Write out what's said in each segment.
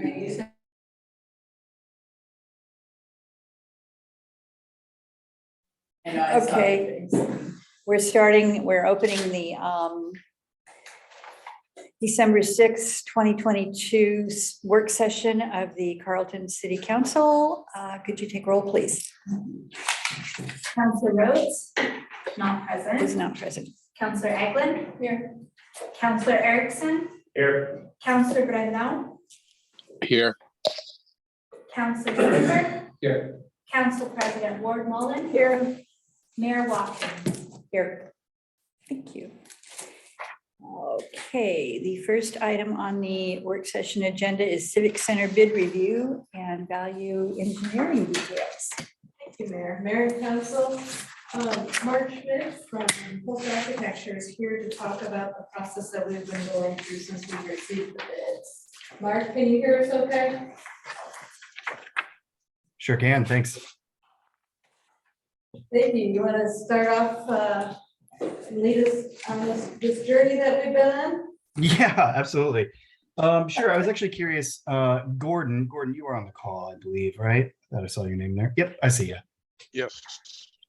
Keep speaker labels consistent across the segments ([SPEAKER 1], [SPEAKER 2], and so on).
[SPEAKER 1] Okay, we're opening the December 6th, 2022 work session of the Carlton City Council. Could you take roll, please?
[SPEAKER 2] Councillor Rhodes, not present.
[SPEAKER 1] Is not present.
[SPEAKER 2] Councillor Eglin. Here. Councillor Erickson.
[SPEAKER 3] Here.
[SPEAKER 2] Councillor Brandon.
[SPEAKER 4] Here.
[SPEAKER 2] Councillor Silver.
[SPEAKER 3] Here.
[SPEAKER 2] Council President Ward Mullen. Here. Mayor Watkins.
[SPEAKER 1] Here. Thank you. Okay, the first item on the work session agenda is Civic Center bid review and value engineering details.
[SPEAKER 5] Thank you, Mayor. Mayor and Council, Mark Schmidt from Carlton Architecture is here to talk about the process that we've been going through since we received the bids. Mark, can you hear us okay?
[SPEAKER 6] Sure can, thanks.
[SPEAKER 5] Thank you. You want to start off and lead us on this journey that we've been on?
[SPEAKER 6] Yeah, absolutely. Sure, I was actually curious, Gordon, you were on the call, I believe, right? That I saw your name there. Yep, I see you.
[SPEAKER 4] Yes.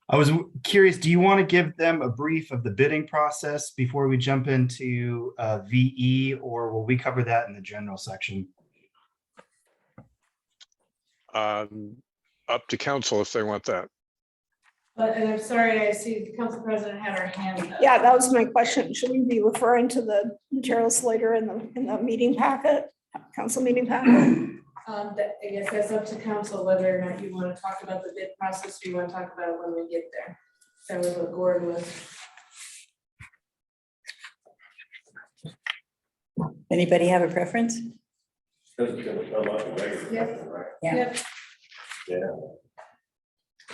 [SPEAKER 6] I was curious, do you want to give them a brief of the bidding process before we jump into VE, or will we cover that in the general section?
[SPEAKER 4] Up to council if they want that.
[SPEAKER 5] And I'm sorry, I see the Council President had her hand up.
[SPEAKER 7] Yeah, that was my question. Should we be referring to the materials later in the meeting packet, council meeting packet?
[SPEAKER 5] I guess that's up to council whether or not you want to talk about the bid process or you want to talk about it when we get there. That was what Gordon was.
[SPEAKER 1] Anybody have a preference?
[SPEAKER 3] It's gonna come up in regular
[SPEAKER 5] Yep.
[SPEAKER 3] session, right?
[SPEAKER 1] Yeah.
[SPEAKER 5] Yep.
[SPEAKER 3] Yeah.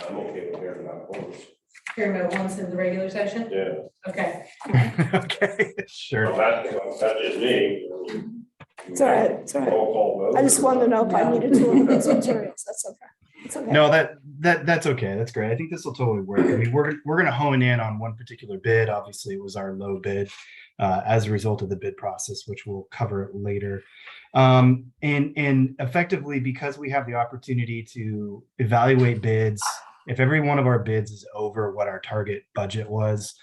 [SPEAKER 3] I'm okay with hearing about quotes.
[SPEAKER 5] Hear about once in the regular session?
[SPEAKER 3] Yeah.
[SPEAKER 5] Okay.
[SPEAKER 6] Okay, sure.
[SPEAKER 3] Well, that's just me.
[SPEAKER 7] It's all right, it's all right.
[SPEAKER 3] Roll call vote.
[SPEAKER 7] I just wanted to know if I needed to look at these materials. That's okay. It's okay.
[SPEAKER 6] No, that's okay. That's great. I think this will totally work. I mean, we're gonna hone in on one particular bid. Obviously, it was our low bid as a result of the bid process, which we'll cover later. And effectively, because we have the opportunity to evaluate bids, if every one of our bids is over what our target budget was,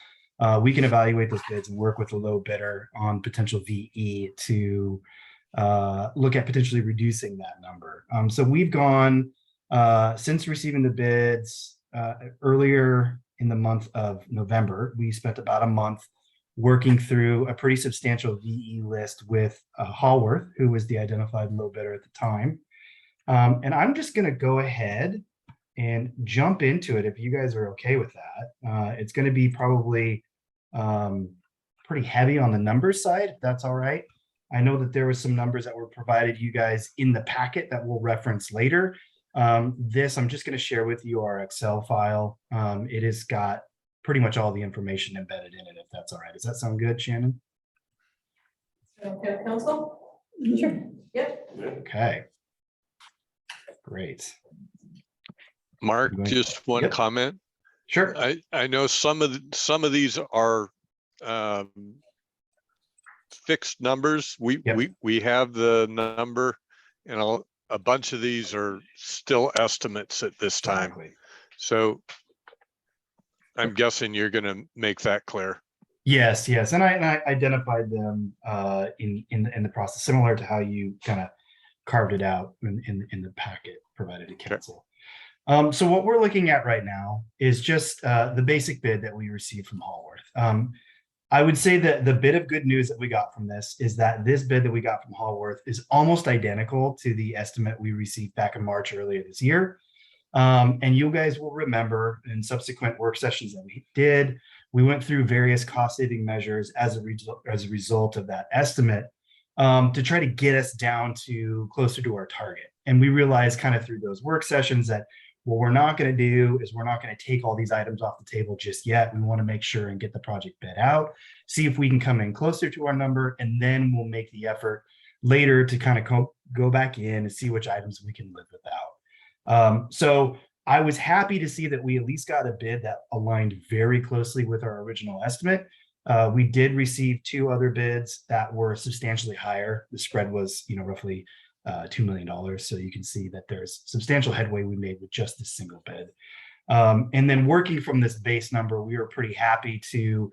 [SPEAKER 6] we can evaluate those bids and work with the low bidder on potential VE to look at potentially reducing that number. So we've gone since receiving the bids earlier in the month of November. We spent about a month working through a pretty substantial VE list with Hallworth, who was the identified low bidder at the time. And I'm just going to go ahead and jump into it if you guys are okay with that. It's going to be probably pretty heavy on the numbers side, if that's all right. I know that there was some numbers that were provided you guys in the packet that we'll reference later. This, I'm just going to share with you our Excel file. It has got pretty much all the information embedded in it, if that's all right. Does that sound good, Shannon?
[SPEAKER 5] Okay, council?
[SPEAKER 1] Sure.
[SPEAKER 5] Yep.
[SPEAKER 6] Okay. Great.
[SPEAKER 4] Mark,
[SPEAKER 6] Go ahead.
[SPEAKER 4] just one
[SPEAKER 6] Yep.
[SPEAKER 4] comment.
[SPEAKER 6] Sure.
[SPEAKER 4] I know some of these are fixed numbers.
[SPEAKER 6] Yep.
[SPEAKER 4] We have the number, and a bunch of these are still estimates at this time.
[SPEAKER 6] Exactly.
[SPEAKER 4] So I'm guessing you're going to make that clear.
[SPEAKER 6] Yes, and I identified them in the process, similar to how you kind of carved it out in the packet provided to council. So what we're looking at right now is just the basic bid that we received from Hallworth. I would say that the bit of good news that we got from this is that this bid that we got from Hallworth is almost identical to the estimate we received back in March earlier this year. And you guys will remember in subsequent work sessions that we did, we went through various cost saving measures as a result of that estimate to try to get us down to closer to our target. And we realized kind of through those work sessions that what we're not going to do is we're not going to take all these items off the table just yet. We want to make sure and get the project bid out, see if we can come in closer to our number, and then we'll make the effort later to kind of go back in and see which items we can live without. So I was happy to see that we at least got a bid that aligned very closely with our original estimate. We did receive 2 other bids that were substantially higher. The spread was, roughly $2 million. So you can see that there's substantial headway we made with just this single bid. And then working from this base number, we were pretty happy to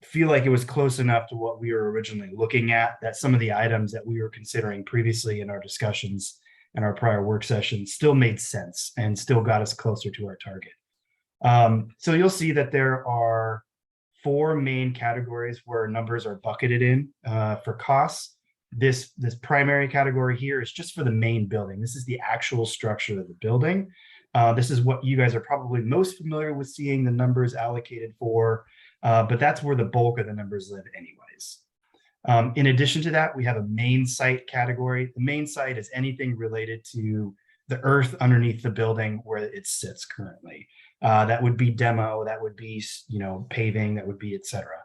[SPEAKER 6] feel like it was close enough to what we were originally looking at, that some of the items that we were considering previously in our discussions and our prior work sessions still made sense and still got us closer to our target. So you'll see that there are 4 main categories where numbers are bucketed in for costs. This primary category here is just for the main building. This is the actual structure of the building. This is what you guys are probably most familiar with seeing the numbers allocated for, but that's where the bulk of the numbers live anyways. In addition to that, we have a main site category. The main site is anything related to the earth underneath the building where it sits currently. That would be demo, that would be, paving, that would be et cetera,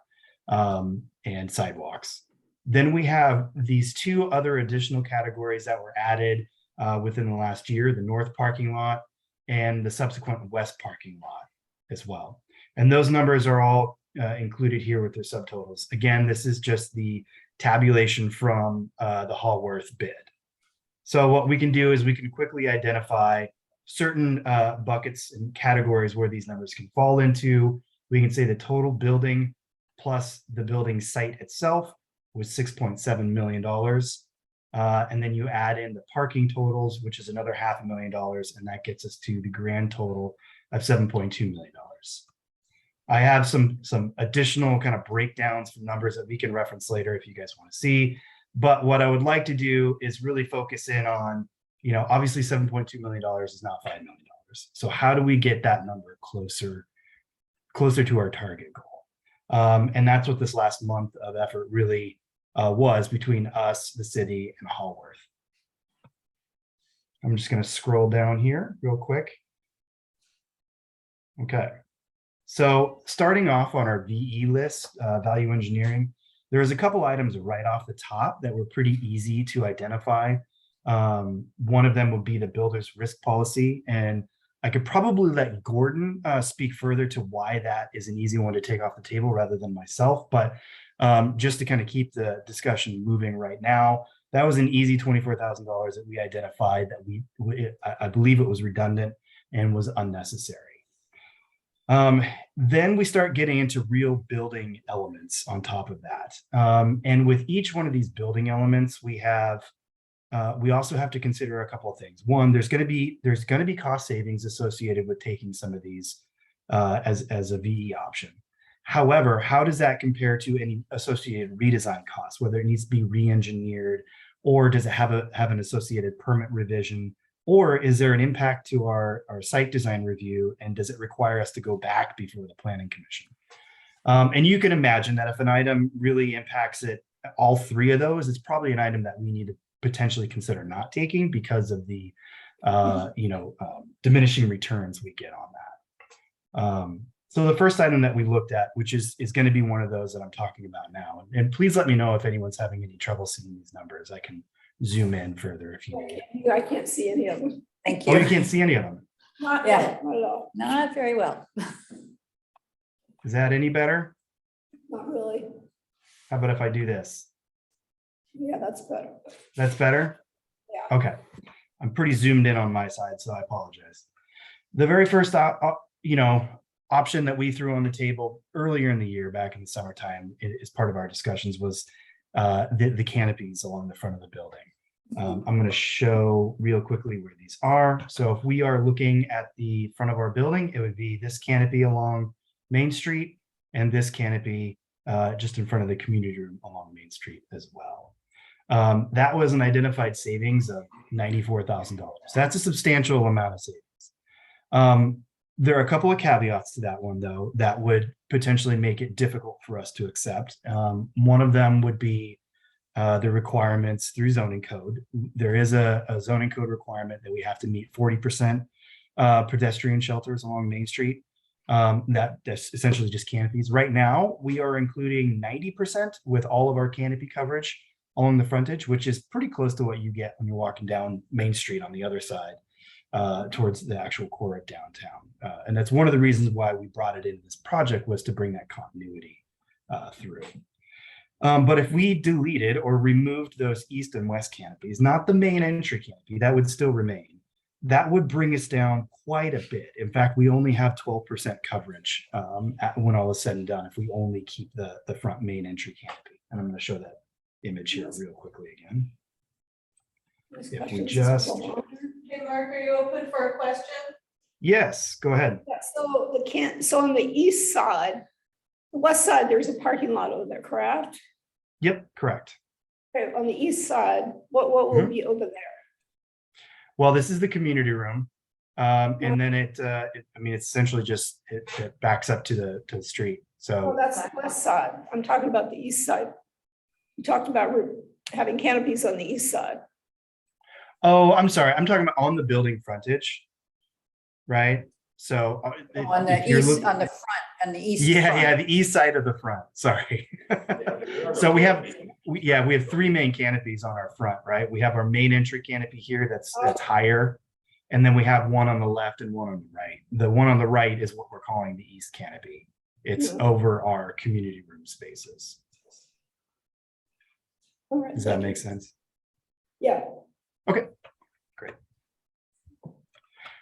[SPEAKER 6] and sidewalks. Then we have these 2 other additional categories that were added within the last year, the north parking lot and the subsequent west parking lot as well. And those numbers are all included here with their subtotals. Again, this is just the tabulation from the Hallworth bid. So what we can do is we can quickly identify certain buckets and categories where these numbers can fall into. We can say the total building plus the building site itself was $6.7 million. And then you add in the parking totals, which is another $500,000, and that gets us to the grand total of $7.2 million. I have some additional kind of breakdowns from numbers that we can reference later if you guys want to see. But what I would like to do is really focus in on, obviously $7.2 million is not $5 million. So how do we get that number closer to our target goal? And that's what this last month of effort really was between us, the city, and Hallworth. I'm just going to scroll down here real quick. Okay. So starting off on our VE list, value engineering, there was a couple items right off the top that were pretty easy to identify. One of them would be the builder's risk policy. And I could probably let Gordon speak further to why that is an easy one to take off the table rather than myself. But just to kind of keep the discussion moving right now, that was an easy $24,000 that we identified that I believe it was redundant and was unnecessary. Then we start getting into real building elements on top of that. And with each one of these building elements, we also have to consider a couple of things. One, there's going to be cost savings associated with taking some of these as a VE option. However, how does that compare to any associated redesign costs, whether it needs to be re-engineered, or does it have an associated permit revision, or is there an impact to our site design review, and does it require us to go back before the planning commission? And you can imagine that if an item really impacts it, all 3 of those, it's probably an item that we need to potentially consider not taking because of the diminishing returns we get on that. So the first item that we looked at, which is going to be one of those that I'm talking about now, and please let me know if anyone's having any trouble seeing these numbers. I can zoom in further if you need.
[SPEAKER 7] I can't see any of them.
[SPEAKER 1] Thank
[SPEAKER 6] Oh, you
[SPEAKER 1] you.
[SPEAKER 6] can't see any of them.
[SPEAKER 7] Not
[SPEAKER 1] Yeah.
[SPEAKER 7] yet, not at all.
[SPEAKER 1] Not very well.
[SPEAKER 6] Is that any better?
[SPEAKER 7] Not really.
[SPEAKER 6] How about if I do this?
[SPEAKER 7] Yeah, that's better.
[SPEAKER 6] That's better?
[SPEAKER 7] Yeah.
[SPEAKER 6] Okay. I'm pretty zoomed in on my side, so I apologize. The very first option that we threw on the table earlier in the year, back in the summertime, as part of our discussions, was the canopies along the front of the building. I'm going to show real quickly where these are. So if we are looking at the front of our building, it would be this canopy along Main Street and this canopy just in front of the community room along Main Street as well. That was an identified savings of $94,000. That's a substantial amount of savings. There are a couple of caveats to that one, though, that would potentially make it difficult for us to accept. One of them would be the requirements through zoning code. There is a zoning code requirement that we have to meet 40% pedestrian shelters along Main Street. That's essentially just canopies. Right now, we are including 90% with all of our canopy coverage along the frontage, which is pretty close to what you get when you're walking down Main Street on the other side towards the actual core of downtown. And that's one of the reasons why we brought it into this project, was to bring that continuity through. But if we deleted or removed those east and west canopies, not the main entry canopy, that would still remain. That would bring us down quite a bit. In fact, we only have 12% coverage when all is said and done, if we only keep the front main entry canopy. And I'm going to show that image here real quickly again. If we just,
[SPEAKER 5] Hey, Mark, are you open for a question?
[SPEAKER 6] yes, go ahead.
[SPEAKER 7] Yeah, so on the east side, the west side, there's a parking lot over there, correct?
[SPEAKER 6] Yep, correct.
[SPEAKER 7] Okay, on the east side, what will be over there?
[SPEAKER 6] Well, this is the community room. And then I mean, it's essentially just, it backs up to the street.
[SPEAKER 7] Oh,
[SPEAKER 6] So,
[SPEAKER 7] that's the west side. I'm talking about the east side. You talked about having canopies on the east side.
[SPEAKER 6] oh, I'm sorry. I'm talking about on the building frontage, right? So
[SPEAKER 1] On the
[SPEAKER 6] if you're
[SPEAKER 1] east,
[SPEAKER 6] looking-
[SPEAKER 1] on the front, on the east.
[SPEAKER 6] yeah,
[SPEAKER 1] front.
[SPEAKER 6] yeah, the east side of the front. Sorry. So we have three main canopies on our front, right? We have our main entry canopy here that's higher. And then we have one on the left and one on the right. The one on the right is what we're calling the east canopy. It's over our community room spaces.
[SPEAKER 7] All right,
[SPEAKER 6] Does that make sense?
[SPEAKER 7] yeah.
[SPEAKER 6] Okay, great.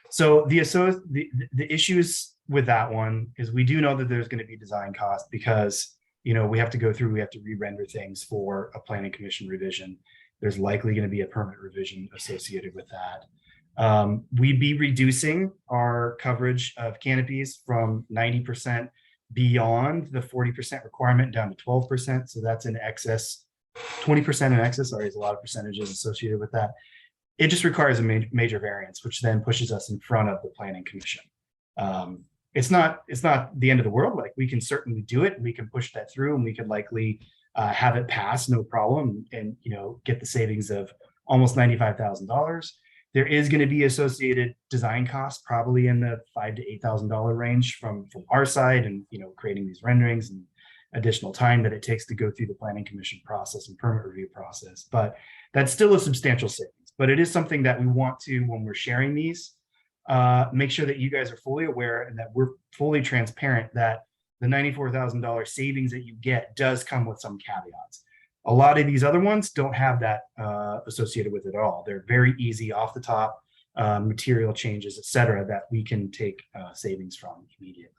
[SPEAKER 6] So the issues with that one is we do know that there's going to be design costs because, you know, we have to re-render things for a planning commission revision. There's likely going to be a permit revision associated with that. We'd be reducing our coverage of canopies from 90% beyond the 40% requirement down to 12%. So that's in excess, 20% in excess. Sorry, there's a lot of percentages associated with that. It just requires a major variance, which then pushes us in front of the planning commission. It's not the end of the world. Like, we can certainly do it. We can push that through, and we could likely have it pass, no problem, and, you know, get the savings of almost $95,000. There is going to be associated design costs, probably in the $5,000 to $8,000 range from our side, and, you know, creating these renderings and additional time that it takes to go through the planning commission process and permit review process. But that's still a substantial savings. But it is something that we want to, when we're sharing these, make sure that you guys are fully aware and that we're fully transparent that the $94,000 savings that you get does come with some caveats. A lot of these other ones don't have that associated with it at all. They're very easy, off the top, material changes, et cetera, that we can take savings from immediately.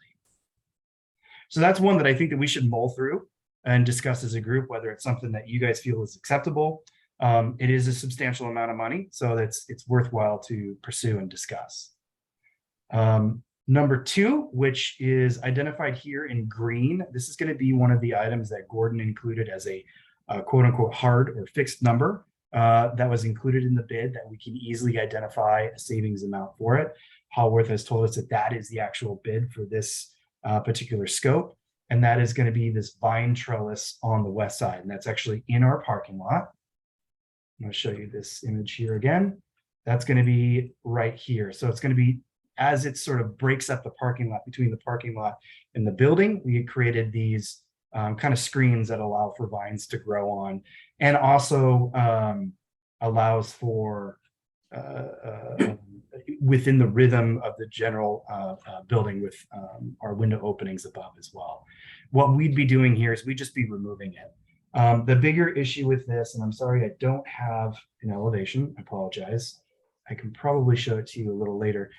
[SPEAKER 6] So that's one that I think that we should mull through and discuss as a group, whether it's something that you guys feel is acceptable. It is a substantial amount of money, so it's worthwhile to pursue and discuss. Number two, which is identified here in green, this is going to be one of the items that Gordon included as a quote unquote hard or fixed number that was included in the bid that we can easily identify a savings amount for it. Hallworth has told us that that is the actual bid for this particular scope, and that is going to be this vine trellis on the west side, and that's actually in our parking lot. I'm going to show you this image here again. That's going to be right here. So it's going to be, as it sort of breaks up the parking lot between the parking lot and the building, we created these kind of screens that allow for vines to grow on, and also allows for within the rhythm of the general building with our window openings above as well. What we'd be doing here is we'd just be removing it. The bigger issue with this, and I'm sorry I don't have an elevation, I apologize. I can probably show it to you a little later.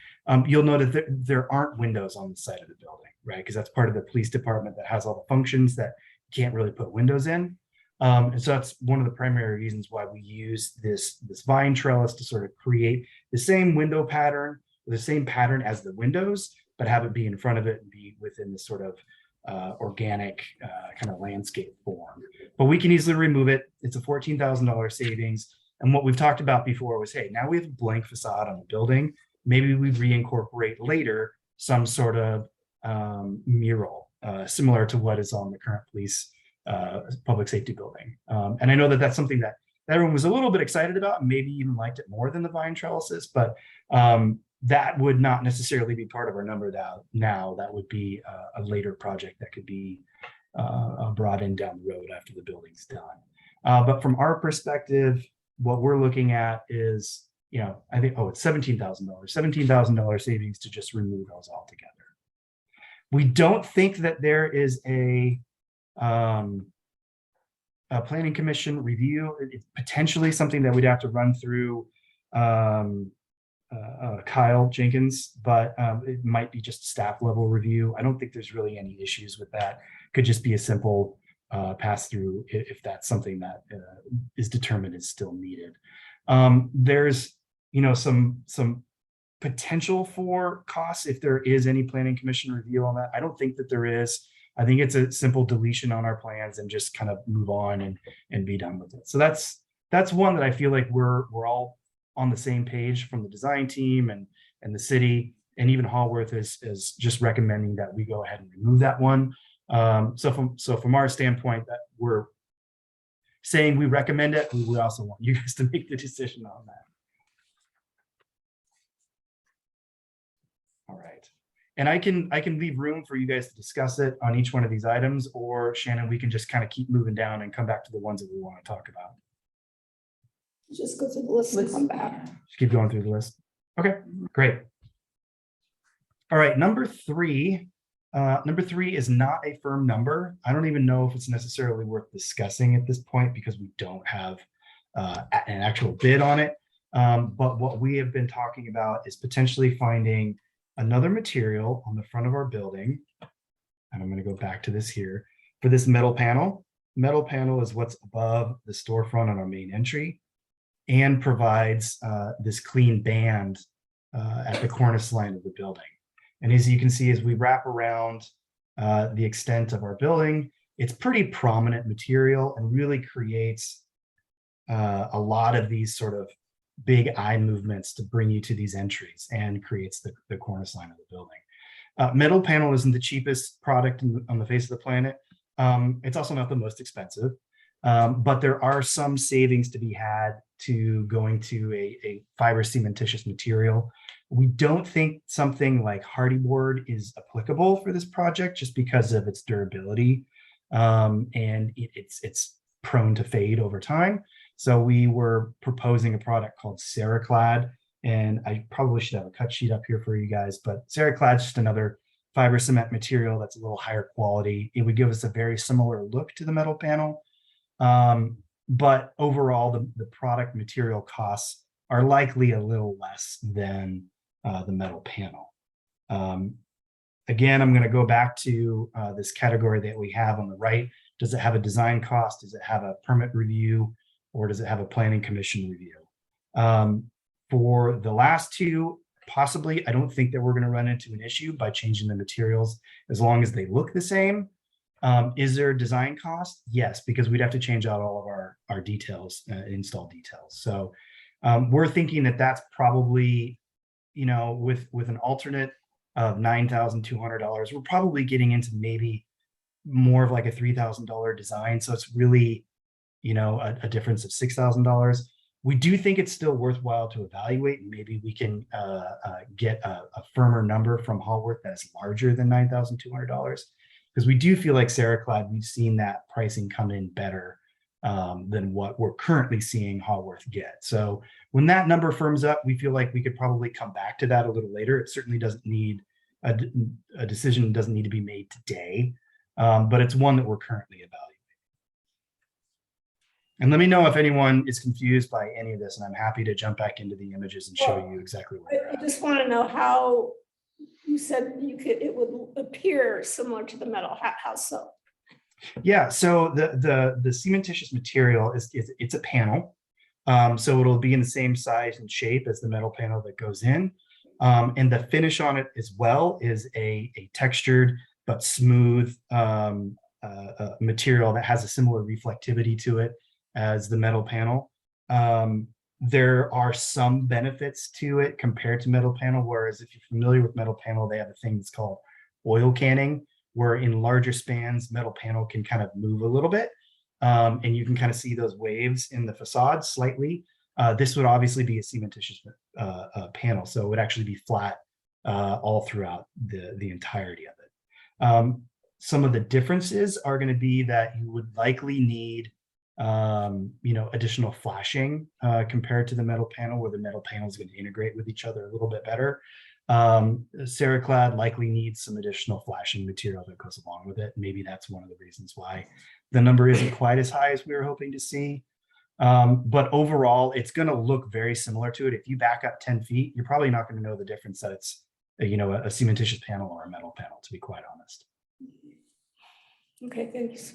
[SPEAKER 6] You'll notice that there aren't windows on the side of the building, right? Because that's part of the police department that has all the functions that you can't really put windows in. And so that's one of the primary reasons why we use this vine trellis to sort of create the same window pattern, the same pattern as the windows, but have it be in front of it and be within this sort of organic kind of landscape form. But we can easily remove it. It's a $14,000 savings. And what we've talked about before was, hey, now we have a blank facade on the building. Maybe we reincorporate later some sort of mural similar to what is on the current police public safety building. And I know that that's something that everyone was a little bit excited about, and maybe even liked it more than the vine trellises, but that would not necessarily be part of our number now. That would be a later project that could be brought in down the road after the building's done. But from our perspective, what we're looking at is, you know, I think, it's $17,000 savings to just remove those altogether. We don't think that there is a planning commission review. It's potentially something that we'd have to run through Kyle Jenkins, but it might be just staff level review. I don't think there's really any issues with that. Could just be a simple pass through if that's something that is determined is still needed. There's, some potential for costs if there is any planning commission review on that. I don't think that there is. I think it's a simple deletion on our plans and just kind of move on and be done with it. So that's one that I feel like we're all on the same page from the design team and the city, and even Hallworth is just recommending that we go ahead and remove that one. So from our standpoint, that we're saying we recommend it, we also want you guys to make the decision on that. All right. And I can leave room for you guys to discuss it on each one of these items, or Shannon, we can just kind of keep moving down and come back to the ones that we want to talk about.
[SPEAKER 7] Just go through the list and come back.
[SPEAKER 6] Just keep going through the list. Okay, great. All right, number three is not a firm number. I don't even know if it's necessarily worth discussing at this point because we don't have an actual bid on it. But what we have been talking about is potentially finding another material on the front of our building. And I'm going to go back to this here for this metal panel. Metal panel is what's above the storefront on our main entry and provides this clean band at the cornice line of the building. And as you can see, as we wrap around the extent of our building, it's pretty prominent material and really creates a lot of these sort of big eye movements to bring you to these entries and creates the cornice line of the building. Metal panel isn't the cheapest product on the face of the planet. It's also not the most expensive, but there are some savings to be had to going to a fiber cementitious material. We don't think something like hardy board is applicable for this project just because of its durability, and it's prone to fade over time. So we were proposing a product called Ceraclad, and I probably should have a cut sheet up here for you guys, but Ceraclad is just another fiber cement material that's a little higher quality. It would give us a very similar look to the metal panel. But overall, the product material costs are likely a little less than the metal panel. Again, I'm going to go back to this category that we have on the right. Does it have a design cost? Does it have a permit review? Or does it have a planning commission review? For the last two, possibly, I don't think that we're going to run into an issue by changing the materials as long as they look the same. Is there a design cost? Yes, because we'd have to change out all of our details, install details. So we're thinking that that's probably, with an alternate of $9,200, we're probably getting into maybe more of like a $3,000 design. So it's really, a difference of $6,000. We do think it's still worthwhile to evaluate, and maybe we can get a firmer number from Hallworth that's larger than $9,200, because we do feel like Ceraclad, we've seen that pricing come in better than what we're currently seeing Hallworth get. So when that number firms up, we feel like we could probably come back to that a little later. It certainly doesn't need a decision doesn't need to be made today, but it's one that we're currently evaluating. And let me know if anyone is confused by any of this, and I'm happy to jump back into the images and show you exactly what they're
[SPEAKER 7] I
[SPEAKER 6] at.
[SPEAKER 7] just want to know how you said it would appear similar to the metal. How so?
[SPEAKER 6] Yeah, so the cementitious material it's a panel. So it'll be in the same size and shape as the metal panel that goes in. And the finish on it as well is a textured but smooth material that has a similar reflectivity to it as the metal panel. There are some benefits to it compared to metal panel, whereas if you're familiar with metal panel, they have a thing that's called oil canning, where in larger spans, metal panel can kind of move a little bit. And you can kind of see those waves in the facade slightly. This would obviously be a cementitious panel, so it would actually be flat all throughout the entirety of it. Some of the differences are going to be that you would likely need additional flashing compared to the metal panel, where the metal panel is going to integrate with each other a little bit better. Ceraclad likely needs some additional flashing material that goes along with it. Maybe that's one of the reasons why The number isn't quite as high as we were hoping to see. But overall, it's going to look very similar to it. If you back up 10 feet, you're probably not going to know the difference that it's a cementitious panel or a metal panel, to be quite honest.
[SPEAKER 7] Okay, thanks.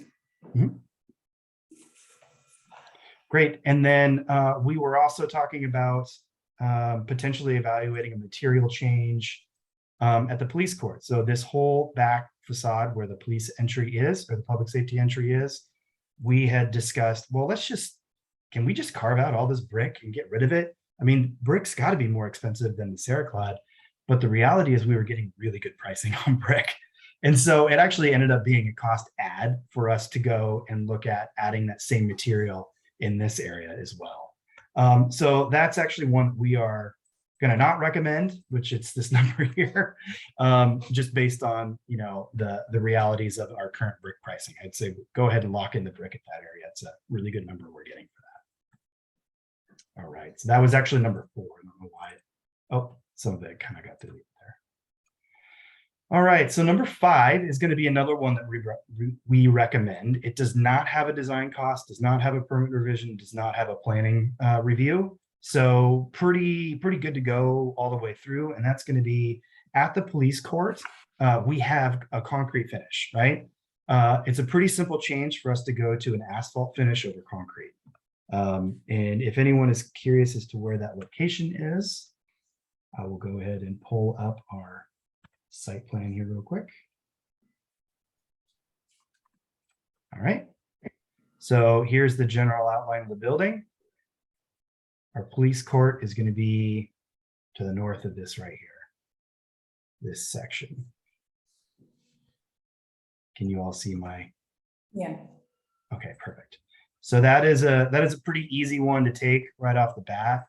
[SPEAKER 6] Great. And then we were also talking about potentially evaluating a material change at the police court. So this whole back facade where the police entry is, or the public safety entry is, we had discussed, well, can we just carve out all this brick and get rid of it? I mean, brick's got to be more expensive than the Ceraclad, but the reality is we were getting really good pricing on brick. And so it actually ended up being a cost add for us to go and look at adding that same material in this area as well. So that's actually one we are going to not recommend, which it's this number here, just based on the realities of our current brick pricing. I'd say go ahead and lock in the brick at that area. It's a really good number we're getting for that. All right, so that was actually number 4. I don't know why. Oh, some of it kind of got deleted there. All right, so number 5 is going to be another one that we recommend. It does not have a design cost, does not have a permit revision, does not have a planning review. So pretty good to go all the way through. And that's going to be at the police court. We have a concrete finish, right? It's a pretty simple change for us to go to an asphalt finish over concrete. And if anyone is curious as to where that location is, I will go ahead and pull up our site plan here real quick. All right. So here's the general outline of the building. Our police court is going to be to the north of this right here, this section. Can you all see my?
[SPEAKER 1] Yeah.
[SPEAKER 6] Okay, perfect. So that is a pretty easy one to take right off the bat.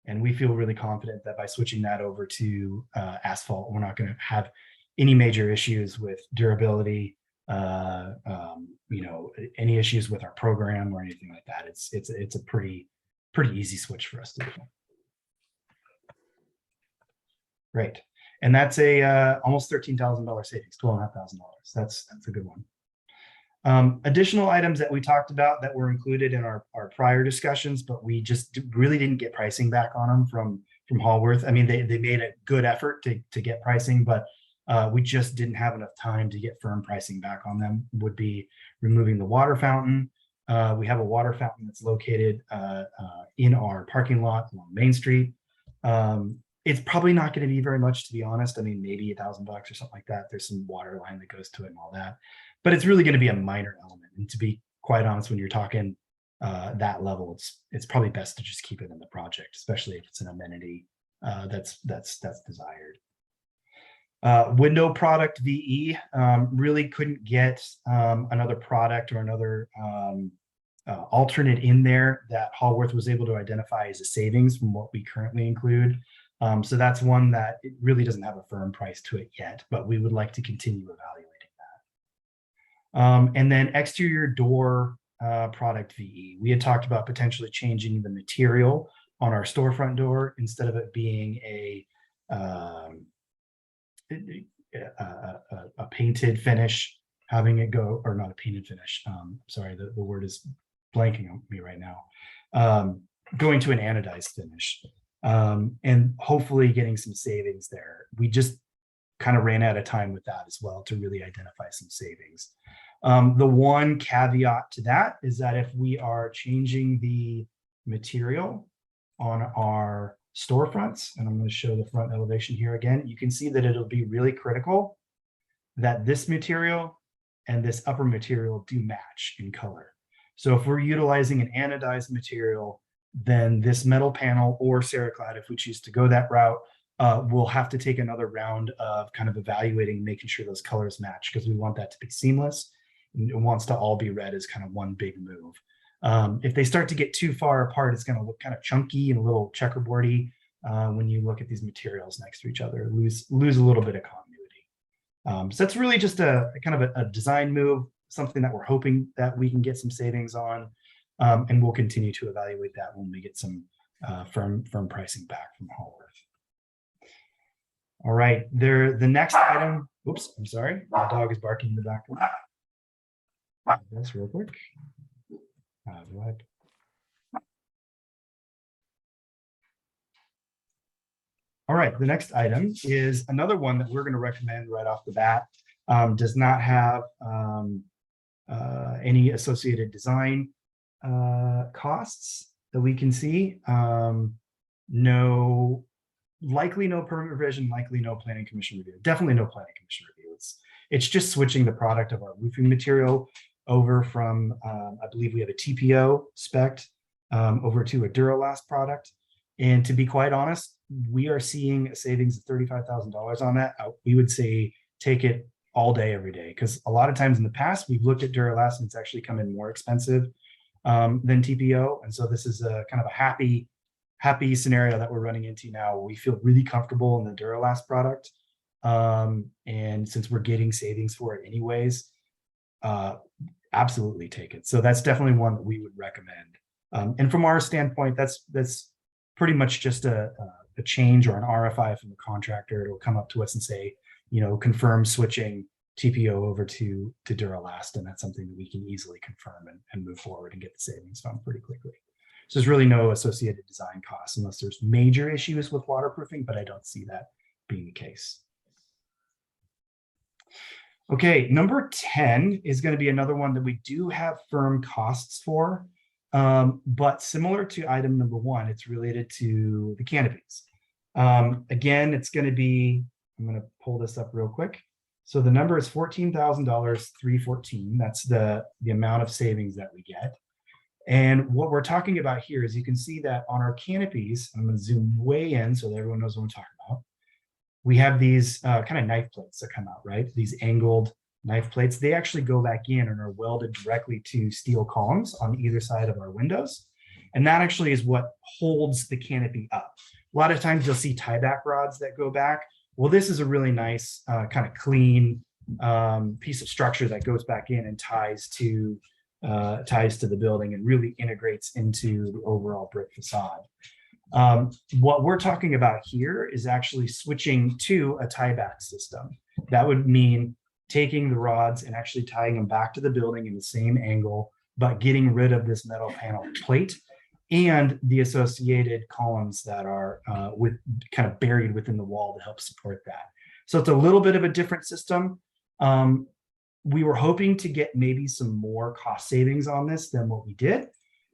[SPEAKER 6] And we feel really confident that by switching that over to asphalt, we're not going to have any major issues with durability, any issues with our program or anything like that. It's a pretty easy switch for us to do. Great. And that's a almost $13,000 savings, $12,500. That's a good one. Additional items that we talked about that were included in our prior discussions, but we just really didn't get pricing back on them from Hallworth. I mean, they made a good effort to get pricing, but we just didn't have enough time to get firm pricing back on them. Would be removing the water fountain. We have a water fountain that's located in our parking lot along Main Street. It's probably not going to be very much, to be honest. I mean, maybe $1,000 or something like that. There's some water line that goes to it and all that, but it's really going to be a minor element. And to be quite honest, when you're talking that level, it's probably best to just keep it in the project, especially if it's an amenity that's desired. Window product VE, really couldn't get another product or another alternate in there that Hallworth was able to identify as a savings from what we currently include. So that's one that it really doesn't have a firm price to it yet, but we would like to continue evaluating that. And then exterior door product VE. We had talked about potentially changing the material on our storefront door instead of it being a painted finish, having it go, or not a painted finish. Sorry, the word is blanking on me right now. Going to an anodized finish. And hopefully getting some savings there. We just kind of ran out of time with that as well to really identify some savings. The one caveat to that is that if we are changing the material on our storefronts, and I'm going to show the front elevation here again, you can see that it'll be really critical that this material and this upper material do match in color. So if we're utilizing an anodized material, then this metal panel or Ceraclad, if we choose to go that route, we'll have to take another round of kind of evaluating, making sure those colors match, because we want that to be seamless. And it wants to all be read as kind of one big move. If they start to get too far apart, it's going to look kind of chunky and a little checkerboardy when you look at these materials next to each other, lose a little bit of continuity. So that's really just a kind of a design move, something that we're hoping that we can get some savings on. And we'll continue to evaluate that when we get some firm pricing back from Hallworth. All right, the next item, oops, I'm sorry, my dog is barking in the background. This real quick. What? All right, the next item is another one that we're going to recommend right off the bat. Does not have any associated design costs that we can see. No, likely no permit revision, likely no planning commission review. Definitely no planning commission review. It's just switching the product of our roofing material over from, I believe we have a TPO spec over to a Duralast product. And to be quite honest, we are seeing a savings of $35,000 on that. We would say take it all day, every day, because a lot of times in the past, we've looked at Duralast and it's actually come in more expensive than TPO. And so this is a kind of a happy scenario that we're running into now. We feel really comfortable in the Duralast product. And since we're getting savings for it anyways, absolutely take it. So that's definitely one that we would recommend. And from our standpoint, that's pretty much just a change or an RFI from the contractor. It'll come up to us and say, confirm switching TPO over to Duralast. And that's something that we can easily confirm and move forward and get the savings from pretty quickly. So there's really no associated design costs unless there's major issues with waterproofing, but I don't see that being the case. Okay, number 10 is going to be another one that we do have firm costs for, but similar to item number 1, it's related to the canopies. Again, it's going to be, I'm going to pull this up real quick. So the number is $14,314. That's the amount of savings that we get. And what we're talking about here is you can see that on our canopies, I'm going to zoom way in so that everyone knows what I'm talking about. We have these kind of knife plates that come out, right? These angled knife plates. They actually go back in and are welded directly to steel columns on either side of our windows. And that actually is what holds the canopy up. A lot of times you'll see tieback rods that go back. Well, this is a really nice kind of clean piece of structure that goes back in and ties to the building and really integrates into the overall brick facade. What we're talking about here is actually switching to a tieback system. That would mean taking the rods and actually tying them back to the building in the same angle, but getting rid of this metal panel plate and the associated columns that are kind of buried within the wall to help support that. So it's a little bit of a different system. We were hoping to get maybe some more cost savings on this than what we did.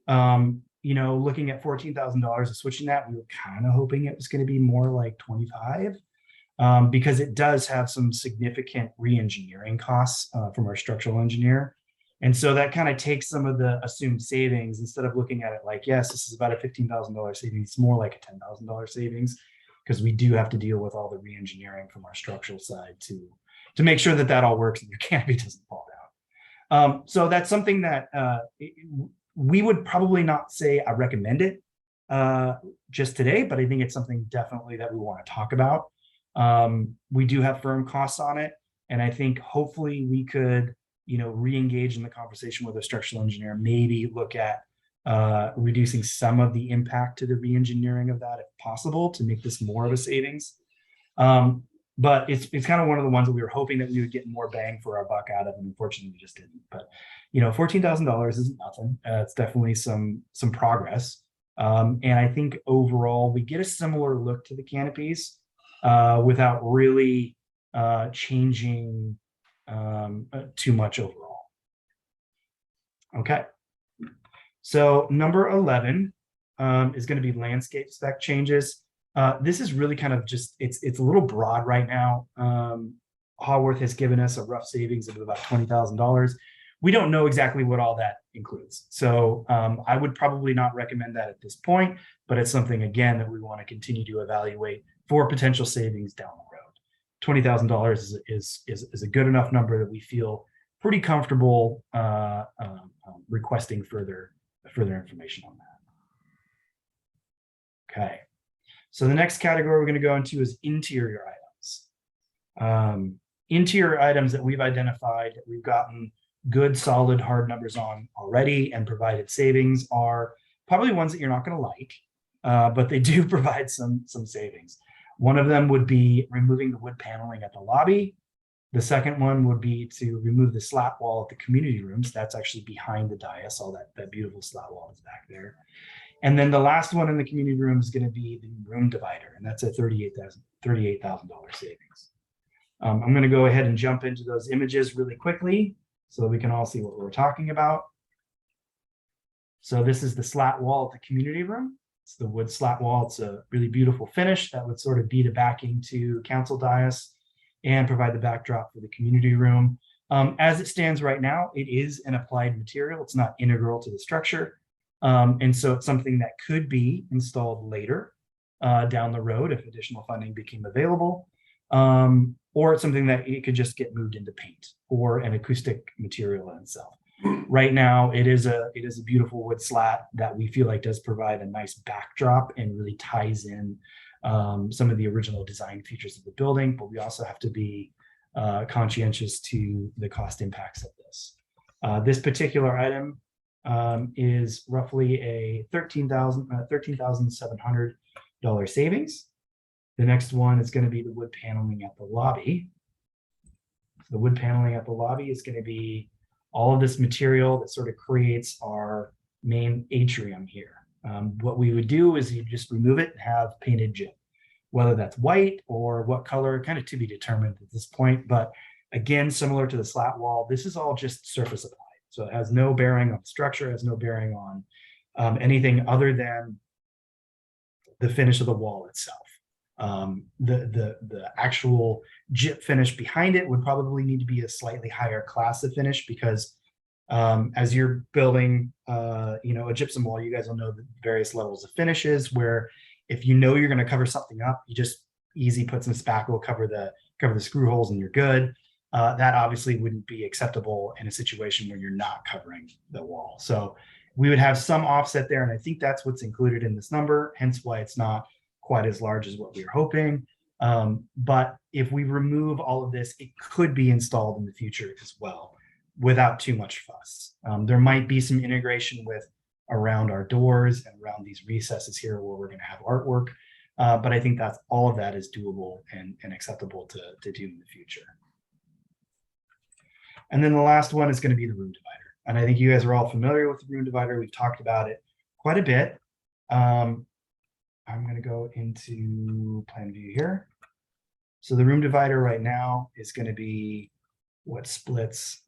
[SPEAKER 6] Looking at $14,000 of switching that, we were kind of hoping it was going to be more like 25, because it does have some significant re-engineering costs from our structural engineer. And so that kind of takes some of the assumed savings, instead of looking at it like, yes, this is about a $15,000 savings, it's more like a $10,000 savings, because we do have to deal with all the re-engineering from our structural side to make sure that all works and your canopy doesn't fall down. So that's something that we would probably not say I recommend it just today, but I think it's something definitely that we want to talk about. We do have firm costs on it, and I think hopefully we could, re-engage in the conversation with a structural engineer, maybe look at reducing some of the impact to the re-engineering of that if possible to make this more of a savings. But it's kind of one of the ones that we were hoping that we would get more bang for our buck out of, and unfortunately we just didn't. But $14,000 isn't nothing. It's definitely some progress. And I think overall we get a similar look to the canopies without really changing too much overall. Okay. So number 11 is going to be landscape spec changes. This is really kind of just, it's a little broad right now. Haworth has given us a rough savings of about $20,000. We don't know exactly what all that includes. So I would probably not recommend that at this point, but it's something, again, that we want to continue to evaluate for potential savings down the road. $20,000 is a good enough number that we feel pretty comfortable requesting further information on that. Okay. So the next category we're going to go into is interior items. Interior items that we've identified, that we've gotten good, solid, hard numbers on already and provided savings, are probably ones that you're not going to like, but they do provide some savings. One of them would be removing the wood paneling at the lobby. The second one would be to remove the slat wall at the community rooms. That's actually behind the dais. All that beautiful slat wall is back there. And then the last one in the community room is going to be the room divider, and that's a $38,000 savings. I'm going to go ahead and jump into those images really quickly so that we can all see what we're talking about. So this is the slat wall at the community room. It's the wood slat wall. It's a really beautiful finish that would sort of be the backing to council dais and provide the backdrop for the community room. As it stands right now, it is an applied material. It's not integral to the structure. And so it's something that could be installed later down the road if additional funding became available. Or it's something that it could just get moved into paint or an acoustic material in itself. Right now, it is a beautiful wood slat that we feel like does provide a nice backdrop and really ties in some of the original design features of the building, but we also have to be conscientious to the cost impacts of this. This particular item is roughly a $13,700 savings. The next one is going to be the wood paneling at the lobby. So the wood paneling at the lobby is going to be all of this material that sort of creates our main atrium here. What we would do is you just remove it and have painted gyp, whether that's white or what color, kind of to be determined at this point. But again, similar to the slat wall, this is all just surface applied. So it has no bearing on the structure, has no bearing on anything other than the finish of the wall itself. The actual gyp finish behind it would probably need to be a slightly higher class of finish because as you're building a gypsum wall, you guys will know the various levels of finishes where if you know you're going to cover something up, you just easy put some spackle, cover the screw holes and you're good. That obviously wouldn't be acceptable in a situation where you're not covering the wall. So we would have some offset there, and I think that's what's included in this number, hence why it's not quite as large as what we were hoping. But if we remove all of this, it could be installed in the future as well without too much fuss. There might be some integration with around our doors and around these recesses here where we're going to have artwork. But I think that's all of that is doable and acceptable to do in the future. And then the last one is going to be the room divider. And I think you guys are all familiar with the room divider. We've talked about it quite a bit. I'm going to go into plan view here. So the room divider right now is going to be what splits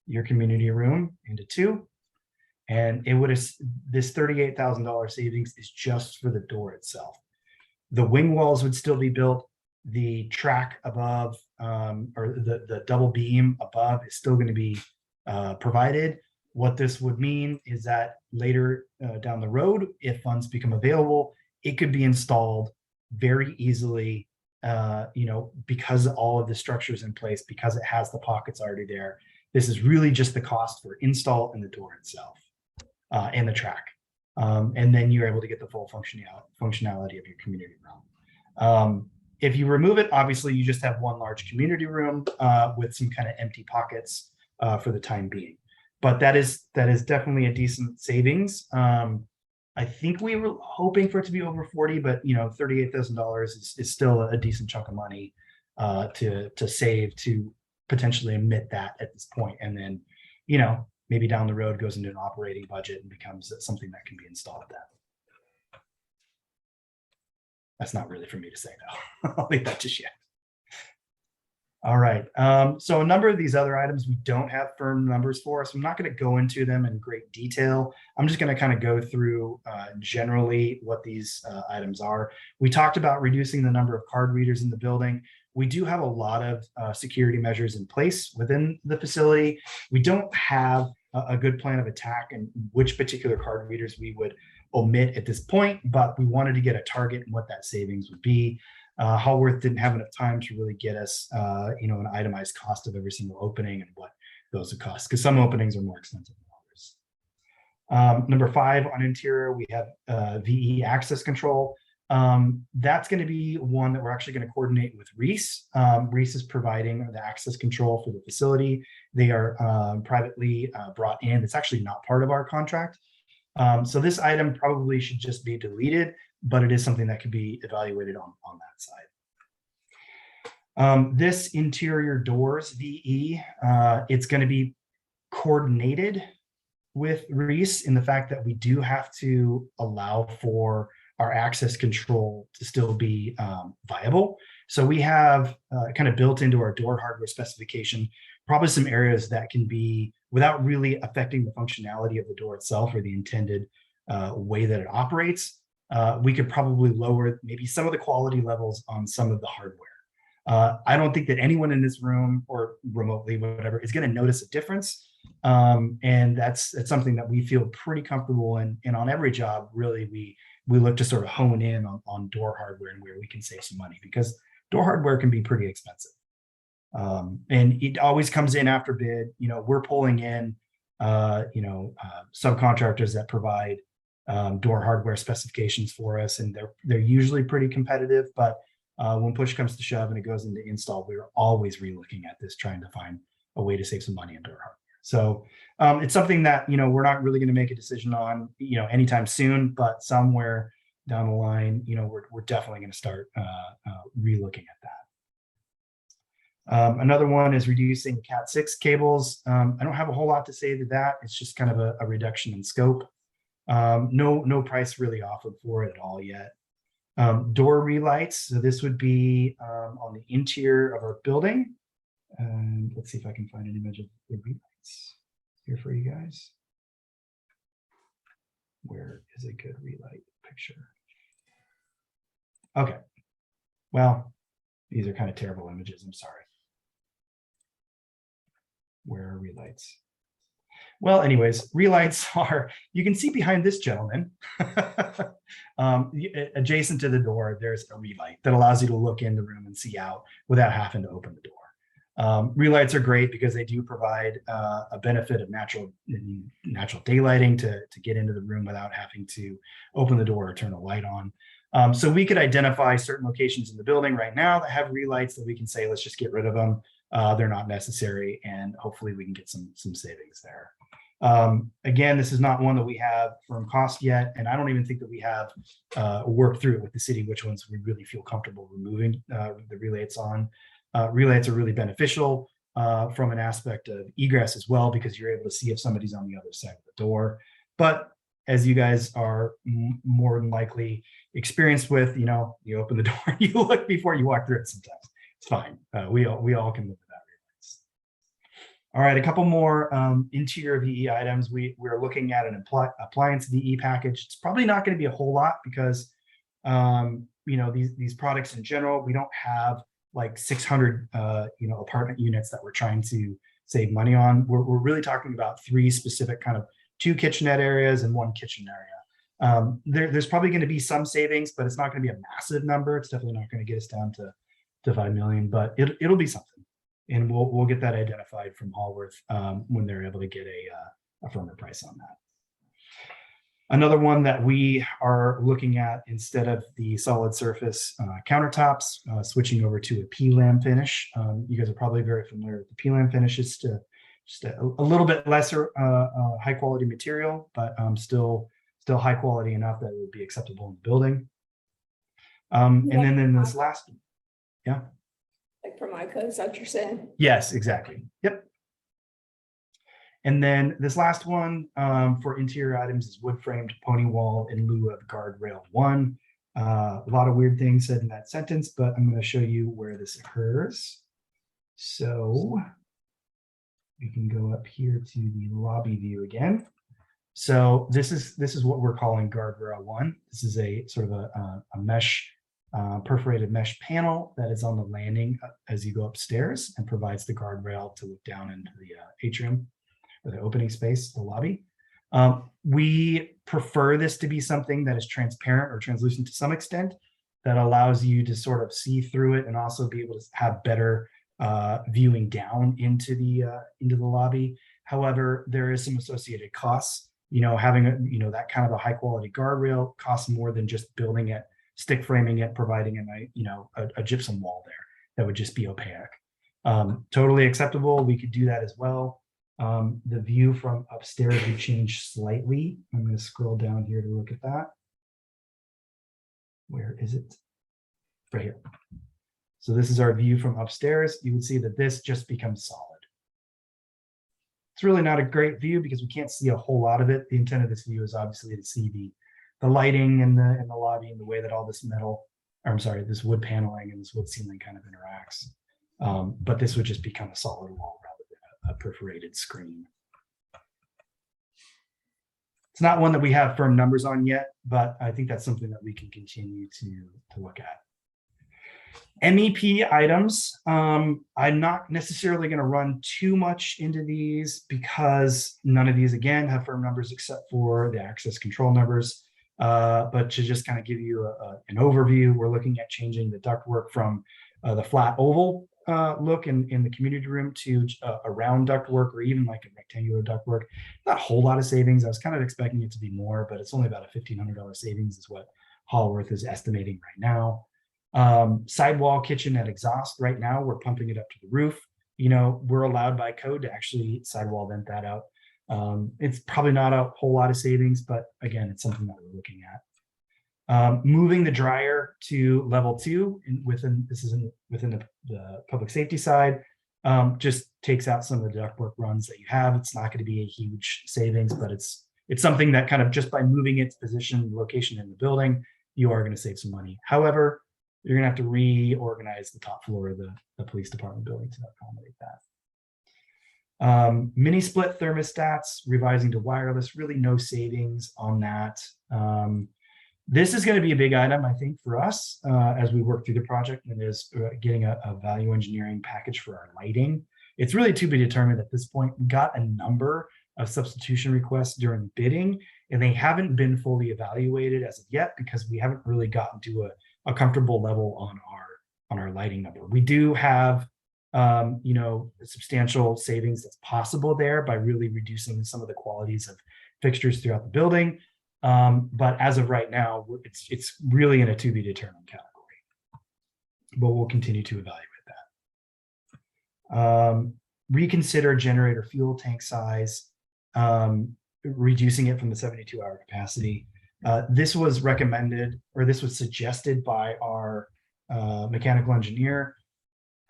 [SPEAKER 6] your community room into two. And it would this $38,000 savings is just for the door itself. The wing walls would still be built. The track above or the double beam above is still going to be provided. What this would mean is that later down the road, if funds become available, it could be installed very easily, because all of the structures in place, because it has the pockets already there. This is really just the cost for install and the door itself and the track. And then you're able to get the full functionality of your community room. If you remove it, obviously you just have one large community room with some kind of empty pockets for the time being. But that is definitely a decent savings. I think we were hoping for it to be over 40, but $38,000 is still a decent chunk of money to save to potentially emit that at this point. And then, maybe down the road goes into an operating budget and becomes something that can be installed then. That's not really for me to say though. I'll leave that to Shannon. All right. So a number of these other items we don't have firm numbers for, so I'm not going to go into them in great detail. I'm just going to kind of go through generally what these items are. We talked about reducing the number of card readers in the building. We do have a lot of security measures in place within the facility. We don't have a good plan of attack and which particular card readers we would omit at this point, but we wanted to get a target and what that savings would be. Hallworth didn't have enough time to really get us, an itemized cost of every single opening and what those would cost, because some openings are more expensive than others. Number 5 on interior, we have VE access control. That's going to be one that we're actually going to coordinate with Reese. Reese is providing the access control for the facility. They are privately brought in. It's actually not part of our contract. So this item probably should just be deleted, but it is something that could be evaluated on that side. This interior doors VE, it's going to be coordinated with Reese in the fact that we do have to allow for our access control to still be viable. So we have kind of built into our door hardware specification, probably some areas that can be, without really affecting the functionality of the door itself or the intended way that it operates, we could probably lower maybe some of the quality levels on some of the hardware. I don't think that anyone in this room or remotely, whatever, is going to notice a difference. And that's something that we feel pretty comfortable in. And on every job, really, we look to sort of hone in on door hardware and where we can save some money, because door hardware can be pretty expensive. And it always comes in after bid. We're pulling in, subcontractors that provide door hardware specifications for us, and they're usually pretty competitive. But when push comes to shove and it goes into install, we're always relooking at this, trying to find a way to save some money on door hardware. So it's something that we're not really going to make a decision on anytime soon, but somewhere down the line, we're definitely going to start relooking at that. Another one is reducing Cat 6 cables. I don't have a whole lot to say to that. It's just kind of a reduction in scope. No price really offered for it at all yet. Door relights. So this would be on the interior of our building. And let's see if I can find an image of the relights here for you guys. Where is a good relight picture? Okay. Well, these are kind of terrible images. I'm sorry. Where are relights? Well, anyways, relights are, you can see behind this gentleman, adjacent to the door, there's a relight that allows you to look in the room and see out without having to open the door. Relights are great because they do provide a benefit of natural daylighting to get into the room without having to open the door or turn a light on. So we could identify certain locations in the building right now that have relights that we can say, let's just get rid of them. They're not necessary, and hopefully we can get some savings there. Again, this is not one that we have firm cost yet, and I don't even think that we have worked through it with the city which ones we really feel comfortable removing the relights on. Relights are really beneficial from an aspect of egress as well, because you're able to see if somebody's on the other side of the door. But as you guys are more than likely experienced with, you open the door, you look before you walk through it sometimes. It's fine. We all can live with that. All right, a couple more interior VE items. We're looking at an appliance VE package. It's probably not going to be a whole lot because these products in general, we don't have like 600 apartment units that we're trying to save money on. We're really talking about 3 specific kind of 2 kitchenette areas and 1 kitchen area. There's probably going to be some savings, but it's not going to be a massive number. It's definitely not going to get us down to 5 million, but it'll be something, and we'll get that identified from Hallworth when they're able to get a firmer price on that. Another one that we are looking at, instead of the solid surface countertops, switching over to a P-lam finish. You guys are probably very familiar with the P-lam finish. It's just a little bit lesser high quality material, but still high quality enough that it would be acceptable in the building. And then in this last, yeah.
[SPEAKER 7] Like Formica, is that what you're saying?
[SPEAKER 6] Yes, exactly. Yep. And then this last one for interior items is wood framed pony wall in lieu of guardrail 1. A lot of weird things said in that sentence, but I'm going to show you where this occurs. So we can go up here to the lobby view again. So this is what we're calling guardrail 1. This is a sort of a mesh, perforated mesh panel that is on the landing as you go upstairs and provides the guardrail to look down into the atrium or the opening space, the lobby. We prefer this to be something that is transparent or translucent to some extent, that allows you to sort of see through it and also be able to have better viewing down into the lobby. However, there is some associated costs. Having that kind of a high quality guardrail costs more than just building it, stick framing it, providing a gypsum wall there that would just be opaque. Totally acceptable. We could do that as well. The view from upstairs would change slightly. I'm going to scroll down here to look at that. Where is it? Right here. So this is our view from upstairs. You would see that this just becomes solid. It's really not a great view because we can't see a whole lot of it. The intent of this view is obviously to see the lighting in the lobby and the way that all this this wood paneling and this wood ceiling kind of interacts. But this would just become a solid wall rather than a perforated screen. It's not one that we have firm numbers on yet, but I think that's something that we can continue to look at. MEP items, I'm not necessarily going to run too much into these because none of these, again, have firm numbers except for the access control numbers. But to just kind of give you an overview, we're looking at changing the ductwork from the flat oval look in the community room to a round ductwork or even like a rectangular ductwork. Not a whole lot of savings. I was kind of expecting it to be more, but it's only about a $1,500 savings is what Hallworth is estimating right now. Sidewall, kitchen, and exhaust. Right now, we're pumping it up to the roof. You know, we're allowed by code to actually sidewall vent that out. It's probably not a whole lot of savings, but again, it's something that we're looking at. Moving the dryer to level 2 within the public safety side just takes out some of the ductwork runs that you have. It's not going to be a huge savings, but it's something that kind of just by moving its position, location in the building, you are going to save some money. However, you're going to have to reorganize the top floor of the police department building to accommodate that. Mini split thermostats, revising to wireless, really no savings on that. This is going to be a big item, I think, for us as we work through the project, and is getting a value engineering package for our lighting. It's really to be determined at this point. We got a number of substitution requests during bidding, and they haven't been fully evaluated as of yet because we haven't really gotten to a comfortable level on our lighting number. We do have substantial savings that's possible there by really reducing some of the qualities of fixtures throughout the building. But as of right now, it's really in a to be determined category. But we'll continue to evaluate that. Reconsider generator fuel tank size, reducing it from the 72-hour capacity. This was recommended, or this was suggested by our mechanical engineer.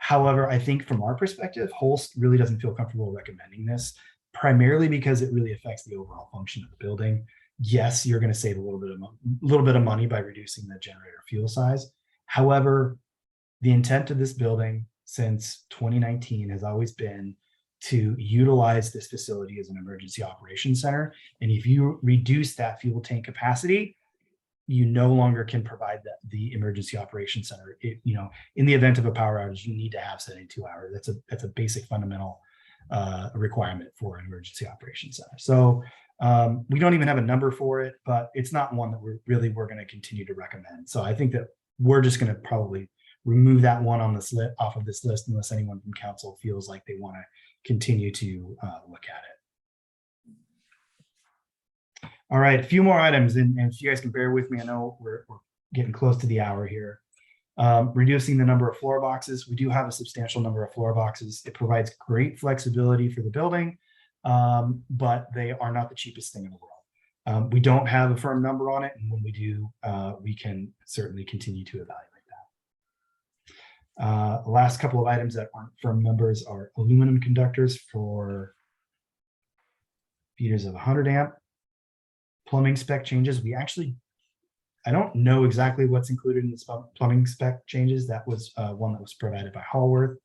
[SPEAKER 6] However, I think from our perspective, Holst really doesn't feel comfortable recommending this, primarily because it really affects the overall function of the building. Yes, you're going to save a little bit of money by reducing the generator fuel size. However, the intent of this building since 2019 has always been to utilize this facility as an emergency operations center. And if you reduce that fuel tank capacity, you no longer can provide the emergency operations center. In the event of a power outage, you need to have 72 hours. That's a basic fundamental requirement for an emergency operations center. So we don't even have a number for it, but it's not one that we're going to continue to recommend. So I think that we're just going to probably remove that one on this list off of this list unless anyone from council feels like they want to continue to look at it. All right, a few more items, and if you guys can bear with me, I know we're getting close to the hour here. Reducing the number of floor boxes. We do have a substantial number of floor boxes. It provides great flexibility for the building, but they are not the cheapest thing in the world. We don't have a firm number on it, and when we do, we can certainly continue to evaluate that. The last couple of items that aren't firm numbers are aluminum conductors for feeders of 100 amp. Plumbing spec changes. I don't know exactly what's included in the plumbing spec changes. That was one that was provided by Hallworth.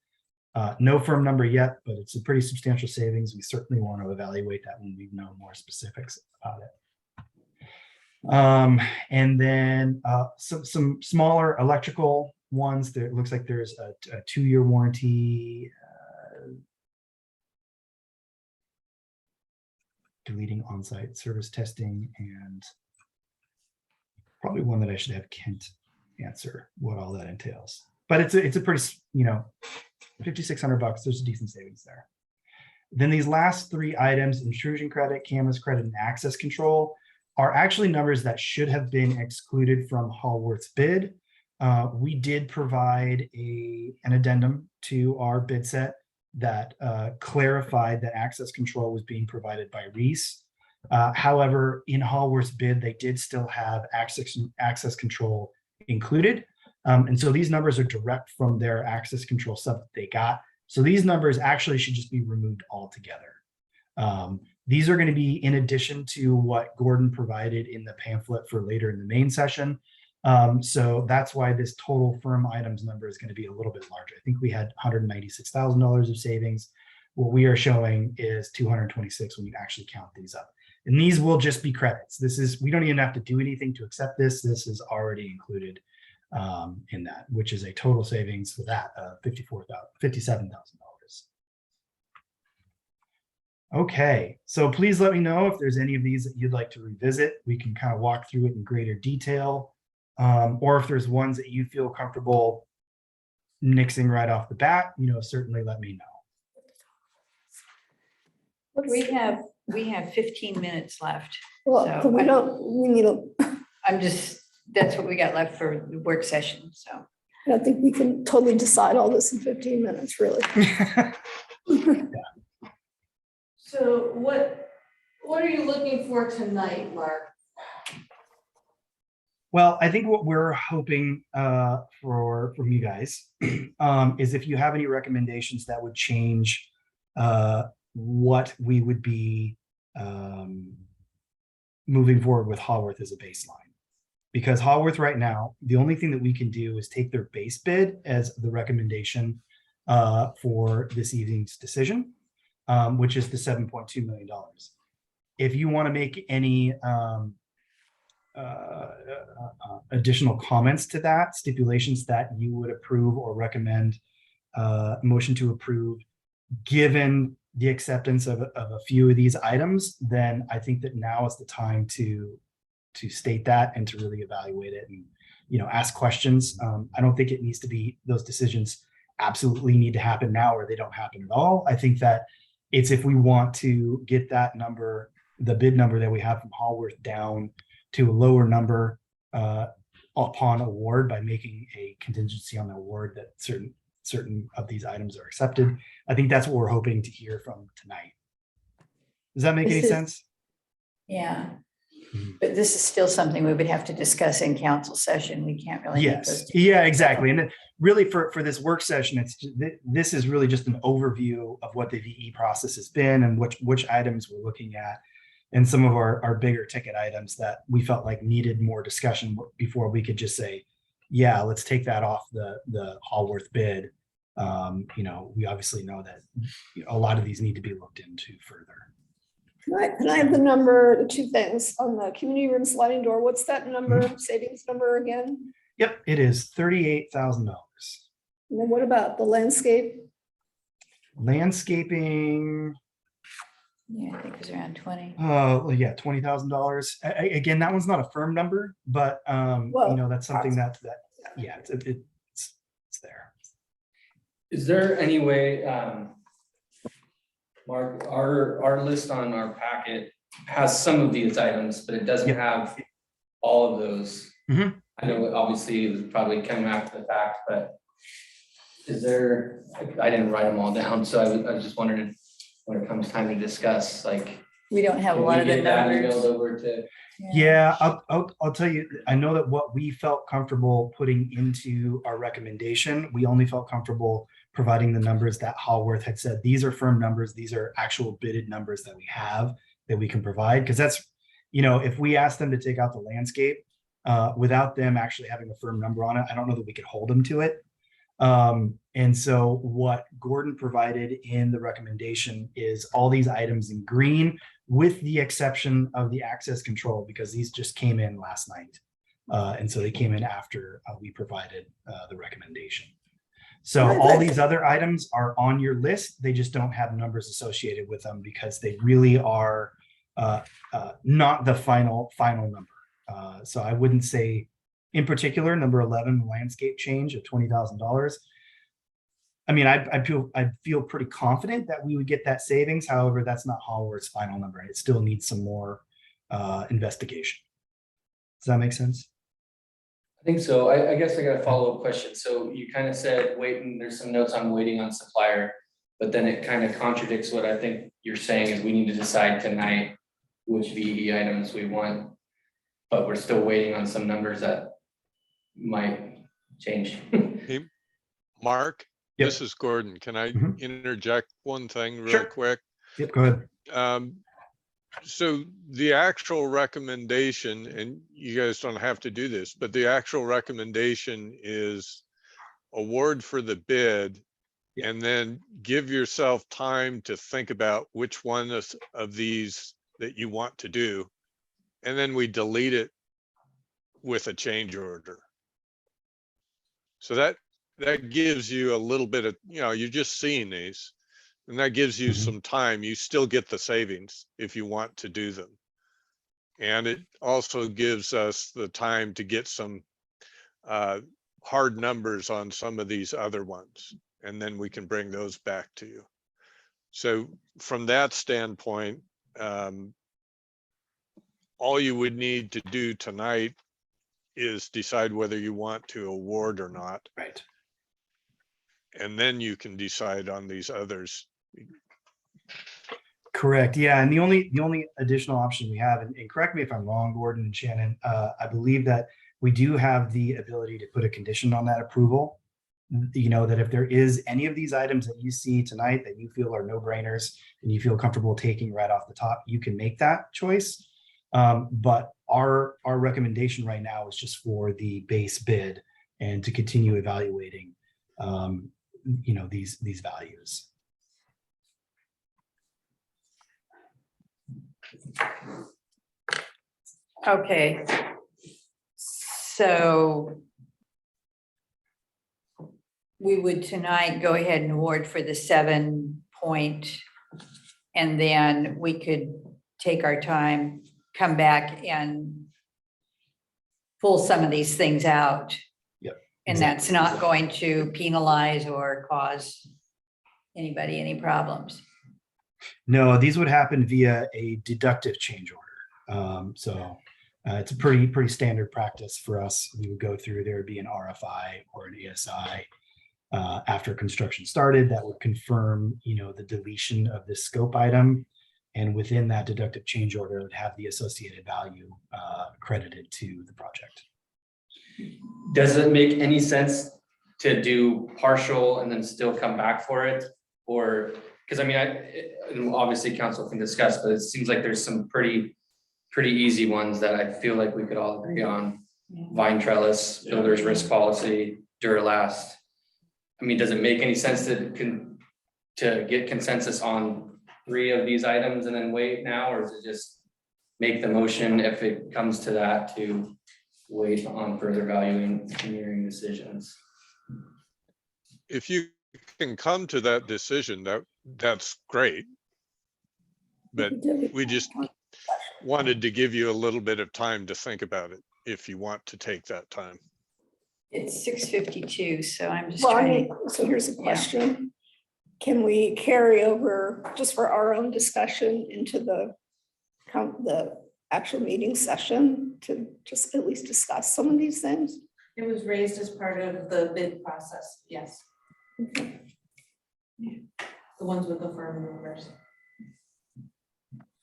[SPEAKER 6] No firm number yet, but it's a pretty substantial savings. We certainly want to evaluate that when we know more specifics about it. And then some smaller electrical ones. There, it looks like there's a 2-year warranty. Deleting on-site service testing, and probably one that I should have Kent answer what all that entails. But it's a pretty, $5,600. There's a decent savings there. Then these last 3 items, intrusion credit, cameras credit, and access control, are actually numbers that should have been excluded from Hallworth's bid. We did provide an addendum to our bid set that clarified that access control was being provided by Reese. However, in Hallworth's bid, they did still have access control included. And so these numbers are direct from their access control sub that they got. So these numbers actually should just be removed altogether. These are going to be in addition to what Gordon provided in the pamphlet for later in the main session. So that's why this total firm items number is going to be a little bit larger. I think we had $196,000 of savings. What we are showing is 226 when you actually count these up. And these will just be credits. We don't even have to do anything to accept this. This is already included in that, which is a total savings for that $57,000. Okay, so please let me know if there's any of these that you'd like to revisit. We can kind of walk through it in greater detail, or if there's ones that you feel comfortable nixing right off the bat, certainly let me know.
[SPEAKER 1] We have 15 minutes left.
[SPEAKER 7] Well,
[SPEAKER 1] So
[SPEAKER 7] we need a,
[SPEAKER 1] that's what we got left for the work session, so.
[SPEAKER 7] I don't think we can totally decide all this in 15 minutes, really.
[SPEAKER 5] So what are you looking for tonight, Mark?
[SPEAKER 6] Well, I think what we're hoping from you guys is if you have any recommendations that would change what we would be moving forward with Hallworth as a baseline. Because Hallworth right now, the only thing that we can do is take their base bid as the recommendation for this evening's decision, which is the $7.2 million. If you want to make any additional comments to that, stipulations that you would approve or recommend a motion to approve, given the acceptance of a few of these items, then I think that now is the time to state that and to really evaluate it and ask questions. I don't think it needs to be, those decisions absolutely need to happen now or they don't happen at all. I think that it's if we want to get that number, the bid number that we have from Hallworth, down to a lower number upon award by making a contingency on the award that certain of these items are accepted. I think that's what we're hoping to hear from tonight. Does that make any sense?
[SPEAKER 1] Yeah. But this is still something we would have to discuss in council session. We can't really.
[SPEAKER 6] Yes. Yeah, exactly. And really for this work session, this is really just an overview of what the VE process has been and which items we're looking at, and some of our bigger ticket items that we felt like needed more discussion before we could just say, yeah, let's take that off the Hallworth bid. We obviously know that a lot of these need to be looked into further.
[SPEAKER 7] Can I have the number, the two things on the community room sliding door? What's that number, savings number again?
[SPEAKER 6] Yep, it is $38,000.
[SPEAKER 7] And then what about the landscape?
[SPEAKER 6] Landscaping.
[SPEAKER 1] Yeah, I think it was around 20.
[SPEAKER 6] Well, yeah, $20,000. Again, that one's not a firm number, but that's something that yeah, it's there.
[SPEAKER 8] Is there any way, Mark, our list on our packet has some of these items, but it doesn't have all of those.
[SPEAKER 6] Mhm.
[SPEAKER 8] I know obviously it was probably coming after the fact, but is there, I didn't write them all down, so I was just wondering when it comes time to discuss, like.
[SPEAKER 1] We don't have a
[SPEAKER 8] can
[SPEAKER 1] lot
[SPEAKER 8] we
[SPEAKER 1] of the
[SPEAKER 8] get that
[SPEAKER 1] numbers.
[SPEAKER 8] emailed over to,
[SPEAKER 6] Yeah, I'll tell you, I know that what we felt comfortable putting into our recommendation, we only felt comfortable providing the numbers that Hallworth had said, these are firm numbers, these are actual bidded numbers that we have that we can provide. Because that's, if we ask them to take out the landscape without them actually having a firm number on it, I don't know that we could hold them to it. And so what Gordon provided in the recommendation is all these items in green, with the exception of the access control, because these just came in last night. And so they came in after we provided the recommendation. So all these other items are on your list. They just don't have numbers associated with them because they really are not the final number. So I wouldn't say, in particular, number 11, the landscape change of $20,000. I mean, I feel pretty confident that we would get that savings. However, that's not Hallworth's final number. It still needs some more investigation. Does that make sense?
[SPEAKER 8] I think so. I guess I got a follow-up question. So you kind of said waiting, there's some notes on waiting on supplier. But then it kind of contradicts what I think you're saying is we need to decide tonight which VE items we want. But we're still waiting on some numbers that might change.
[SPEAKER 4] Hey, Mark,
[SPEAKER 6] Yep.
[SPEAKER 4] this is Gordon. Can I
[SPEAKER 6] Mhm.
[SPEAKER 4] interject one thing real
[SPEAKER 6] Sure.
[SPEAKER 4] quick?
[SPEAKER 6] Yep, go ahead.
[SPEAKER 4] So the actual recommendation, and you guys don't have to do this, but the actual recommendation is award for the bid
[SPEAKER 6] Yeah.
[SPEAKER 4] and then give yourself time to think about which one of these that you want to do. And then we delete it with a change order. So that gives you a little bit of, you're just seeing these. And that gives you
[SPEAKER 6] Mhm.
[SPEAKER 4] some time. You still get the savings if you want to do them. And it also gives us the time to get some hard numbers on some of these other ones. And then we can bring those back to you. So from that standpoint, all you would need to do tonight is decide whether you want to award or not.
[SPEAKER 6] Right.
[SPEAKER 4] And then you can decide on these others.
[SPEAKER 6] Correct. Yeah. And the only additional option we have, and correct me if I'm wrong, Gordon and Shannon, I believe that we do have the ability to put a condition on that approval. That if there is any of these items that you see tonight that you feel are no-brainers and you feel comfortable taking right off the top, you can make that choice. But our recommendation right now is just for the base bid and to continue evaluating these values.
[SPEAKER 1] Okay. So we would tonight go ahead and award for the 7-point, and then we could take our time, come back and pull some of these things out.
[SPEAKER 6] Yep.
[SPEAKER 1] And that's not going to penalize or cause anybody any problems.
[SPEAKER 6] No, these would happen via a deductive change order. It's a pretty standard practice for us. We would go through, there would be an RFI or an ASI after construction started that would confirm, the deletion of this scope item. And within that deductive change order, it would have the associated value credited to the project.
[SPEAKER 8] Does it make any sense to do partial and then still come back for it? Or, because and obviously council can discuss, but it seems like there's some pretty easy ones that I feel like we could all agree on. Vine trellis, builder's risk policy, Duralast. Does it make any sense to get consensus on 3 of these items and then wait now, or is it just make the motion if it comes to that to wait on further value engineering decisions?
[SPEAKER 4] If you can come to that decision, that's great. But we just wanted to give you a little bit of time to think about it if you want to take that time.
[SPEAKER 1] It's 6:52, so I'm just
[SPEAKER 7] Well,
[SPEAKER 1] trying to.
[SPEAKER 7] so here's a question. Can we carry over, just for our own discussion, into the actual meeting session to just at least discuss some of these things?
[SPEAKER 5] It was raised as part of the bid process, yes.
[SPEAKER 7] Okay.
[SPEAKER 5] The ones with the firm movers.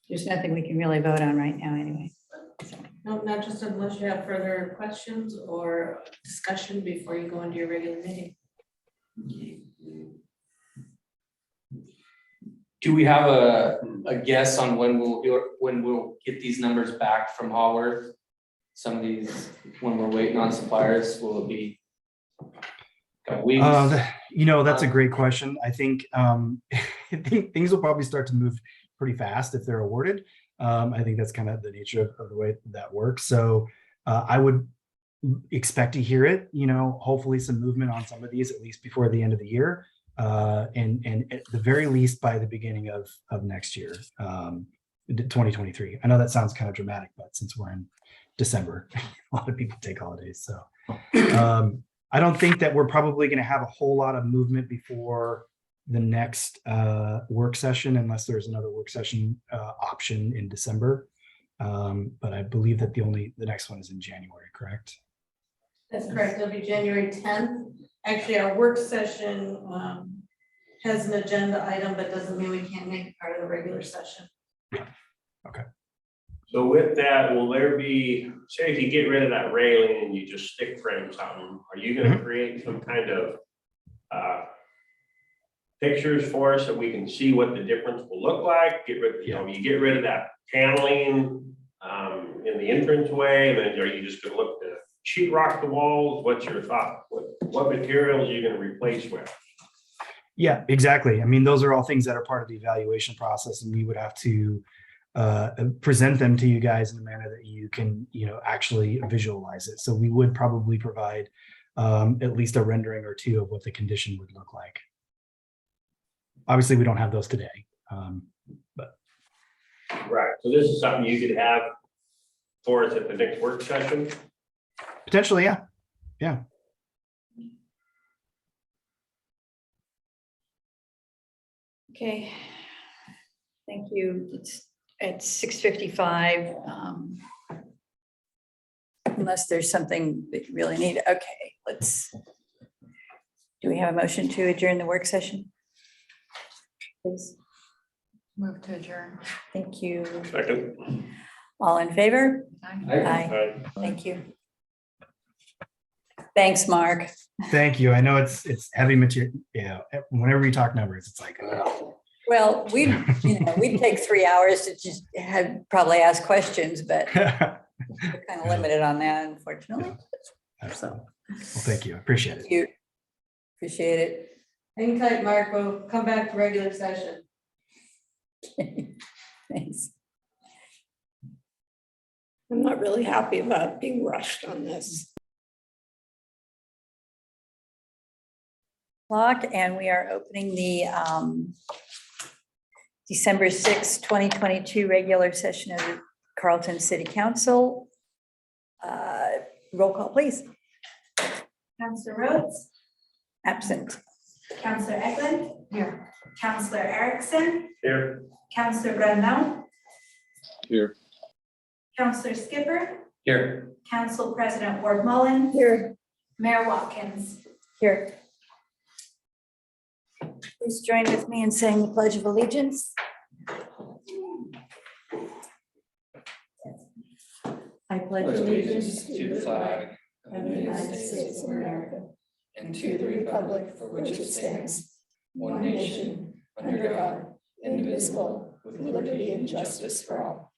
[SPEAKER 1] There's nothing we can really vote on right now anyway.
[SPEAKER 5] No, not just unless you have further questions or discussion before you go into your regular meeting.
[SPEAKER 8] Do we have a guess on when we'll get these numbers back from Haworth? Some of these, when we're waiting on suppliers, will it be a couple weeks?
[SPEAKER 6] That's a great question. I think things will probably start to move pretty fast if they're awarded. I think that's kind of the nature of the way that works. So I would expect to hear it, hopefully some movement on some of these, at least before the end of the year. And at the very least by the beginning of next year, 2023. I know that sounds kind of dramatic, but since we're in December, a lot of people take holidays. So I don't think that we're probably going to have a whole lot of movement before the next work session, unless there's another work session option in December. But I believe that the next one is in January, correct?
[SPEAKER 5] That's correct. It'll be January 10th. Actually, our work session has an agenda item, but doesn't mean we can't make it part of the regular session.
[SPEAKER 3] So with that, will there be, say if you get rid of that railing and you just stick frame something, are you gonna create some kind of pictures for us so we can see what the difference will look like? Get rid, you get rid of that paneling in the entranceway, and then are you just gonna look to sheet rock the walls? What's your thought? What materials are you gonna replace with?
[SPEAKER 6] Yeah, exactly. I mean, those are all things that are part of the evaluation process, and we would have to present them to you guys in a manner that you can, actually visualize it. So we would probably provide at least a rendering or two of what the condition would look like. Obviously, we don't have those today, but
[SPEAKER 3] Right, so this is something you could have for us at the next work session?
[SPEAKER 6] potentially, yeah. Yeah.
[SPEAKER 1] Okay, thank you. It's at 6:55. Unless there's something that you really need. Okay, do we have a motion to adjourn the work session? Please.
[SPEAKER 2] Move to adjourn.
[SPEAKER 1] Thank you.
[SPEAKER 3] Second.
[SPEAKER 1] All in favor?
[SPEAKER 8] Aye.
[SPEAKER 1] Aye. Thank you. Thanks, Mark.
[SPEAKER 6] Thank you. I know it's heavy material. Yeah. Whenever we talk numbers, it's like,
[SPEAKER 1] Well, we'd take 3 hours to just probably ask questions, but we're kind of limited on that, unfortunately.
[SPEAKER 6] Well, thank you. I appreciate it.
[SPEAKER 1] Thank you. Appreciate it.
[SPEAKER 5] Hang tight, Mark, we'll come back to regular session.
[SPEAKER 1] Thanks.
[SPEAKER 7] I'm not really happy about being rushed on this.
[SPEAKER 1] Clock, and we are opening the December 6th, 2022 regular session of the Carlton City Council. Roll call, please.
[SPEAKER 2] Counselor Rhodes,
[SPEAKER 1] Absent.
[SPEAKER 2] Counselor Eklund. Here. Counselor Erickson,
[SPEAKER 3] Here.
[SPEAKER 2] Counselor Brandau,
[SPEAKER 4] Here.
[SPEAKER 2] Counselor Skipper,
[SPEAKER 8] Here.
[SPEAKER 2] Council President Ward Mullen,
[SPEAKER 7] Here,
[SPEAKER 2] Mayor Watkins.
[SPEAKER 1] Here. Please join with me in saying the Pledge of Allegiance. I pledge allegiance
[SPEAKER 8] to the flag
[SPEAKER 7] of the United States of America, and to the republic for which it stands, one nation, under God, indivisible, with liberty and justice for all.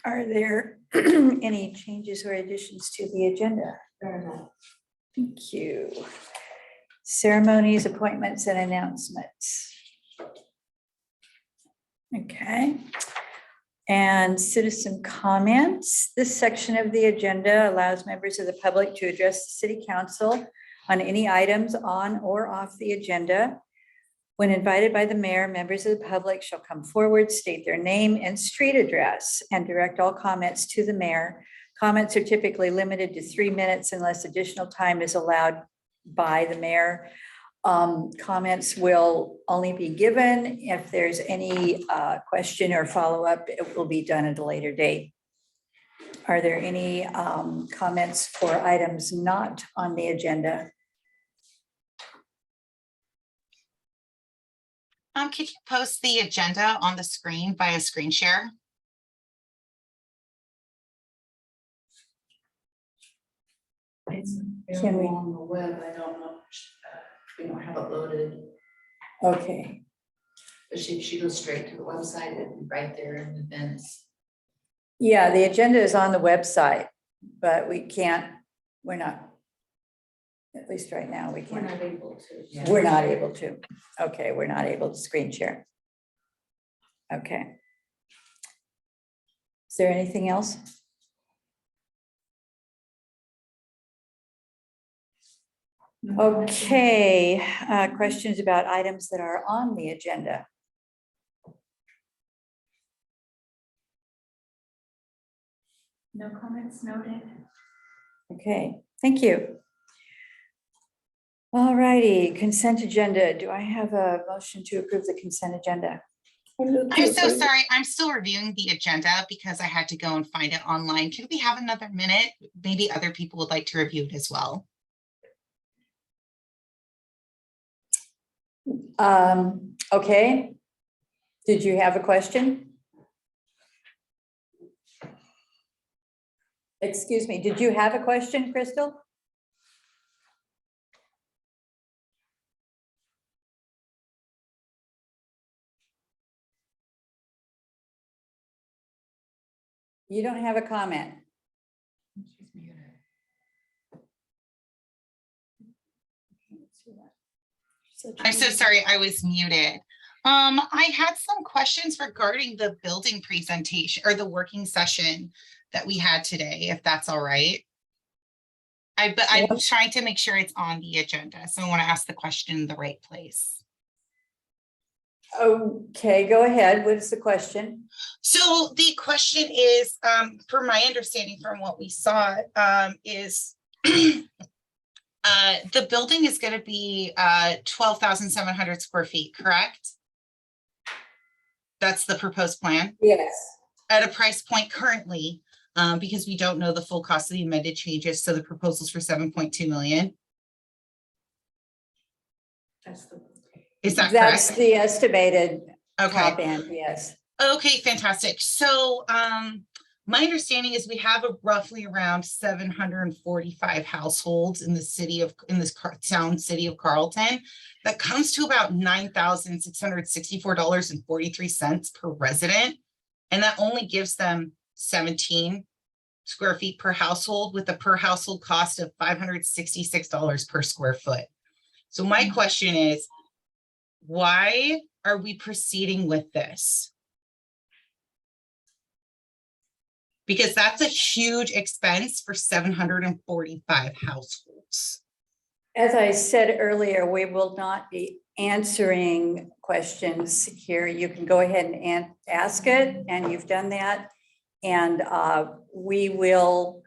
[SPEAKER 1] Are there any changes or additions to the agenda? Thank you. Ceremonies, appointments, and announcements. Okay. And citizen comments. This section of the agenda allows members of the public to address the city council on any items on or off the agenda. When invited by the mayor, members of the public shall come forward, state their name and street address, and direct all comments to the mayor. Comments are typically limited to 3 minutes unless additional time is allowed by the mayor. Comments will only be given if there's any question or follow-up. It will be done at a later date. Are there any comments for items not on the agenda?
[SPEAKER 9] Could you post the agenda on the screen via screen share?
[SPEAKER 1] Can we-
[SPEAKER 5] On the web, I don't know, we don't have it loaded.
[SPEAKER 1] Okay,
[SPEAKER 10] But if she goes straight to the website, it'd be right there in events.
[SPEAKER 1] yeah, the agenda is on the website, but we're not, at least right now, we
[SPEAKER 5] We're
[SPEAKER 1] can't.
[SPEAKER 5] not able to.
[SPEAKER 10] Yeah.
[SPEAKER 1] We're not able to. Okay, we're not able to screen share. Okay. Is there anything else? Okay, questions about items that are on the agenda?
[SPEAKER 2] No comments noted.
[SPEAKER 1] Okay, thank you. All righty, consent agenda. Do I have a motion to approve the consent agenda?
[SPEAKER 9] I'm so sorry. I'm still reviewing the agenda because I had to go and find it online. Can we have another minute? Maybe other people would like to review it as well.
[SPEAKER 1] Okay. Did you have a question? Excuse me, did you have a question, Crystal? You don't have a comment.
[SPEAKER 10] She's muted.
[SPEAKER 9] I'm so sorry, I was muted. I had some questions regarding the building presentation or the working session that we had today, if that's all right. But I'm trying to make sure it's on the agenda, so I want to ask the question in the right place.
[SPEAKER 1] Okay, go ahead. What is the question?
[SPEAKER 9] So the question is, for my understanding from what we saw, is the building is going to be 12,700 square feet, correct? That's the proposed plan
[SPEAKER 1] Yes.
[SPEAKER 9] at a price point currently, because we don't know the full cost of the amended changes. So the proposal's for 7.2 million. Is that
[SPEAKER 1] That's
[SPEAKER 9] correct?
[SPEAKER 1] the estimated
[SPEAKER 9] Okay.
[SPEAKER 1] top end, yes.
[SPEAKER 9] Okay, fantastic. So my understanding is we have roughly around 745 households in the city of, in this town city of Carlton. That comes to about $9,664.43 per resident. And that only gives them 17 square feet per household with a per household cost of $566 per square foot. So my question is, why are we proceeding with this? Because that's a huge expense for 745 households.
[SPEAKER 1] As I said earlier, we will not be answering questions here. You can go ahead and ask it, and you've done that. And we will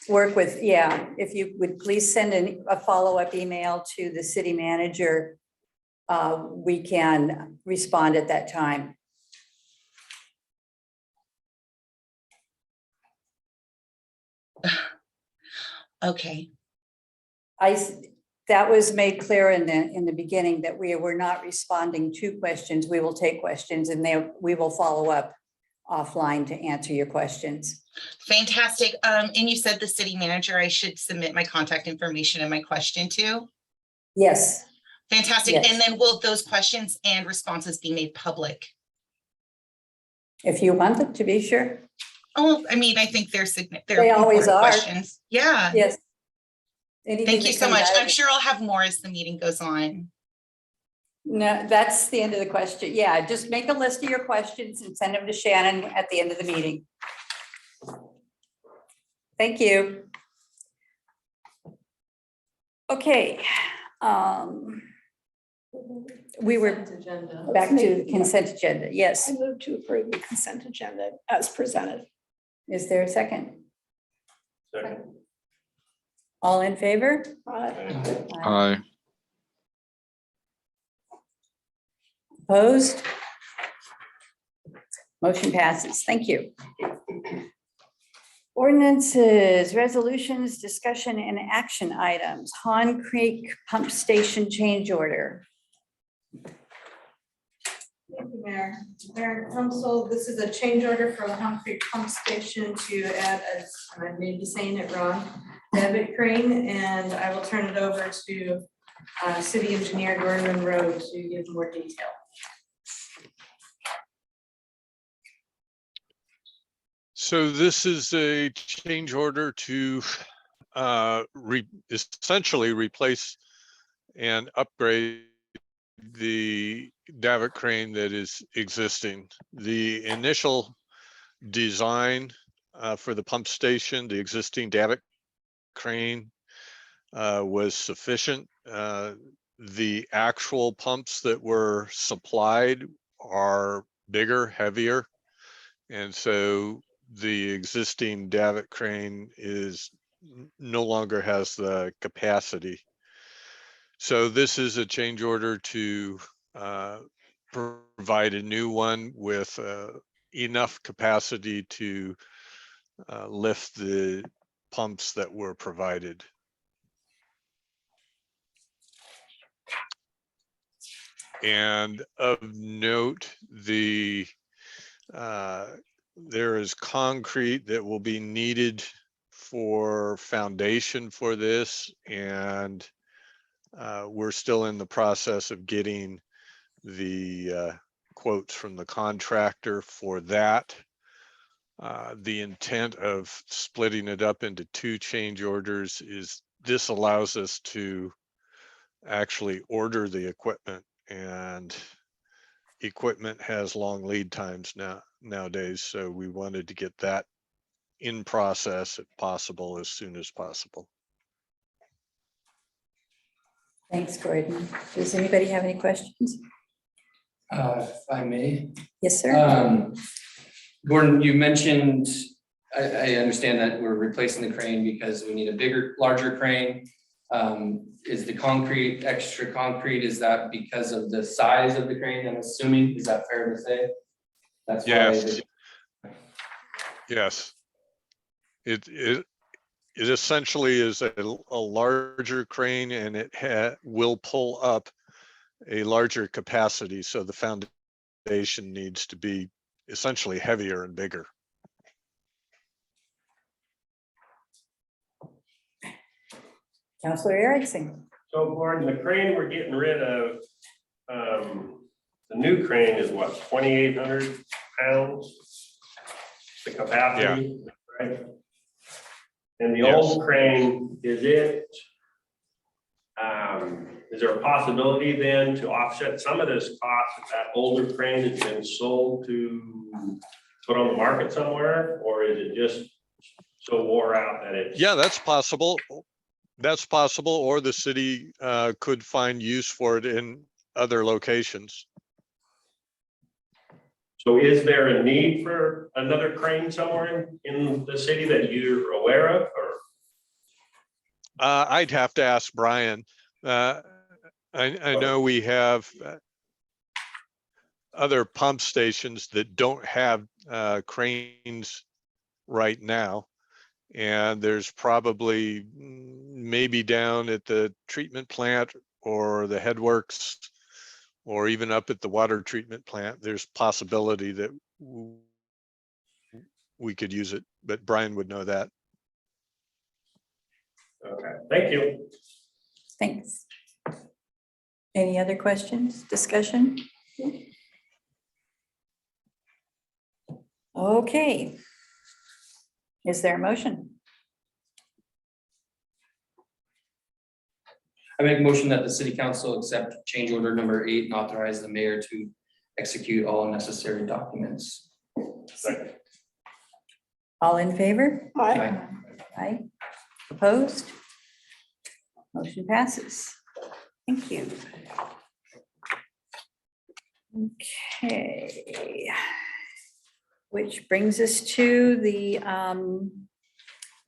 [SPEAKER 1] work with, yeah, if you would please send a follow-up email to the city manager, we can respond at that time.
[SPEAKER 9] Okay.
[SPEAKER 1] That was made clear in the beginning that we were not responding to questions. We will take questions and we will follow up offline to answer your questions.
[SPEAKER 9] Fantastic. And you said the city manager, I should submit my contact information and my question to?
[SPEAKER 1] Yes.
[SPEAKER 9] Fantastic.
[SPEAKER 1] Yes.
[SPEAKER 9] And then will those questions and responses be made public?
[SPEAKER 1] If you want them to be, sure.
[SPEAKER 9] Oh, I mean, I think they're
[SPEAKER 1] They always
[SPEAKER 9] important
[SPEAKER 1] are.
[SPEAKER 9] questions. Yeah.
[SPEAKER 1] Yes. Anything
[SPEAKER 9] Thank you
[SPEAKER 1] that
[SPEAKER 9] so
[SPEAKER 1] comes
[SPEAKER 9] much.
[SPEAKER 1] out of
[SPEAKER 9] I'm sure I'll have more as the meeting goes on.
[SPEAKER 1] No, that's the end of the question. Yeah, just make a list of your questions and send them to Shannon at the end of the meeting. Thank you. Okay. We were
[SPEAKER 5] Agenda.
[SPEAKER 1] back to the consent agenda. Yes.
[SPEAKER 7] I move to approve the consent agenda as presented.
[SPEAKER 1] Is there a second?
[SPEAKER 3] Second.
[SPEAKER 1] All in favor?
[SPEAKER 4] Aye.
[SPEAKER 1] Opposed? Motion passes. Thank you. Ordinances, resolutions, discussion and action items. Han Creek Pump Station change order.
[SPEAKER 5] Thank you, Mayor. Mayor and Council, this is a change order for the Hum Creek Pump Station to add, as I may be saying it wrong, debit crane, and I will turn it over to City Engineer Gordon Monroe to give more detail.
[SPEAKER 4] So this is a change order to essentially replace and upgrade the davit crane that is existing. The initial design for the pump station, the existing davit crane was sufficient. The actual pumps that were supplied are bigger, heavier, and so the existing davit crane no longer has the capacity. So this is a change order to provide a new one with enough capacity to lift the pumps that were provided. And of note, there is concrete that will be needed for foundation for this, and we're still in the process of getting the quotes from the contractor for that. The intent of splitting it up into 2 change orders is this allows us to actually order the equipment, and equipment has long lead times nowadays. So we wanted to get that in process if possible, as soon as possible.
[SPEAKER 1] Thanks, Gordon. Does anybody have any questions?
[SPEAKER 8] If I may.
[SPEAKER 1] Yes, sir.
[SPEAKER 8] Gordon, you mentioned, I understand that we're replacing the crane because we need a larger crane. Is the extra concrete, is that because of the size of the crane, I'm assuming? Is that fair to say? That's
[SPEAKER 4] Yes. Yes. It essentially is a larger crane, and it will pull up a larger capacity. So the foundation needs to be essentially heavier and bigger.
[SPEAKER 1] Counselor Erickson.
[SPEAKER 3] So Gordon, the crane we're getting rid of, the new crane is what, 2,800 pounds? The capacity, right? And the old crane, is there a possibility then to offset some of this cost if that older crane has been sold to put on the market somewhere? Or is it just so wore out that it's?
[SPEAKER 4] Yeah, that's possible. That's possible, or the city could find use for it in other locations.
[SPEAKER 3] So is there a need for another crane somewhere in the city that you're aware of, or?
[SPEAKER 4] I'd have to ask Brian. I know we have other pump stations that don't have cranes right now. And there's probably maybe down at the treatment plant or the headworks, or even up at the water treatment plant, there's possibility that we could use it, but Brian would know that.
[SPEAKER 3] Okay, thank you.
[SPEAKER 1] Thanks. Any other questions, discussion? Okay. Is there a motion?
[SPEAKER 8] I make a motion that the city council accept change order number 8 and authorize the mayor to execute all necessary documents.
[SPEAKER 3] Second.
[SPEAKER 1] All in favor?
[SPEAKER 7] Aye.
[SPEAKER 1] Aye. Opposed? Motion passes. Thank you. Okay. Which brings us to the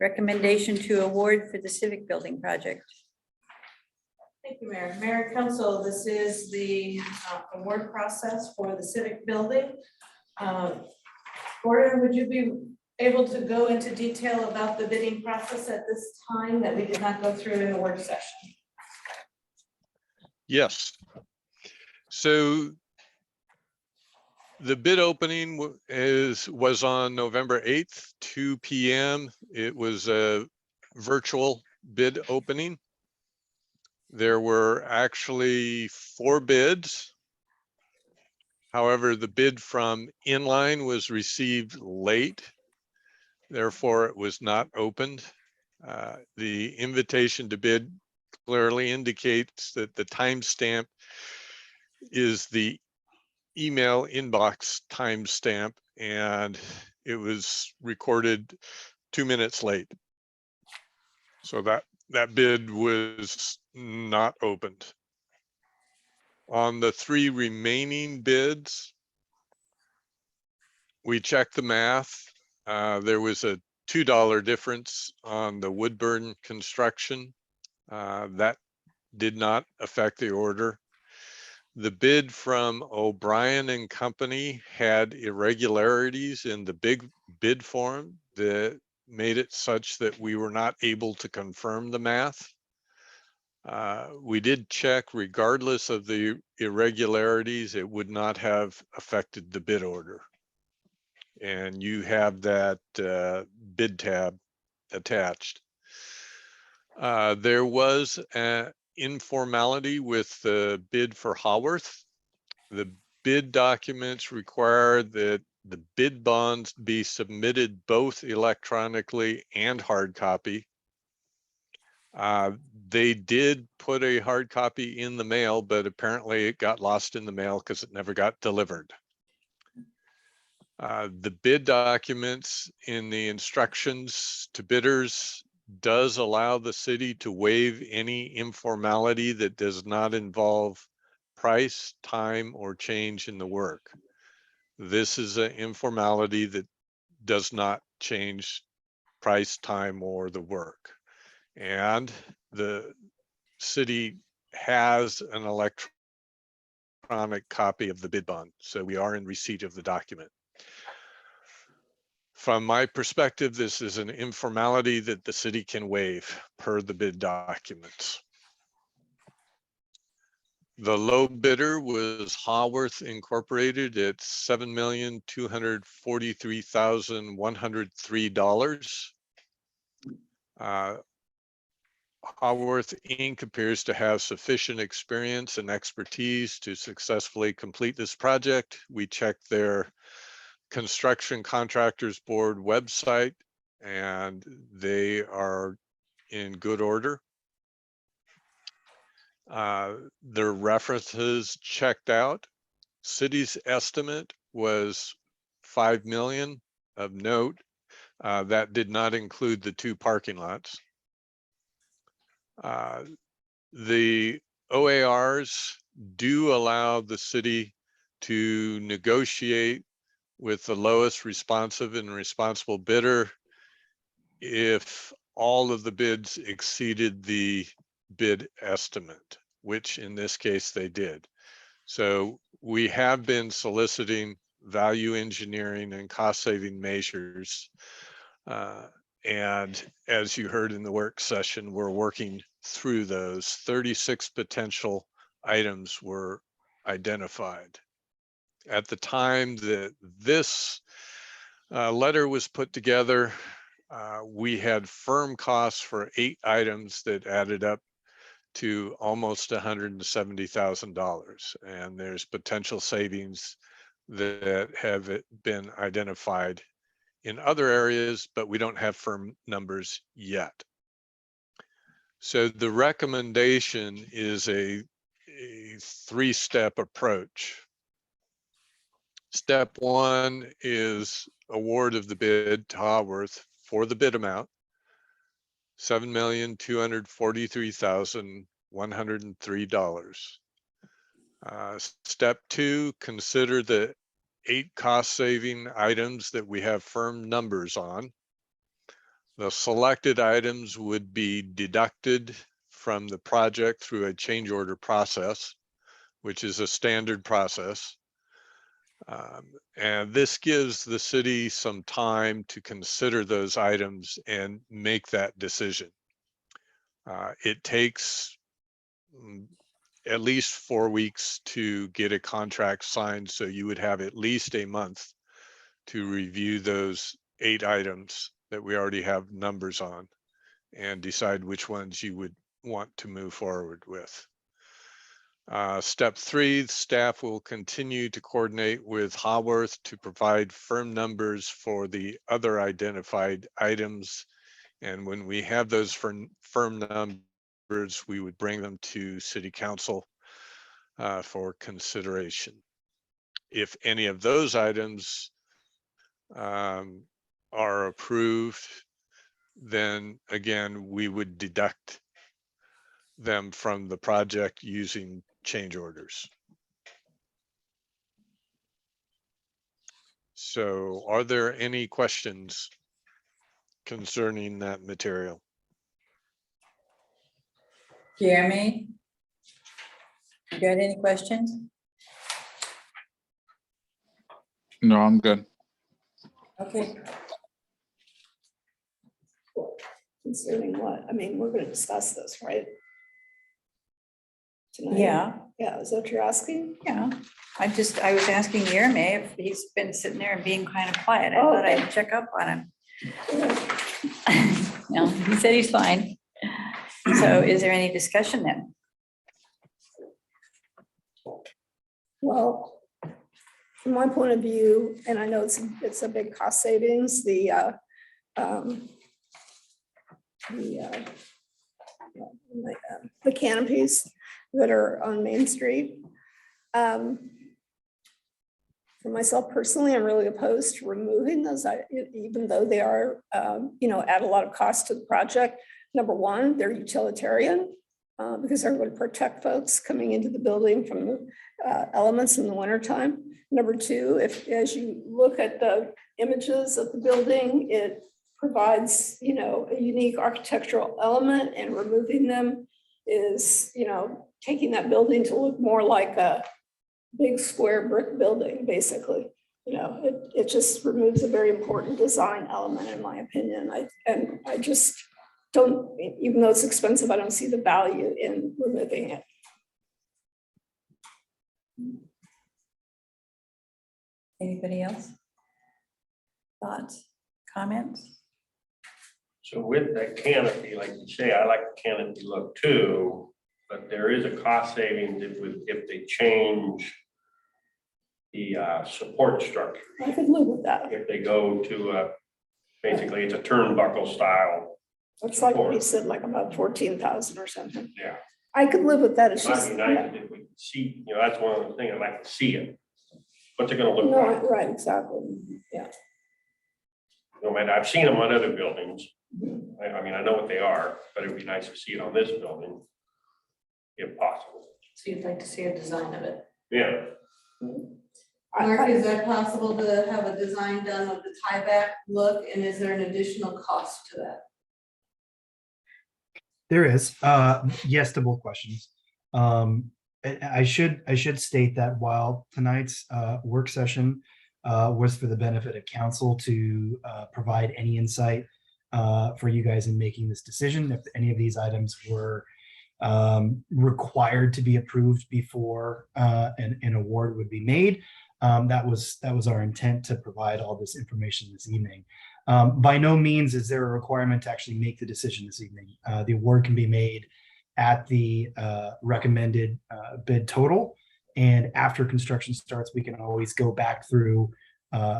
[SPEAKER 1] recommendation to award for the civic building project.
[SPEAKER 5] Thank you, Mayor. Mayor and Council, this is the award process for the civic building. Gordon, would you be able to go into detail about the bidding process at this time that we did not go through in the work session?
[SPEAKER 4] Yes. So the bid opening was on November 8th, 2 p.m. It was a virtual bid opening. There were actually 4 bids. However, the bid from Inline was received late. Therefore, it was not opened. The invitation to bid clearly indicates that the timestamp is the email inbox timestamp, and it was recorded 2 minutes late. So that bid was not opened. On the 3 remaining bids, we checked the math. There was a $2 difference on the Woodburn construction. That did not affect the order. The bid from O'Brien and Company had irregularities in the big bid form that made it such that we were not able to confirm the math. We did check, regardless of the irregularities, it would not have affected the bid order. And you have that bid tab attached. There was an informality with the bid for Haworth. The bid documents require that the bid bonds be submitted both electronically and hard copy. They did put a hard copy in the mail, but apparently it got lost in the mail because it never got delivered. The bid documents in the instructions to bidders does allow the city to waive any informality that does not involve price, time, or change in the work. This is an informality that does not change price, time, or the work. And the city has an electronic copy of the bid bond, so we are in receipt of the document. From my perspective, this is an informality that the city can waive per the bid documents. The low bidder was Haworth Incorporated at $7,243,103. Haworth Inc. appears to have sufficient experience and expertise to successfully complete this project. We checked their Construction Contractors Board website and they are in good order. Their references checked out. City's estimate was 5 million. Of note, that did not include the 2 parking lots. The OARs do allow the city to negotiate with the lowest responsive and responsible bidder if all of the bids exceeded the bid estimate, which in this case they did. So we have been soliciting value engineering and cost saving measures. And as you heard in the work session, we're working through those. 36 potential items were identified. At the time that this letter was put together, we had firm costs for 8 items that added up to almost $170,000. And there's potential savings that have been identified in other areas, but we don't have firm numbers yet. So the recommendation is a 3-step approach. Step 1 is award of the bid to Haworth for the bid amount, $7,243,103. Step 2, consider the 8 cost-saving items that we have firm numbers on. The selected items would be deducted from the project through a change order process, which is a standard process. And this gives the city some time to consider those items and make that decision. It takes at least 4 weeks to get a contract signed, so you would have at least a month to review those 8 items that we already have numbers on and decide which ones you would want to move forward with. Step 3, staff will continue to coordinate with Haworth to provide firm numbers for the other identified items. And when we have those firm numbers, we would bring them to City Council for consideration. If any of those items are approved, then again, we would deduct them from the project using change orders. So are there any questions concerning that material?
[SPEAKER 1] Jeremy? You got any questions?
[SPEAKER 11] No, I'm good.
[SPEAKER 1] Okay,
[SPEAKER 7] Considering what? I mean, we're gonna discuss this, right? Tonight?
[SPEAKER 1] yeah,
[SPEAKER 7] Yeah, is that what you're asking?
[SPEAKER 1] yeah. I was asking Jeremy if he's been sitting there and being kind of quiet. I
[SPEAKER 7] Oh,
[SPEAKER 1] thought
[SPEAKER 7] okay.
[SPEAKER 1] I'd check up on him. No, he said he's fine. So is there any discussion then?
[SPEAKER 7] Well, from my point of view, and I know it's a big cost savings, the canopies that are on Main Street. For myself personally, I'm really opposed to removing those, even though they are, add a lot of cost to the project. Number one, they're utilitarian, because they're going to protect folks coming into the building from the elements in the wintertime. Number two, as you look at the images of the building, it provides, a unique architectural element, and removing them is, taking that building to look more like a big square brick building, basically. It just removes a very important design element, in my opinion. I just don't, even though it's expensive, I don't see the value in removing it.
[SPEAKER 1] Anybody else? Thoughts, comments?
[SPEAKER 3] So with that canopy, like you say, I like the canopy look too, but there is a cost savings if they change the support structure.
[SPEAKER 7] I could live with that.
[SPEAKER 3] If they go to basically it's a turnbuckle style.
[SPEAKER 7] It's like we said, like about 14,000 or something.
[SPEAKER 3] Yeah.
[SPEAKER 7] I could live with that. It's
[SPEAKER 3] Might
[SPEAKER 7] just.
[SPEAKER 3] be nice if we could see, that's one of the things I'd like to see it. What's it gonna look
[SPEAKER 7] No,
[SPEAKER 3] like?
[SPEAKER 7] right, exactly. Yeah.
[SPEAKER 3] No matter, I've seen them on other buildings. I mean, I know what they are, but it'd be nice to see it on this building. If possible.
[SPEAKER 5] So you'd like to see a design of it?
[SPEAKER 3] Yeah.
[SPEAKER 5] Mark, is that possible to have a design done of the tie back look, and is there an additional cost to that?
[SPEAKER 6] There is, yes to both questions. I should state that while tonight's work session was for the benefit of council to provide any insight for you guys in making this decision, if any of these items were required to be approved before an award would be made. That was our intent, to provide all this information this evening. By no means is there a requirement to actually make the decision this evening. The award can be made at the recommended bid total. And after construction starts, we can always go back through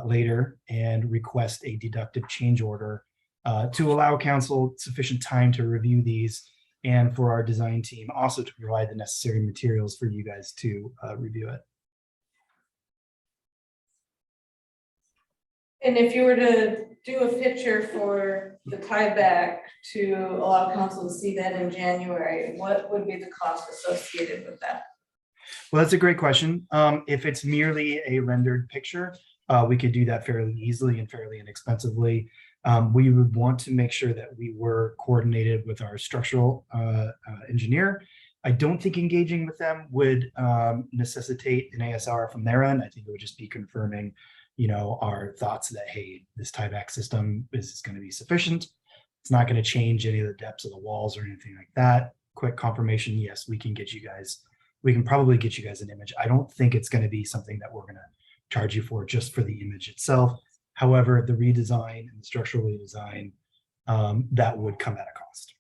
[SPEAKER 6] later and request a deductive change order to allow council sufficient time to review these, and for our design team also to provide the necessary materials for you guys to review it.
[SPEAKER 5] And if you were to do a picture for the tie back to allow council to see that in January, what would be the cost associated with that?
[SPEAKER 6] Well, that's a great question. If it's merely a rendered picture, we could do that fairly easily and fairly inexpensively. We would want to make sure that we were coordinated with our structural engineer. I don't think engaging with them would necessitate an ASR from their end. I think it would just be confirming, our thoughts that, hey, this tieback system is going to be sufficient. It's not going to change any of the depths of the walls or anything like that. Quick confirmation, yes, we can probably get you guys an image. I don't think it's going to be something that we're going to charge you for just for the image itself. However, the redesign and the structural redesign, that would come at a cost.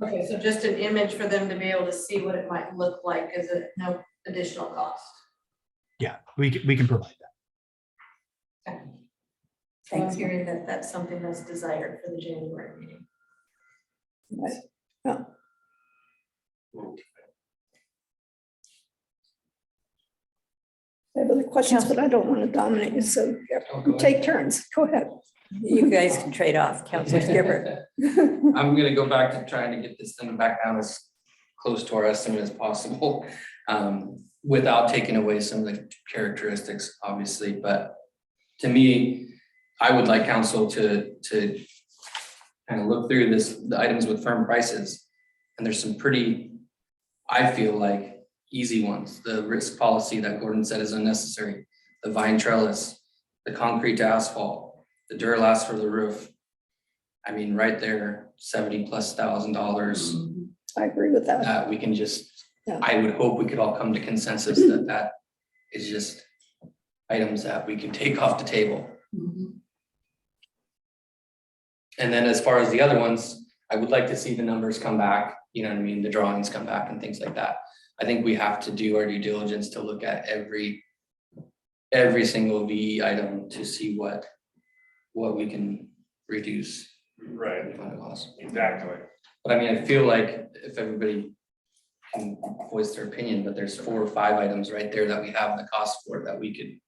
[SPEAKER 5] Okay, so just an image for them to be able to see what it might look like is at no additional cost.
[SPEAKER 6] Yeah, we can provide that.
[SPEAKER 5] So I'm hearing that that's something that's desired for the January meeting.
[SPEAKER 7] Right. Yeah. I have other questions, but I don't want to dominate you, so take turns. Go ahead.
[SPEAKER 1] You guys can trade off, Councilor Skipper.
[SPEAKER 8] I'm gonna go back to trying to get this thing back down as close to our estimate as possible, without taking away some of the characteristics, obviously, but to me, I would like council to kind of look through the items with firm prices, and there's some pretty, I feel like, easy ones, the risk policy that Gordon said is unnecessary, the vine trellis, the concrete to asphalt, the Duralast for the roof. I mean, right there, $70,000+
[SPEAKER 7] I agree with that.
[SPEAKER 8] that we can just,
[SPEAKER 7] Yeah.
[SPEAKER 8] I would hope we could all come to consensus that that is just items that we can take off the table. And then as far as the other ones, I would like to see the numbers come back, you know what I mean, the drawings come back and things like that. I think we have to do our due diligence to look at every single VE item to see what we can reduce.
[SPEAKER 3] Right,
[SPEAKER 8] Fund costs.
[SPEAKER 3] exactly.
[SPEAKER 8] But I mean, I feel like if everybody can voice their opinion, but there's 4 or 5 items right there that we have the cost for that we could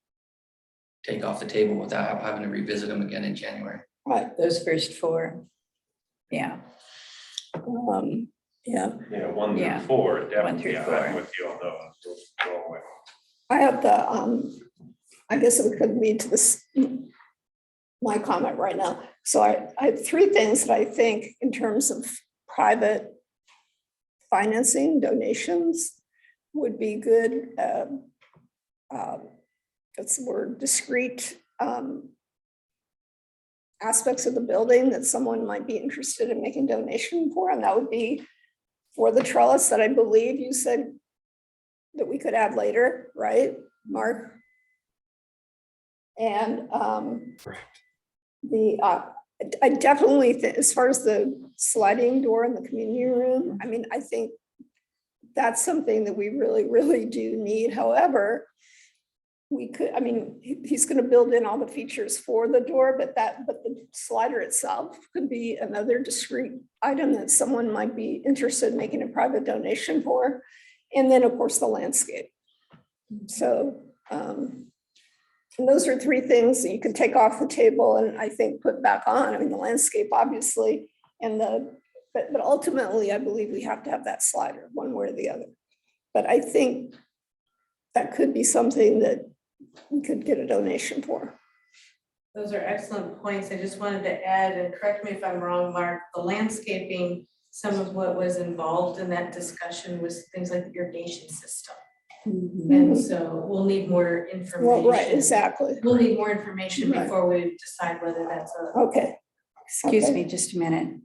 [SPEAKER 8] take off the table without having to revisit them again in January.
[SPEAKER 7] Right.
[SPEAKER 1] Those first 4. Yeah,
[SPEAKER 7] Yeah,
[SPEAKER 3] You know, 1
[SPEAKER 1] Yeah.
[SPEAKER 3] through 4,
[SPEAKER 1] 1
[SPEAKER 3] definitely,
[SPEAKER 1] through
[SPEAKER 3] yeah,
[SPEAKER 1] 4.
[SPEAKER 3] I'm with you on those. Those go away.
[SPEAKER 7] I have the, I guess it could lead to this, my comment right now. So I have 3 things that I think in terms of private financing donations would be good. That's the word, discrete aspects of the building that someone might be interested in making donation for, and that would be for the trellis that I believe you said that we could add later, right, Mark? And
[SPEAKER 6] Correct.
[SPEAKER 7] I definitely think, as far as the sliding door in the community room, I mean, I think that's something that we really, really do need. However, we could, I mean, he's going to build in all the features for the door, but the slider itself could be another discrete item that someone might be interested in making a private donation for. And then, of course, the landscape. So, and those are 3 things that you can take off the table and I think put back on. I mean, the landscape, obviously, and but ultimately, I believe we have to have that slider one way or the other. But I think that could be something that we could get a donation for.
[SPEAKER 5] Those are excellent points. I just wanted to add, and correct me if I'm wrong, Mark, the landscaping, some of what was involved in that discussion was things like the irrigation system. And so we'll need more information.
[SPEAKER 7] Well, right, exactly.
[SPEAKER 5] We'll need more information
[SPEAKER 7] Right.
[SPEAKER 5] before we decide whether that's a.
[SPEAKER 7] Okay.
[SPEAKER 1] excuse
[SPEAKER 7] Okay.
[SPEAKER 1] me just a minute.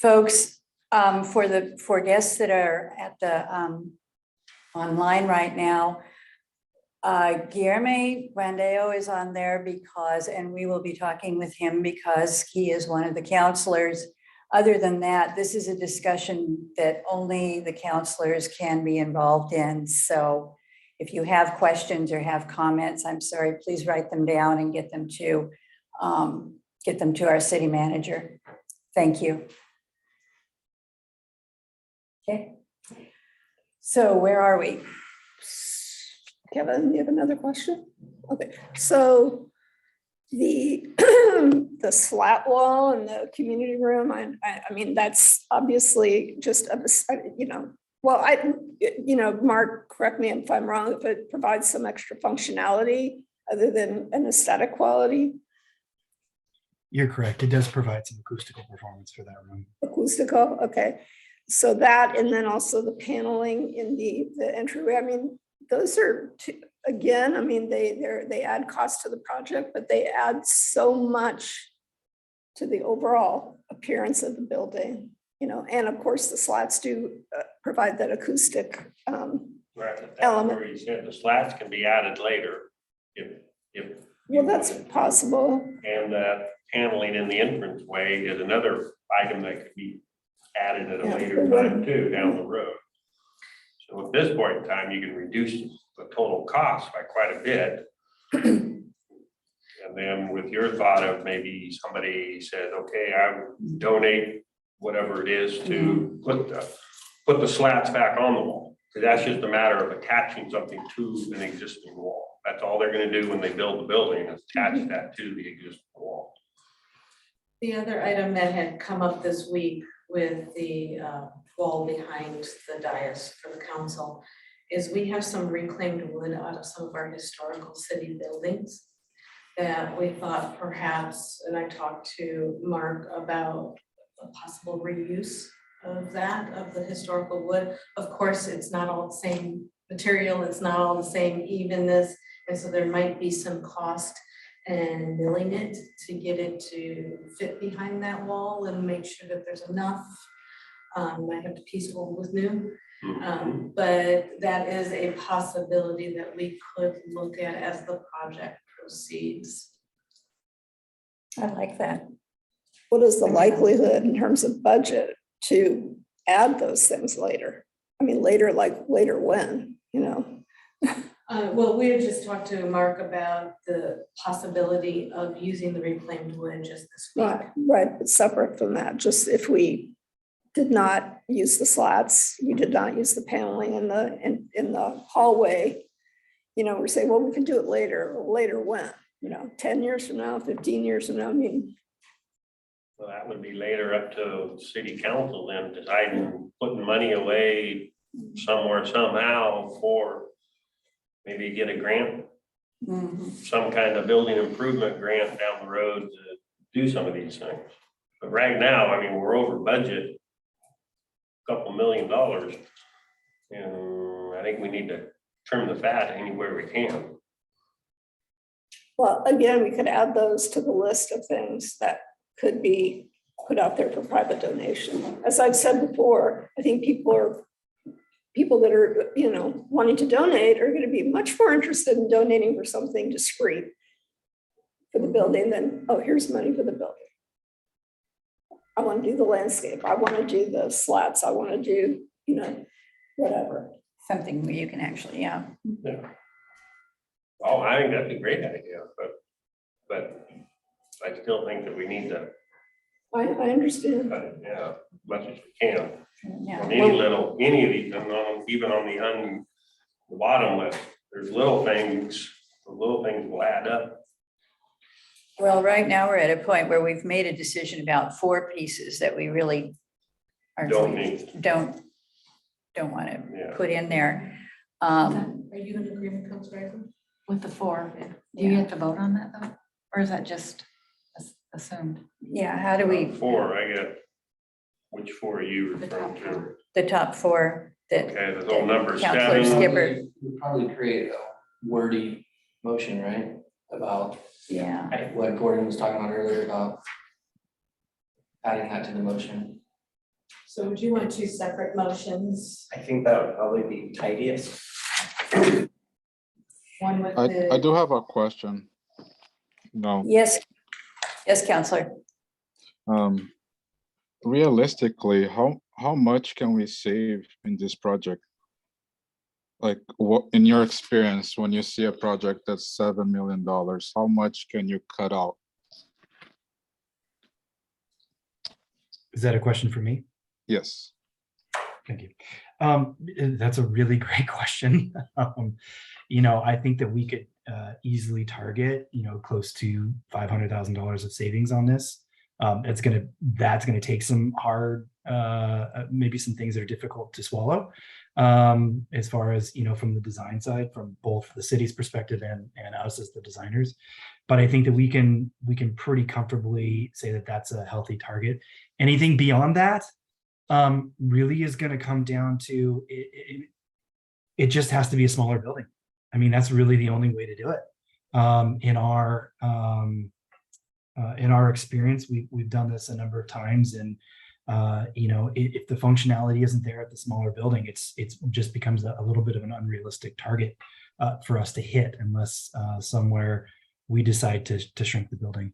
[SPEAKER 1] Folks, for guests that are at the online right now, Guillermo Randeo is on there because, and we will be talking with him because he is one of the counselors. Other than that, this is a discussion that only the counselors can be involved in. So if you have questions or have comments, I'm sorry, please write them down and get them to our city manager. Thank you. Okay. So where are we?
[SPEAKER 7] Kevin, you have another question? Okay, so the the slat wall in the community room, I mean, that's obviously just, well, Mark, correct me if I'm wrong, if it provides some extra functionality other than an aesthetic quality.
[SPEAKER 6] You're correct. It does provide some acoustical performance for that room.
[SPEAKER 7] Acoustical, okay. So that, and then also the paneling in the entryway, I mean, those are, again, I mean, they add cost to the project, but they add so much to the overall appearance of the building, and of course the slats do provide that acoustic
[SPEAKER 3] Right, that's
[SPEAKER 7] element.
[SPEAKER 3] where you said the slats can be added later if.
[SPEAKER 7] Well, that's possible.
[SPEAKER 3] And that paneling in the entranceway is another item that could be added at a
[SPEAKER 7] Yeah,
[SPEAKER 3] later
[SPEAKER 7] but
[SPEAKER 3] time too, down the road. So at this point in time, you can reduce the total cost by quite a bit. And then with your thought of maybe somebody said, okay, I would donate whatever it is to put the slats back on the wall. So that's just a matter of attaching something to an existing wall. That's all they're gonna do when they build the building is attach that to the existing wall.
[SPEAKER 5] The other item that had come up this week with the wall behind the dais for the council is we have some reclaimed wood out of some of our historical city buildings that we thought perhaps, and I talked to Mark about a possible reuse of that, of the historical wood. Of course, it's not all the same material, it's not all the same evenness. And so there might be some cost in milling it to get it to fit behind that wall and make sure that there's enough. I have to piece old with new. But that is a possibility that we could look at as the project proceeds.
[SPEAKER 1] I like that.
[SPEAKER 7] What is the likelihood in terms of budget to add those things later? I mean, later, like later when, you know?
[SPEAKER 5] Well, we had just talked to Mark about the possibility of using the reclaimed wood just this week.
[SPEAKER 7] Right, but separate from that, just if we did not use the slats, we did not use the paneling in the hallway, you know, we're saying, well, we can do it later. Well, later when? You know, 10 years from now, 15 years from now, I mean.
[SPEAKER 3] Well, that would be later up to city council then deciding, putting money away somewhere somehow for maybe get a grant, some kind of building improvement grant down the road to do some of these things. But right now, I mean, we're over budget, $2 million. And I think we need to trim the fat anywhere we can.
[SPEAKER 7] Well, again, we could add those to the list of things that could be put out there for private donation. As I've said before, I think people that are, you know, wanting to donate are going to be much more interested in donating for something discreet for the building than, oh, here's money for the building. I want to do the landscape. I want to do the slats. I want to do, you know, whatever.
[SPEAKER 1] Something where you can actually, yeah.
[SPEAKER 3] Oh, I think that's a great idea, but I still think that we need to,
[SPEAKER 7] I understand.
[SPEAKER 3] yeah, as much as we can.
[SPEAKER 1] Yeah.
[SPEAKER 3] On any of these, and even on the bottom list, there's little things, the little things will add up.
[SPEAKER 1] Well, right now we're at a point where we've made a decision about 4 pieces that we really
[SPEAKER 3] Don't need.
[SPEAKER 1] don't want to
[SPEAKER 3] Yeah.
[SPEAKER 1] put in there.
[SPEAKER 5] Are you in agreement, Councilor Raven?
[SPEAKER 10] With the 4, do you get to vote on that though? Or is that just assumed?
[SPEAKER 1] Yeah, how do we,
[SPEAKER 3] 4, I get, which 4 are you referring to?
[SPEAKER 1] the top 4 that
[SPEAKER 3] Okay, there's all number
[SPEAKER 1] Counselor
[SPEAKER 3] 7.
[SPEAKER 1] Skipper,
[SPEAKER 8] We'd probably create a wordy motion, right? About
[SPEAKER 1] yeah.
[SPEAKER 8] what Gordon was talking about earlier about adding that to the motion.
[SPEAKER 5] So would you want 2 separate motions?
[SPEAKER 12] I think that would probably be tidiest.
[SPEAKER 5] One with
[SPEAKER 11] I
[SPEAKER 5] the,
[SPEAKER 11] do have a question. No,
[SPEAKER 1] Yes, Counselor.
[SPEAKER 11] realistically, how much can we save in this project? Like, what, in your experience, when you see a project that's $7 million, how much can you cut out?
[SPEAKER 6] Is that a question for me?
[SPEAKER 11] Yes.
[SPEAKER 6] Thank you. That's a really great question. You know, I think that we could easily target, you know, close to $500,000 of savings on this. That's gonna take some hard, maybe some things that are difficult to swallow, as far as, you know, from the design side, from both the city's perspective and us as the designers. But I think that we can pretty comfortably say that that's a healthy target. Anything beyond that really is going to come down to it just has to be a smaller building. I mean, that's really the only way to do it. In our experience, we've done this a number of times, and you know, if the functionality isn't there at the smaller building, it just becomes a little bit of an unrealistic target for us to hit, unless somewhere we decide to shrink the building,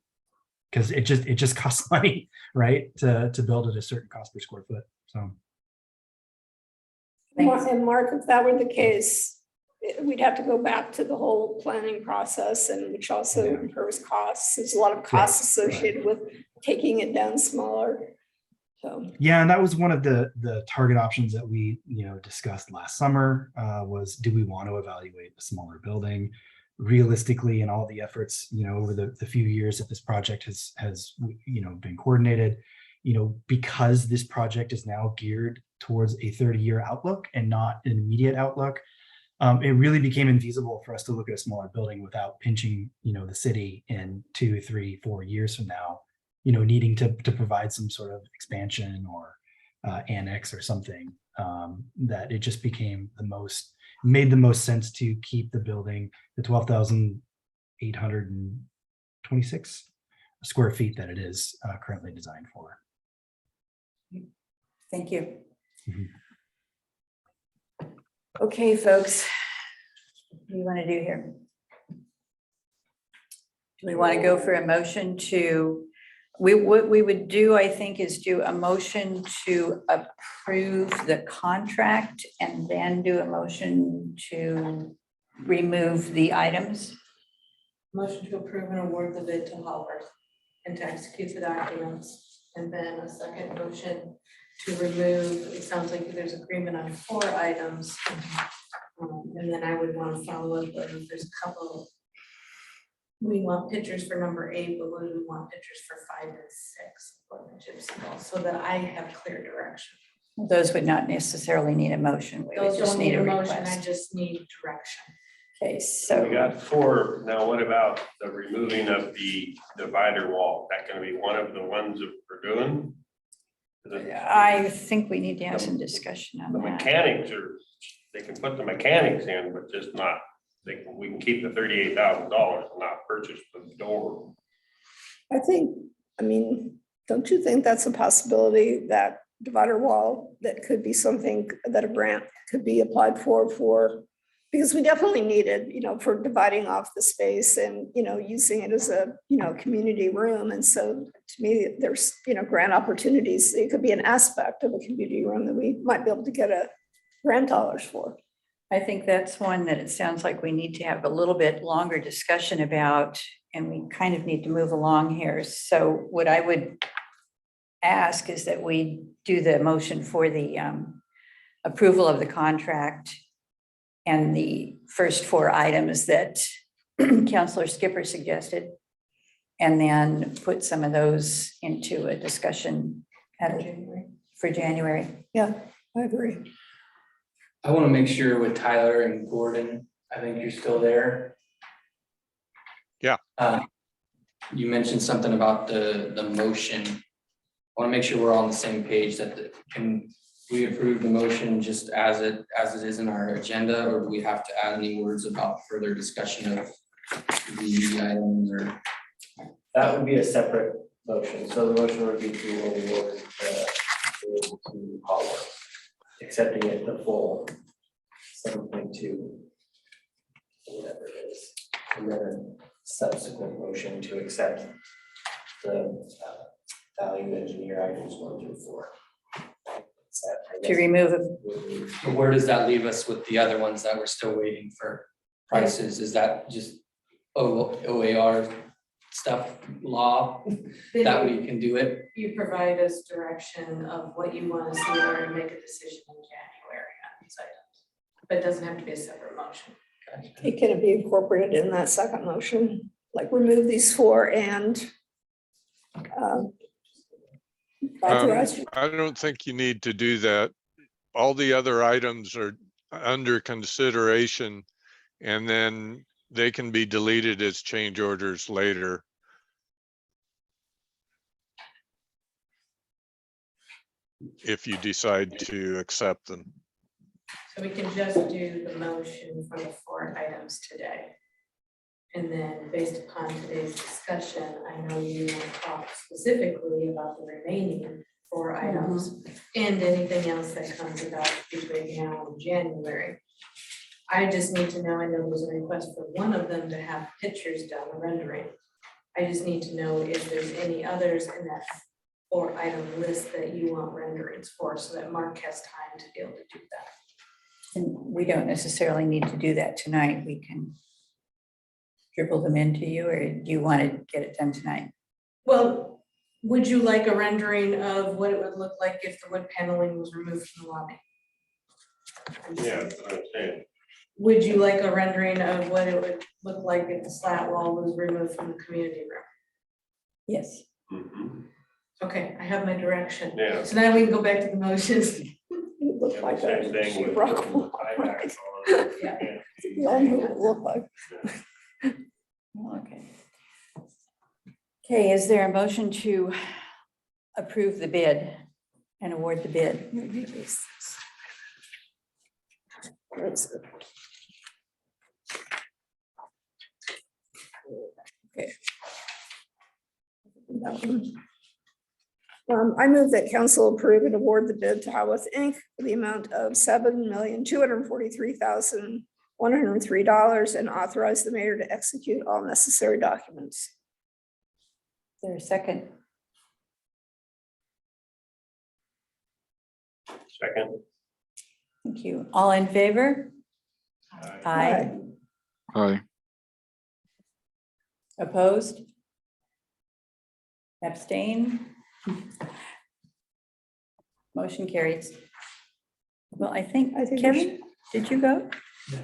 [SPEAKER 6] because it just costs money, right, to build at a certain cost per square foot. So.
[SPEAKER 7] And Mark, if that were the case, we'd have to go back to the whole planning process, and which also incurs costs. There's a lot of costs associated with taking it down smaller. So. Yeah, and that was one of the target options that we, you know, discussed last summer, was, do we want to evaluate a smaller building? Realistically, and all the efforts, you know, over the few years that this project has you know, been coordinated, you know, because this project is now geared towards a 30-year outlook and not an immediate outlook, it really became infeasible for us to look at a smaller building without pinching, you know, the city in 2, 3, 4 years from now, you know, needing to provide some sort of expansion or
[SPEAKER 6] annex or something, that it just became made the most sense to keep the building, the 12,826 square feet that it is currently designed for.
[SPEAKER 1] Thank you.
[SPEAKER 6] Mhm.
[SPEAKER 1] Okay, folks. What do you want to do here? Do we want to go for a motion to, what we would do, I think, is do a motion to approve the contract and then do a motion to remove the items?
[SPEAKER 5] Motion to approve and award the bid to Hallworth and to execute the documents. And then a second motion to remove, it sounds like there's agreement on 4 items. And then I would want to follow up with, there's a couple. We want pictures for number 8, but we would want pictures for 5 and 6 for the gypsy wall, so that I have clear direction.
[SPEAKER 1] Those would not necessarily need a motion. We would
[SPEAKER 5] Those
[SPEAKER 1] just
[SPEAKER 5] don't
[SPEAKER 1] need
[SPEAKER 5] need
[SPEAKER 1] a
[SPEAKER 5] a motion, I
[SPEAKER 1] request.
[SPEAKER 5] just need direction.
[SPEAKER 1] Okay,
[SPEAKER 3] We
[SPEAKER 1] so
[SPEAKER 3] got 4. Now what about the removing of the divider wall? That gonna be one of the ones that we're doing?
[SPEAKER 1] I think we need to have some discussion on
[SPEAKER 3] The
[SPEAKER 1] that.
[SPEAKER 3] mechanics they can put the mechanics in, but just not, we can keep the $38,000 and not purchase the door.
[SPEAKER 7] I think, I mean, don't you think that's a possibility, that divider wall, that could be something that a grant could be applied for, because we definitely need it, for dividing off the space and, using it as a, community room. And so to me, there's, grant opportunities. It could be an aspect of a community room that we might be able to get a grant dollars for.
[SPEAKER 1] I think that's one that it sounds like we need to have a little bit longer discussion about, and we kind of need to move along here. So what I would ask is that we do the motion for the approval of the contract and the first 4 items that Counselor Skipper suggested, and then put some of those into a discussion for January.
[SPEAKER 7] Yeah, I agree.
[SPEAKER 8] I want to make sure with Tyler and Gordon, I think you're still there.
[SPEAKER 4] Yeah.
[SPEAKER 8] You mentioned something about the motion. I want to make sure we're all on the same page, that can we approve the motion just as it is in our agenda, or do we have to add any words about further discussion of the items, or?
[SPEAKER 12] That would be a separate motion. So the motion would be to award to Hallworth, accepting it the full 7.2, whatever it is, and then a subsequent motion to accept the value engineer items 1 through 4.
[SPEAKER 1] To remove it.
[SPEAKER 8] Where does that leave us with the other ones that we're still waiting for prices? Is that just OAR stuff, law, that we can do it?
[SPEAKER 5] You provide us direction of what you want to see or make a decision in January on these items, but it doesn't have to be a separate motion.
[SPEAKER 7] It can be incorporated in that second motion, like remove these 4 and authorize.
[SPEAKER 4] I don't think you need to do that. All the other items are under consideration, and then they can be deleted as change orders later. If you decide to accept them.
[SPEAKER 5] So we can just do the motion for the 4 items today. And then based upon today's discussion, I know you want to talk specifically about the remaining 4 items and anything else that comes about between now and January. I just need to know, I know there's a request for one of them to have pictures done, the rendering. I just need to know if there's any others in that 4 item list that you want renderings for, so that Mark has time to be able to do that.
[SPEAKER 1] And we don't necessarily need to do that tonight. We can dribble them into you, or do you want to get it done tonight?
[SPEAKER 5] Well, would you like a rendering of what it would look like if the wood paneling was removed from the lobby?
[SPEAKER 3] Yeah, that's what I'm saying.
[SPEAKER 5] Would you like a rendering of what it would look like if the slat wall was removed from the community room?
[SPEAKER 1] Yes.
[SPEAKER 3] Mhm.
[SPEAKER 5] Okay, I have my direction.
[SPEAKER 3] Yeah.
[SPEAKER 5] So now we can go back to the motions.
[SPEAKER 7] It looked like
[SPEAKER 3] Same
[SPEAKER 7] a
[SPEAKER 3] thing with
[SPEAKER 7] sheetrock
[SPEAKER 3] putting the
[SPEAKER 7] wall,
[SPEAKER 3] tie
[SPEAKER 7] right?
[SPEAKER 3] backs on.
[SPEAKER 5] Yeah.
[SPEAKER 7] We all knew what it looked like.
[SPEAKER 1] Okay. Okay, is there a motion to approve the bid and award the bid.
[SPEAKER 7] That's it. Okay. That one. I move that council approve and award the bid to Howarth Inc. for the amount of $7,243,103 and authorize the mayor to execute all necessary documents.
[SPEAKER 1] Is there a second?
[SPEAKER 3] Second.
[SPEAKER 1] Thank you. All in favor? Aye.
[SPEAKER 11] Aye.
[SPEAKER 1] Opposed? Abstain? Motion carries. Well, I think
[SPEAKER 7] I think we
[SPEAKER 1] Kevin, did you go?
[SPEAKER 7] I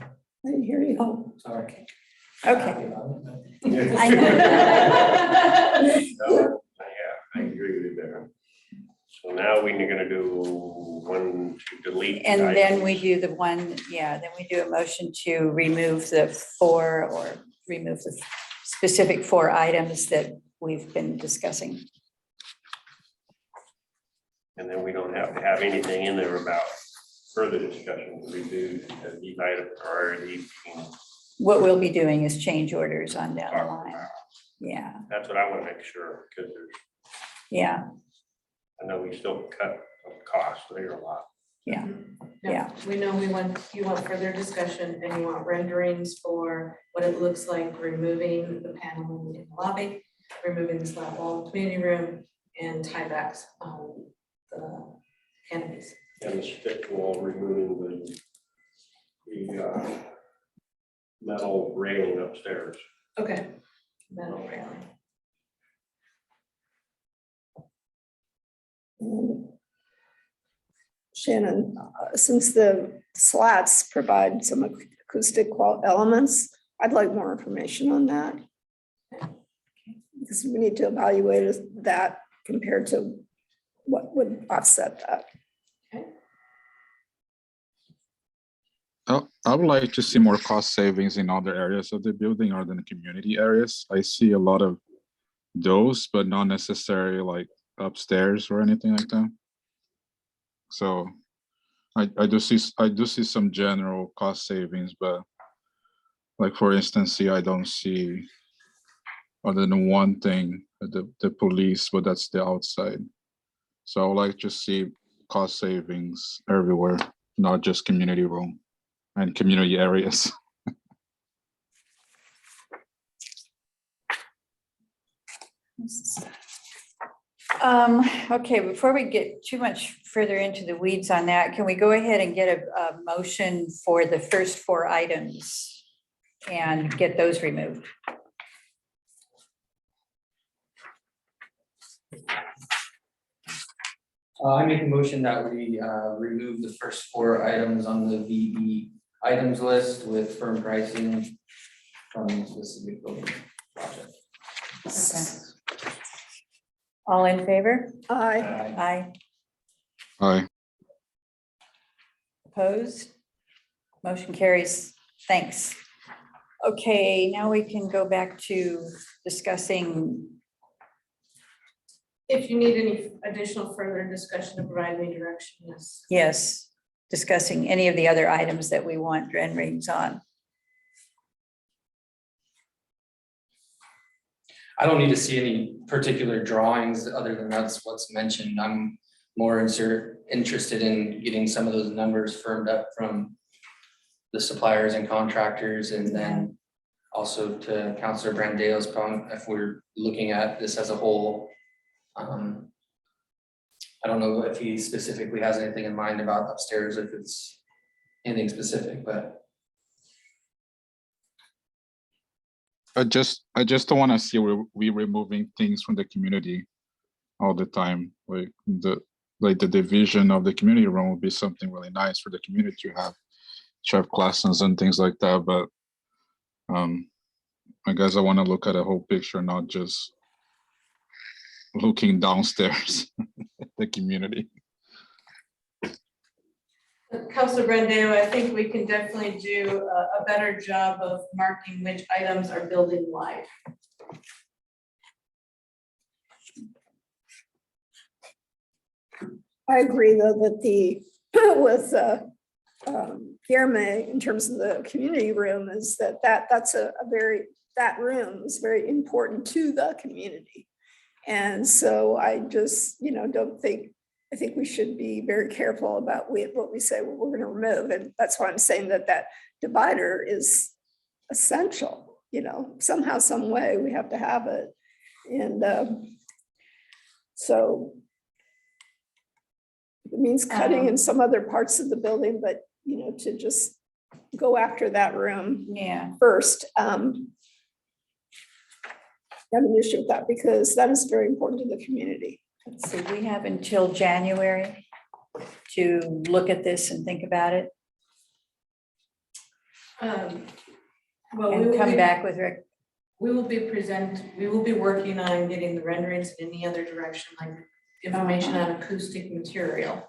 [SPEAKER 7] didn't hear you.
[SPEAKER 1] Oh,
[SPEAKER 12] Sorry.
[SPEAKER 1] okay.
[SPEAKER 3] Yeah,
[SPEAKER 1] I know.
[SPEAKER 3] I agree with you there. So now we're gonna do one to delete. the
[SPEAKER 1] And then
[SPEAKER 3] items.
[SPEAKER 1] we do the one, yeah, then we do a motion to remove the 4 or remove the specific 4 items that we've been discussing.
[SPEAKER 3] And then we don't have to have anything in there about further discussion to review, because these items are already being
[SPEAKER 1] What we'll be doing is change orders on down the
[SPEAKER 3] talked
[SPEAKER 1] line.
[SPEAKER 3] about.
[SPEAKER 1] Yeah,
[SPEAKER 3] That's what I want to make sure, because there's,
[SPEAKER 1] yeah,
[SPEAKER 3] I know we still cut costs there a lot.
[SPEAKER 1] yeah.
[SPEAKER 5] Yeah, we know you want further discussion and you want renderings for what it looks like removing the paneling in the lobby, removing the slab wall in the community room, and tiebacks on the canopies.
[SPEAKER 3] And the stick wall, removing the metal railing upstairs.
[SPEAKER 5] Okay. Metal railing.
[SPEAKER 7] Shannon, since the slats provide some acoustic elements, I'd like more information on that. Because we need to evaluate that compared to what would offset that.
[SPEAKER 11] I would like to see more cost savings in other areas of the building other than community areas. I see a lot of those, but not necessarily like upstairs or anything like that. So I do see some general cost savings, but like for instance, here I don't see other than one thing, the police, but that's the outside. So I would like to see cost savings everywhere, not just community room and community areas.
[SPEAKER 1] Okay, before we get too much further into the weeds on that, can we go ahead and get a motion for the first 4 items and get those removed?
[SPEAKER 8] I make a motion that we remove the first 4 items on the VE items list with firm pricing from the specific building project.
[SPEAKER 1] Okay. All in favor?
[SPEAKER 7] Aye.
[SPEAKER 1] Aye.
[SPEAKER 11] Aye.
[SPEAKER 1] Opposed? Motion carries. Thanks. Okay, now we can go back to discussing.
[SPEAKER 5] If you need any additional further discussion to provide me direction, yes.
[SPEAKER 1] Yes, discussing any of the other items that we want renderings on.
[SPEAKER 8] I don't need to see any particular drawings other than that's what's mentioned. I'm more interested in getting some of those numbers firmed up from the suppliers and contractors, and then also to Councilor Brandeau's point, if we're looking at this as a whole. I don't know if he specifically has anything in mind about upstairs, if it's anything specific, but
[SPEAKER 11] I just don't want to see we removing things from the community all the time. Like the division of the community room would be something really nice for the community to have classes and things like that. But I guess I want to look at a whole picture, not just looking downstairs at the community.
[SPEAKER 5] Councilor Brandeo, I think we can definitely do a better job of marking which items are building wide.
[SPEAKER 7] I agree though that the, with Guillermo, in terms of the community room, is that's a very, that room is very important to the community. And so I just, don't think, I think we should be very careful about what we say, what we're going to remove. And that's why I'm saying that divider is essential, somehow, some way we have to have it. And so it means cutting in some other parts of the building, but, to just go after that room
[SPEAKER 1] Yeah,
[SPEAKER 7] first. I have an issue with that because that is very important to the community.
[SPEAKER 1] let's see, we have until January to look at this and think about it
[SPEAKER 5] Well,
[SPEAKER 1] and come back with,
[SPEAKER 5] we will be working on getting the renderings in any other direction, like information on acoustic material.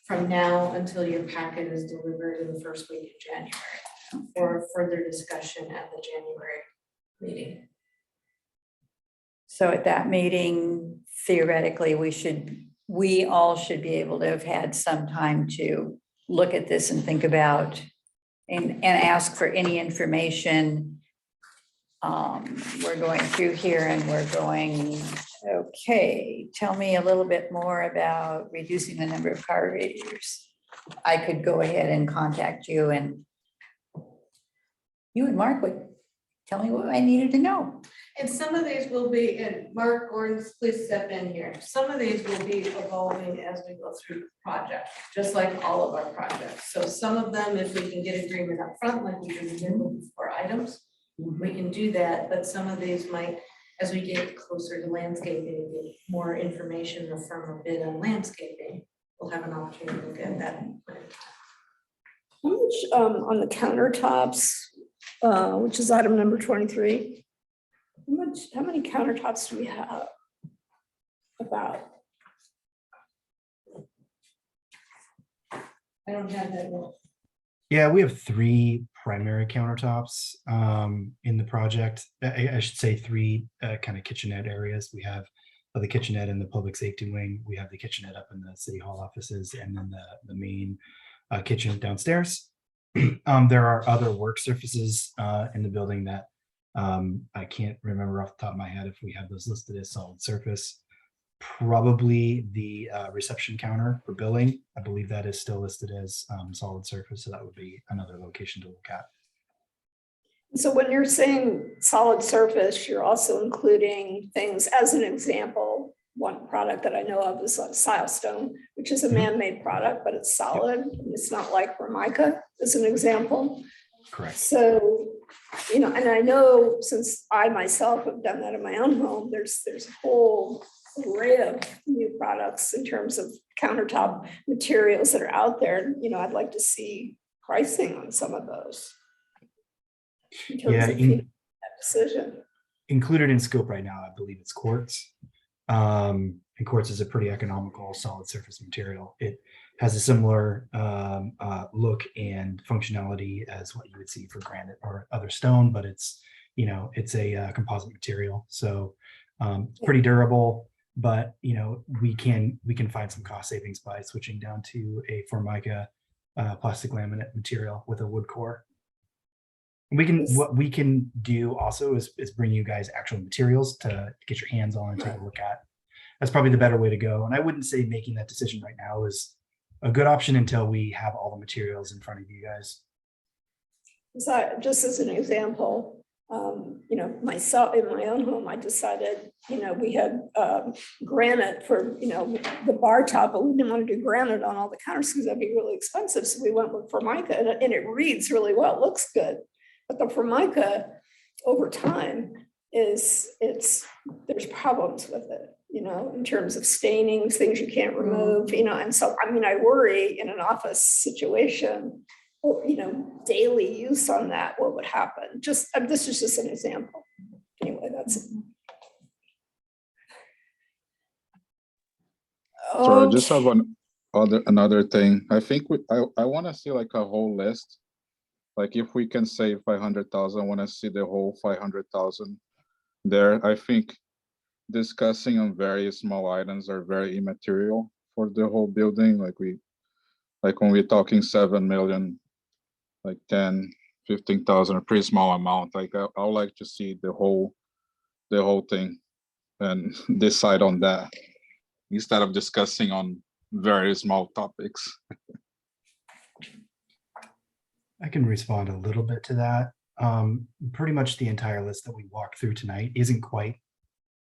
[SPEAKER 5] From now until your packet is delivered in the first week of January, for further discussion at the January meeting.
[SPEAKER 1] so at that meeting, theoretically, we all should be able to have had some time to look at this and think about and ask for any information. We're going through here and we're going, okay, tell me a little bit more about reducing the number of car radiators. I could go ahead and contact you and you and Mark would tell me what I needed to know.
[SPEAKER 5] And some of these will be, and Mark, Gordon, please step in here. Some of these will be evolving as we go through the project, just like all of our projects. So some of them, if we can get agreement up front, like we did for items, we can do that, but some of these might, as we get closer to landscaping, get more information, a firmer bid on landscaping, we'll have an opportunity to look at that.
[SPEAKER 7] How much on the countertops, which is item number 23? How many countertops do we have? About?
[SPEAKER 5] I don't have that one.
[SPEAKER 6] Yeah, we have 3 primary countertops in the project. I should say 3 kind of kitchenette areas. We have the kitchenette in the public safety wing. We have the kitchenette up in the city hall offices, and then the main kitchen downstairs. There are other work surfaces in the building that I can't remember off the top of my head if we have those listed as solid surface. Probably the reception counter for billing. I believe that is still listed as solid surface, so that would be another location to look at.
[SPEAKER 7] So when you're saying solid surface, you're also including things, as an example, one product that I know of is silestone, which is a man-made product, but it's solid. It's not like Formica, as an example.
[SPEAKER 6] Correct.
[SPEAKER 7] So, and I know since I myself have done that in my own home, there's a whole array of new products in terms of countertop materials that are out there. I'd like to see pricing on some of those. In terms of that decision.
[SPEAKER 6] Included in scope right now, I believe it's quartz. And quartz is a pretty economical solid surface material. It has a similar look and functionality as what you would see for granite or other stone, but it's a composite material. So pretty durable, but we can find some cost savings by switching down to a Formica plastic laminate material with a wood core. What we can do also is bring you guys actual materials to get your hands on and take a look at. That's probably the better way to go. And I wouldn't say making that decision right now is a good option until we have all the materials in front of you guys.
[SPEAKER 7] So just as an example, myself in my own home, I decided, we had granite for, the bar top, but we didn't want to do granite on all the counters because that'd be really expensive. So we went with Formica and it reads really well, it looks good. But the Formica over time there's problems with it, in terms of stainings, things you can't remove, and so, I worry in an office situation, daily use on that, what would happen? This is just an example. Anyway, that's it.
[SPEAKER 11] So I just have another thing. I think I want to see like a whole list. Like if we can save 500,000, I want to see the whole 500,000 there. I think discussing on very small items are very immaterial. for the whole building? Like when we're talking 7 million, like 10, 15,000, a pretty small amount. Like I would like to see the whole thing and decide on that instead of discussing on very small topics.
[SPEAKER 6] I can respond a little bit to that. Pretty much the entire list that we walked through tonight isn't quite,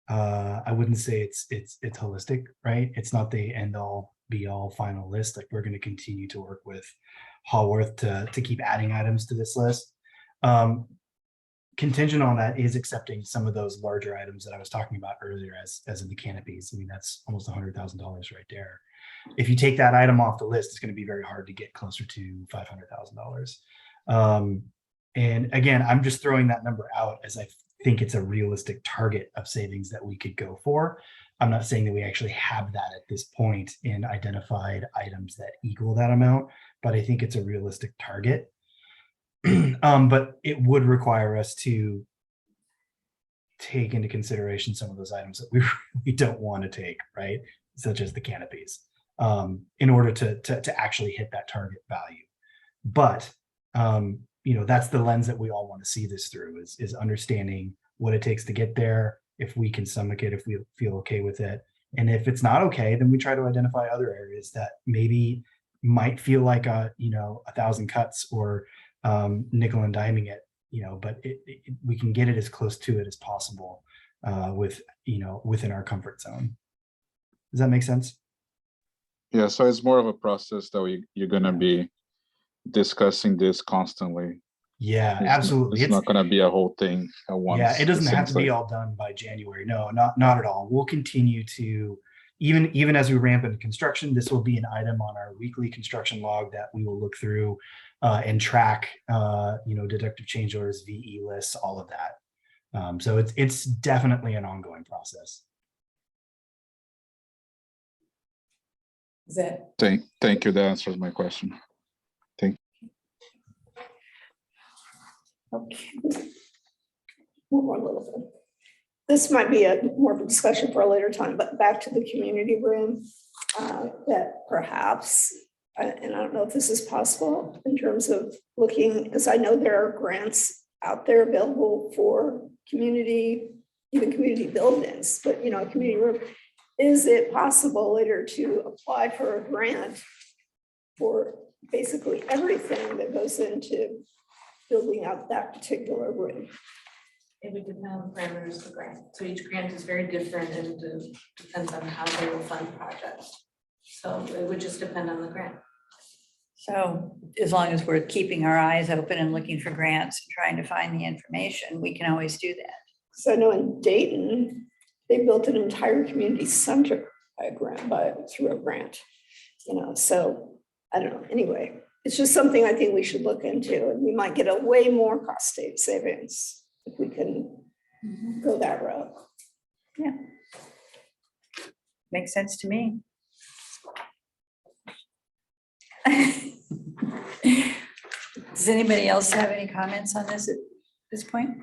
[SPEAKER 6] I wouldn't say it's holistic, right? It's not the end all be all final list. Like we're going to continue to work with Hallworth to keep adding items to this list. Contingent on that is accepting some of those larger items that I was talking about earlier as in the canopies. I mean, that's almost $100,000 right there. If you take that item off the list, it's going to be very hard to get closer to $500,000. And again, I'm just throwing that number out as I think it's a realistic target of savings that we could go for. I'm not saying that we actually have that at this point in identified items that equal that amount, but I think it's a realistic target. But it would require us to take into consideration some of those items that we don't want to take, right? Such as the canopies, in order to actually hit that target value. But that's the lens that we all want to see this through is understanding what it takes to get there, if we can stomach it, if we feel okay with it. And if it's not okay, then we try to identify other areas that maybe might feel like 1,000 cuts or nickel and diming it, but we can get it as close to it as possible within our comfort zone. Does that make sense?
[SPEAKER 11] Yeah, so it's more of a process that you're gonna be discussing this constantly.
[SPEAKER 6] Yeah, absolutely.
[SPEAKER 11] It's not gonna be a whole thing at once.
[SPEAKER 6] Yeah, it doesn't have to be
[SPEAKER 11] like.
[SPEAKER 6] all done by January. No, not at all. We'll continue to, even as we ramp into construction, this will be an item on our weekly construction log that we will look through and track, deductive change orders, VE lists, all of that. So it's definitely an ongoing process.
[SPEAKER 10] Is that
[SPEAKER 11] Thank you. That answers my question.
[SPEAKER 7] Okay. One more little thing. This might be more of a discussion for a later time, but back to the community room, that perhaps, and I don't know if this is possible in terms of looking, as I know there are grants out there available for community, even community buildings, but a community room. Is it possible later to apply for a grant for basically everything that goes into building out that particular room?
[SPEAKER 5] It would depend on the parameters of the grant. So each grant is very different and depends on how they will fund projects. So it would just depend on the grant.
[SPEAKER 1] So as long as we're keeping our eyes open and looking for grants and trying to find the information, we can always do that.
[SPEAKER 7] So I know in Dayton, they built an entire community center through a grant, so I don't know. Anyway, it's just something I think we should look into, and we might get a way more cost savings if we can go that route.
[SPEAKER 1] Yeah. Makes sense to me. Does anybody else have any comments on this at this point?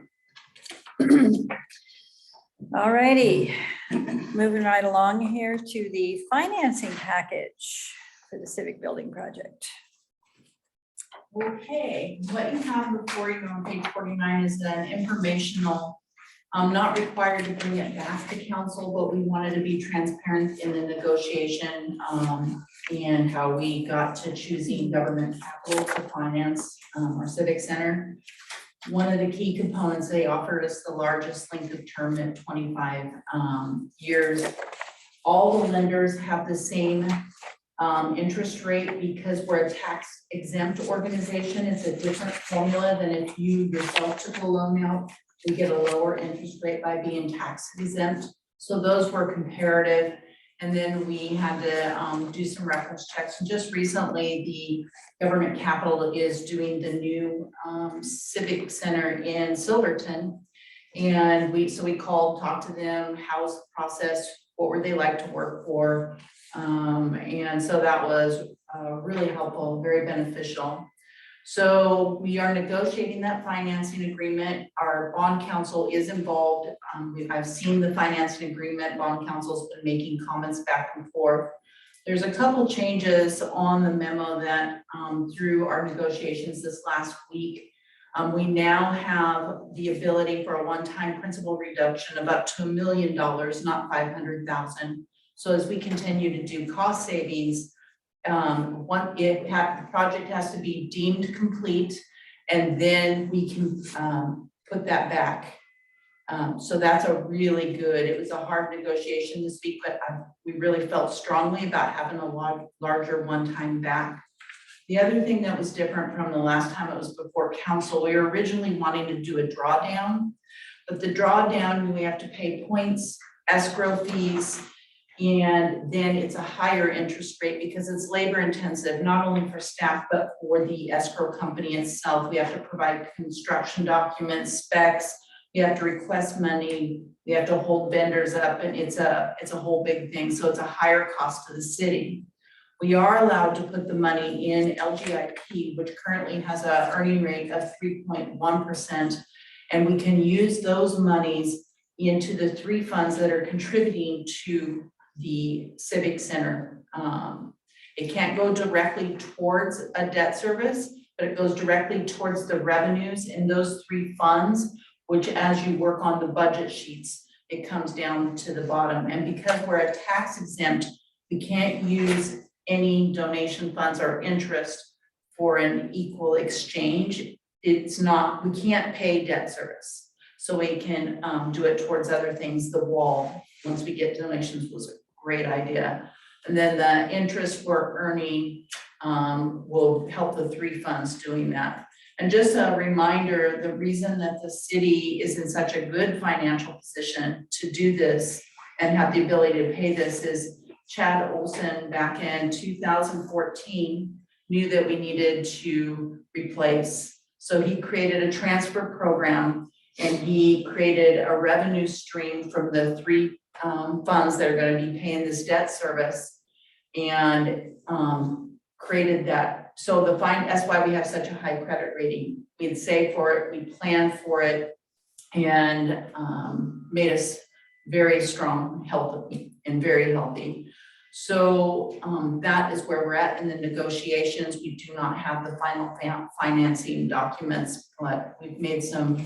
[SPEAKER 1] All righty, moving right along here to the financing package for the civic building project.
[SPEAKER 2] Okay, what you have before you on page 49 is an informational, not required to bring it back to council, but we wanted to be transparent in the negotiation and how we got to choosing government capital to finance our civic center. One of the key components, they offered us the largest length of term at 25 years. All the lenders have the same interest rate because we're a tax exempt organization. It's a different formula than if you yourself took a loan out. We get a lower interest rate by being tax exempt. So those were comparative. And then we had to do some reference checks. And just recently, the government capital is doing the new civic center in Silverton. And we called, talked to them, how's the process, what would they like to work for? And so that was really helpful, very beneficial. So we are negotiating that financing agreement. Our bond counsel is involved. I've seen the financing agreement. Bond counsel's been making comments back and forth. There's a couple changes on the memo that, through our negotiations this last week, we now have the ability for a one-time principal reduction of up to $1 million, not 500,000. So as we continue to do cost savings, the project has to be deemed complete, and then we can put that back. So that's a really good, it was a hard negotiation this week, but we really felt strongly about having a larger one-time back. The other thing that was different from the last time it was before council, we were originally wanting to do a drawdown, but the drawdown, we have to pay points, escrow fees, and then it's a higher interest rate because it's labor intensive, not only for staff, but for the escrow company itself. We have to provide construction documents, specs, we have to request money, we have to hold vendors up, and it's a whole big thing. So it's a higher cost to the city. We are allowed to put the money in LGIP, which currently has an earning rate of 3.1%. And we can use those monies into the 3 funds that are contributing to the Civic Center. It can't go directly towards a debt service, but it goes directly towards the revenues in those 3 funds, which as you work on the budget sheets, it comes down to the bottom. And because we're a tax exempt, we can't use any donation funds or interest for an equal exchange. It's not, we can't pay debt service. So we can do it towards other things. The wall, once we get donations, was a great idea. And then the interest we're earning will help the 3 funds doing that. And just a reminder, the reason that the city is in such a good financial position to do this and have the ability to pay this is Chad Olson back in 2014 knew that we needed to replace. So he created a transfer program and he created a revenue stream from the 3 funds that are going to be paying this debt service and created that. So that's why we have such a high credit rating. We had saved for it, we planned for it, and made us very strong, healthy, and very healthy. So that is where we're at in the negotiations. We do not have the final financing documents, but we've made some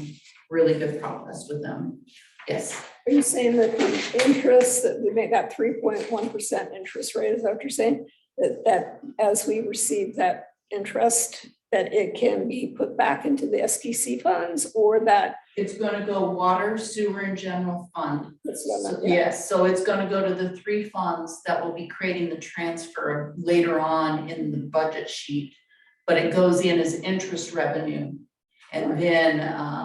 [SPEAKER 2] really good progress with them. Yes.
[SPEAKER 7] Are you saying that the interest, that we made that 3.1% interest rate, is that what you're saying? That as we receive that interest, that it can be put back into the SDC funds, or that?
[SPEAKER 2] It's gonna go water, sewer, and general fund.
[SPEAKER 7] That's what I meant, yeah.
[SPEAKER 2] Yes, so it's gonna go to the 3 funds that will be creating the transfer later on in the budget sheet. But it goes in as interest revenue and then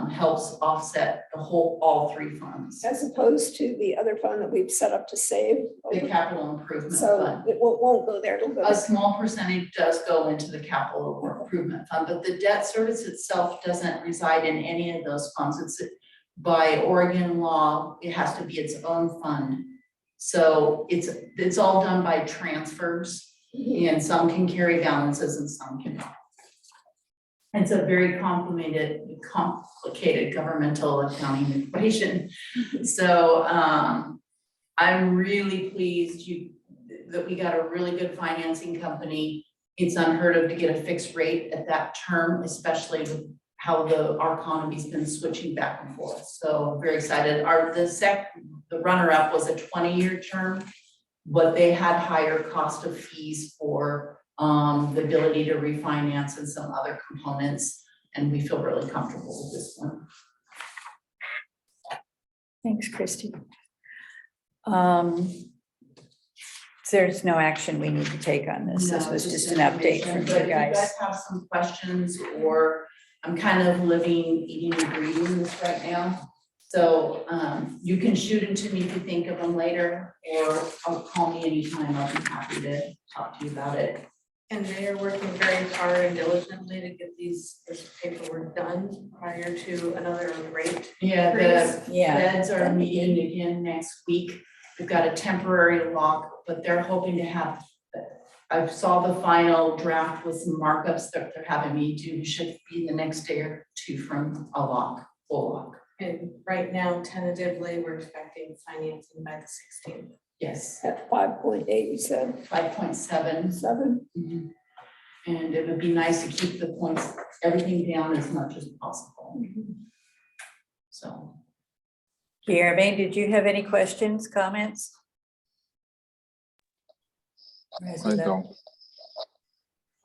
[SPEAKER 2] helps offset all 3 funds.
[SPEAKER 7] As opposed to the other fund that we've set up to save.
[SPEAKER 2] The capital improvement
[SPEAKER 7] So
[SPEAKER 2] fund.
[SPEAKER 7] it won't go there, it'll go.
[SPEAKER 2] A small percentage does go into the capital improvement fund, but the debt service itself doesn't reside in any of those funds. It's by Oregon law, it has to be its own fund. So it's all done by transfers, and some can carry balances and some cannot. It's a very complicated governmental accounting equation. So I'm really pleased that we got a really good financing company. It's unheard of to get a fixed rate at that term, especially with how our economy's been switching back and forth. So very excited. The runner-up was a 20-year term, but they had higher cost of fees for the ability to refinance and some other components, and we feel really comfortable with this one.
[SPEAKER 1] Thanks, Christy. There's no action we need to take on this. This was just an update from
[SPEAKER 2] But if
[SPEAKER 1] you guys.
[SPEAKER 2] have some questions, or I'm kind of living, eating, and breathing this right now. So you can shoot them to me if you think of them later, or call me anytime. I'll be happy to talk to you about it.
[SPEAKER 5] And they are working very hard and diligently to get this paperwork done prior to another rate.
[SPEAKER 2] Yeah, the
[SPEAKER 1] Yeah.
[SPEAKER 2] feds are meeting again next week. We've got a temporary lock, but they're hoping to have, I saw the final draft with some markups that they're having me do. We should be the next day or 2 from a lock, full lock.
[SPEAKER 5] And right now, tentatively, we're expecting financing by the 16th.
[SPEAKER 2] Yes,
[SPEAKER 7] at 5.8, you said
[SPEAKER 2] 5.7.
[SPEAKER 7] 7.
[SPEAKER 2] And it would be nice to keep the points, everything down as much as possible. So,
[SPEAKER 1] Jeremy, did you have any questions, comments?
[SPEAKER 11] I don't.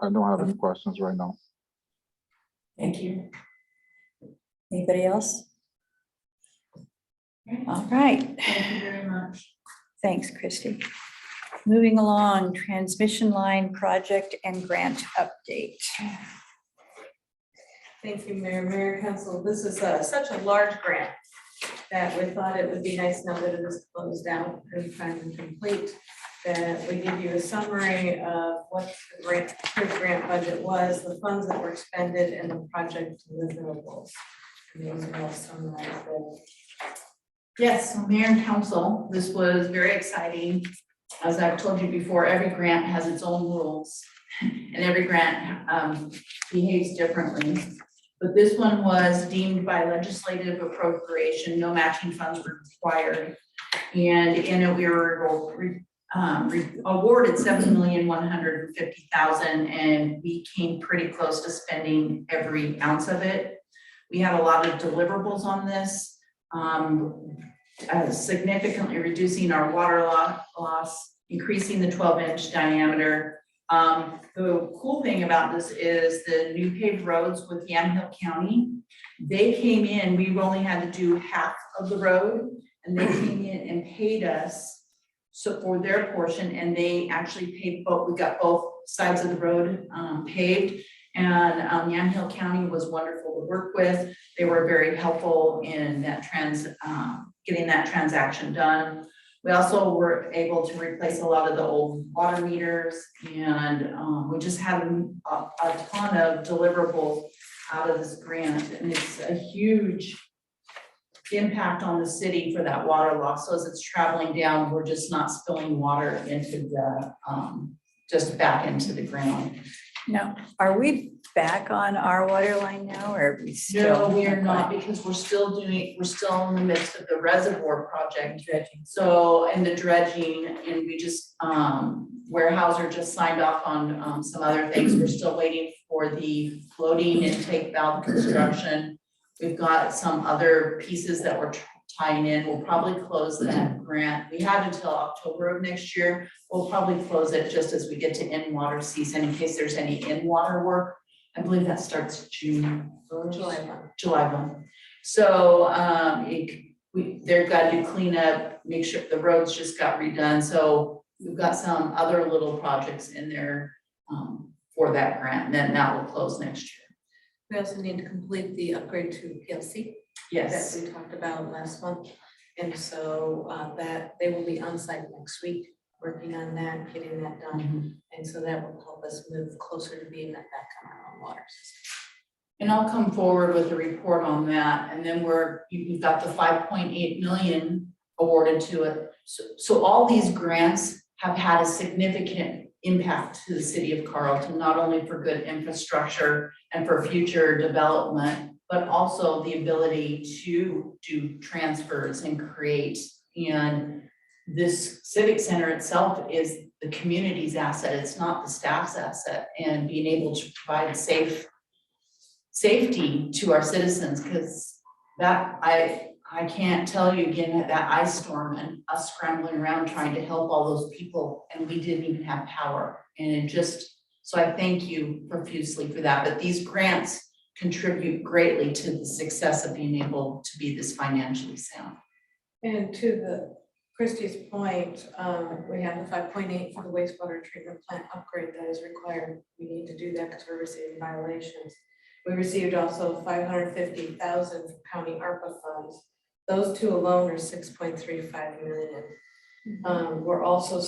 [SPEAKER 11] I don't have any questions right now.
[SPEAKER 2] thank you.
[SPEAKER 1] Anybody else? All right,
[SPEAKER 2] Thank you very much.
[SPEAKER 1] thanks, Christy. Moving along, transmission line project and grant update.
[SPEAKER 5] Thank you, Mayor Council. This is such a large grant that we thought it would be nice now that it is closed out and finally complete, that we give you a summary of what the grant budget was, the funds that were expended, and the project deliverables. And those are all summarized there.
[SPEAKER 2] Yes, so Mayor and Council, this was very exciting. As I've told you before, every grant has its own rules and every grant behaves differently. But this one was deemed by legislative appropriation, no matching funds were required. And in it, we were awarded $7,150,000, and we came pretty close to spending every ounce of it. We had a lot of deliverables on this, significantly reducing our water loss, increasing the 12-inch diameter. The cool thing about this is the new paved roads with Yamhill County. They came in, we only had to do half of the road, and they came in and paid us so for their portion, and they actually paid both. We got both sides of the road paved, and Yamhill County was wonderful to work with. They were very helpful in that getting that transaction done. We also were able to replace a lot of the old water meters, and we just had a ton of deliverables out of this grant, and it's a huge impact on the city for that water loss. So as it's traveling down, we're just not spilling water into the just back into the ground.
[SPEAKER 1] Now, are we back on our water line now, or are we still?
[SPEAKER 2] No, we are not, because we're still in the midst of the reservoir project dredging. So, and the dredging, and we just, Warehouser just signed off on some other things. We're still waiting for the floating intake valve construction. We've got some other pieces that we're tying in. We'll probably close that grant. We have until October of next year. We'll probably close it just as we get to in-water season in case there's any in-water work. I believe that starts July 1. So they've got to do cleanup, make sure the roads just got redone. So we've got some other little projects in there for that grant, and then that will close next year.
[SPEAKER 5] We also need to complete the upgrade to PLC
[SPEAKER 2] Yes.
[SPEAKER 5] that we talked about last month. And so that they will be on site next week, working on that, getting that done. And so that will help us move closer to being back on our own water system.
[SPEAKER 2] And I'll come forward with a report on that. And then you've got the 5.8 million awarded to it. So all these grants have had a significant impact to the city of Carlton, not only for good infrastructure and for future development, but also the ability to do transfers and create. And this civic center itself is the community's asset. It's not the staff's asset, and being able to provide safety to our citizens, because that I can't tell you again that ice storm and us scrambling around trying to help all those people, and we didn't even have power. And it just, so I thank you profusely for that. But these grants contribute greatly to the success of being able to be this financially sound.
[SPEAKER 5] And to Christie's point, we have the 5.8 for the wastewater treatment plant upgrade that is required. We need to do that because we're receiving violations. We received also 550,000 from county ARPA funds. Those two alone are 6.35 million. We're also,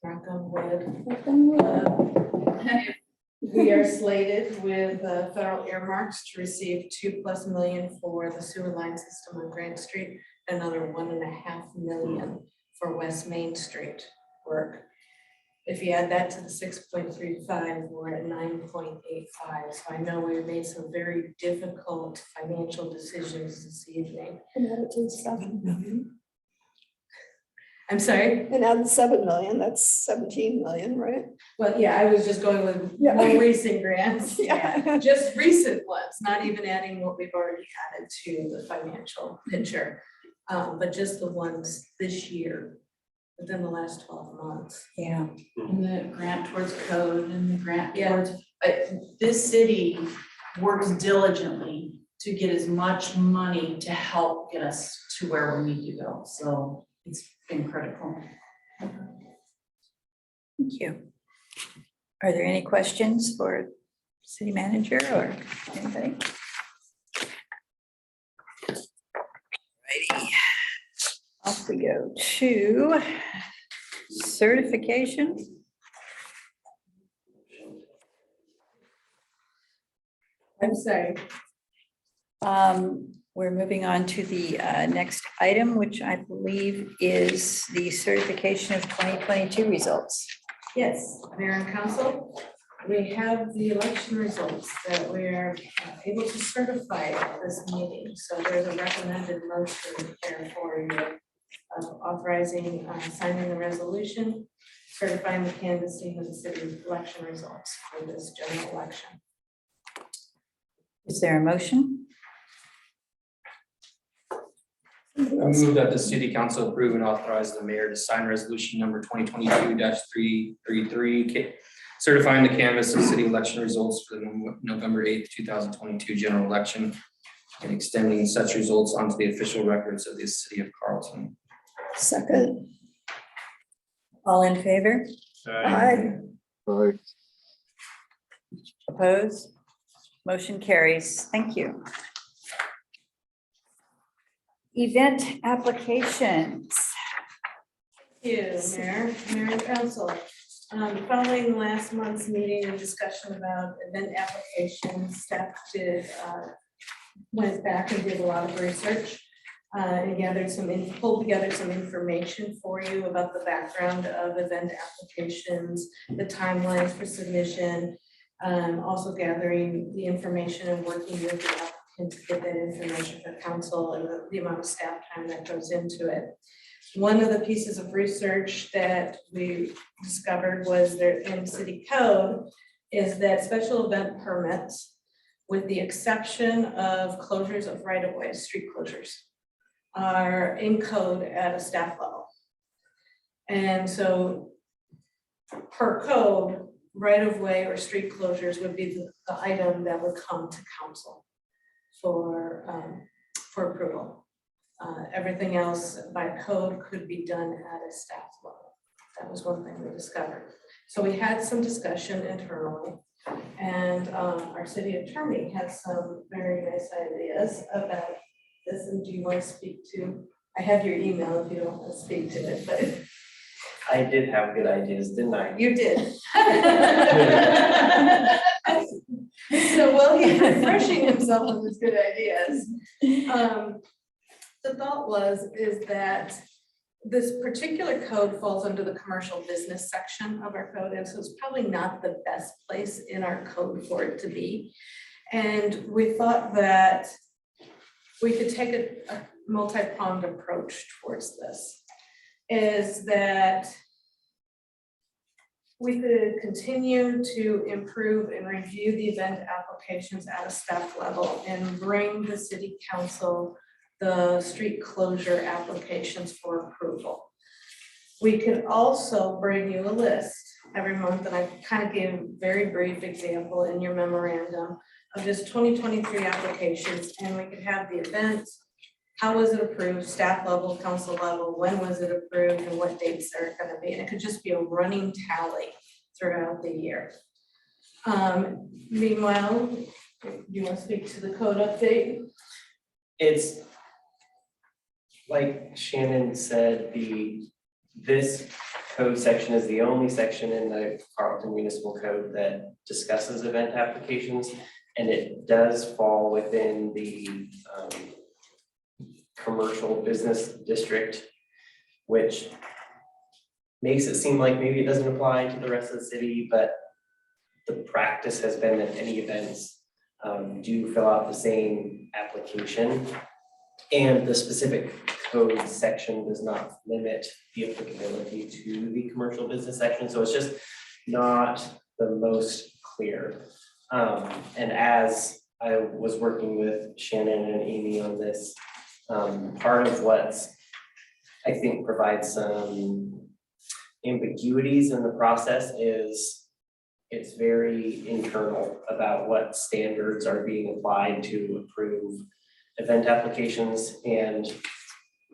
[SPEAKER 5] knock on wood, we are slated with federal earmarks to receive $2+ million for the sewer line system on Grant Street, another $1.5 million for West Main Street work. If you add that to the 6.35, we're at 9.85. So I know we've made some very difficult financial decisions this evening. I'm sorry.
[SPEAKER 7] And add the 7 million, that's 17 million, right?
[SPEAKER 5] Well, yeah, I was just going with
[SPEAKER 7] Yeah.
[SPEAKER 5] more recent grants.
[SPEAKER 7] Yeah.
[SPEAKER 5] Just recent ones, not even adding what we've already added to the financial picture. But just the ones this year, within the last 12 months.
[SPEAKER 1] Yeah.
[SPEAKER 2] And the grant towards code and the grant
[SPEAKER 5] Yeah.
[SPEAKER 2] towards, this city works diligently to get as much money to help get us to where we need to go. So it's been critical.
[SPEAKER 1] Thank you. Are there any questions for city manager or anybody? Righty. Off we go to certification.
[SPEAKER 5] I'm sorry.
[SPEAKER 1] We're moving on to the next item, which I believe is the certification of 2022 results.
[SPEAKER 5] Yes, Mayor and Council, we have the election results that we're able to certify at this meeting. So there's a recommended motion there for you authorizing signing the resolution, certifying the canvassing of the city election results for this general election.
[SPEAKER 1] Is there a motion?
[SPEAKER 8] I move that the city council approve and authorize the mayor to sign resolution number 2022-333, certifying the canvass of city election results for the November 8th, 2022 general election and extending such results onto the official records of the city of Carlton.
[SPEAKER 7] Second.
[SPEAKER 1] All in favor?
[SPEAKER 7] Aye.
[SPEAKER 11] Right.
[SPEAKER 1] Opposed? Motion carries. Thank you. Event applications.
[SPEAKER 5] Thank you, Mayor and Council. Following last month's meeting and discussion about event applications, staff went back and did a lot of research and pulled together some information for you about the background of event applications, the timelines for submission, also gathering the information and working with the applicant to get that information for council and the amount of staff time that goes into it. One of the pieces of research that we discovered was there in city code is that special event permits, with the exception of closures of right-of-way, street closures, are in code at a staff level. And so per code, right-of-way or street closures would be the item that would come to council for approval. Everything else by code could be done at a staff level. That was one thing we discovered. So we had some discussion internally, and our city attorney has some very nice ideas about this. And do you want to speak to? I have your email if you don't want to speak to it, but
[SPEAKER 12] I did have good ideas, didn't I?
[SPEAKER 5] you did. So while he's refreshing himself with his good ideas, the thought is that this particular code falls under the commercial business section of our code, and so it's probably not the best place in our code for it to be. And we thought that we could take a multi-pronged approach towards this, is that we could continue to improve and review the event applications at a staff level and bring the city council the street closure applications for approval. We could also bring you a list every month, and I kind of gave a very brief example in your memorandum of just 2023 applications, and we could have the event, how was it approved, staff level, council level, when was it approved, and what dates are it gonna be, and it could just be a running tally throughout the year. Meanwhile, you want to speak to the code update?
[SPEAKER 12] It's like Shannon said, this code section is the only section in the Carlton Municipal Code that discusses event applications, and it does fall within the commercial business district, which makes it seem like maybe it doesn't apply to the rest of the city, but the practice has been that any events do fill out the same application. And the specific code section does not limit the applicability to the commercial business section, so it's just not the most clear. And as I was working with Shannon and Amy on this, part of what's I think provides some ambiguities in the process is it's very internal about what standards are being applied to approve event applications. And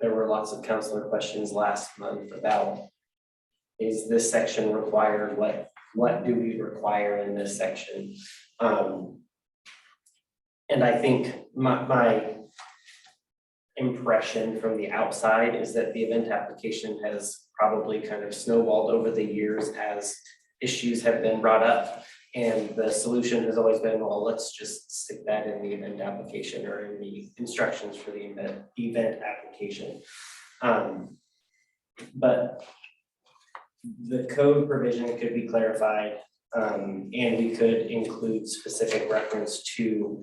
[SPEAKER 12] there were lots of counselor questions last month about, is this section required? What do we require in this section? And I think my impression from the outside is that the event application has probably kind of snowballed over the years as issues have been brought up. And the solution has always been, well, let's just stick that in the event application or in the instructions for the event application. But the code provision could be clarified, and we could include specific reference to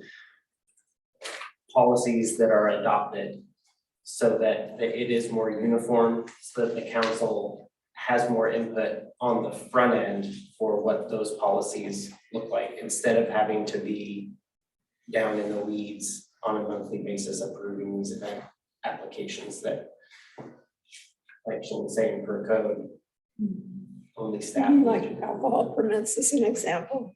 [SPEAKER 12] policies that are adopted so that it is more uniform, so that the council has more input on the front end for what those policies look like, instead of having to be down in the weeds on a monthly basis approving these event applications that, like she was saying, per code, only staff.
[SPEAKER 7] Like alcohol permits as an example,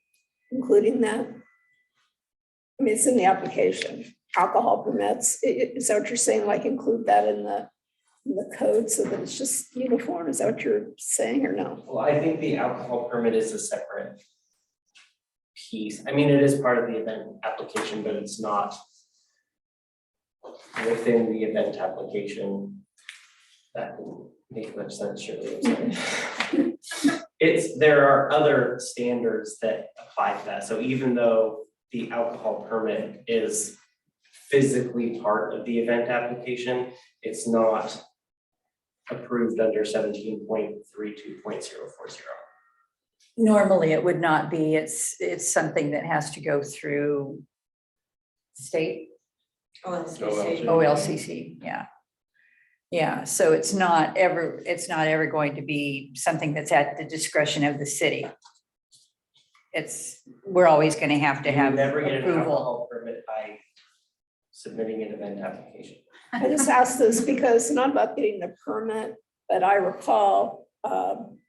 [SPEAKER 7] including that. I mean, it's in the application, alcohol permits, is that what you're saying, like include that in the code so that it's just uniform, is that what you're saying or no?
[SPEAKER 12] Well, I think the alcohol permit is a separate piece. I mean, it is part of the event application, but it's not within the event application. That can make much sense, surely. I'm sorry. There are other standards that apply to that. So even though the alcohol permit is physically part of the event application, it's not approved under 17.32.040.
[SPEAKER 1] Normally, it would not be. It's something that has to go through state OLCC, yeah. Yeah, so it's not ever going to be something that's at the discretion of the city. We're always going to have
[SPEAKER 12] Never get an
[SPEAKER 1] approval.
[SPEAKER 12] alcohol permit by submitting an event application.
[SPEAKER 7] I just asked this because it's not about getting the permit, but I recall 2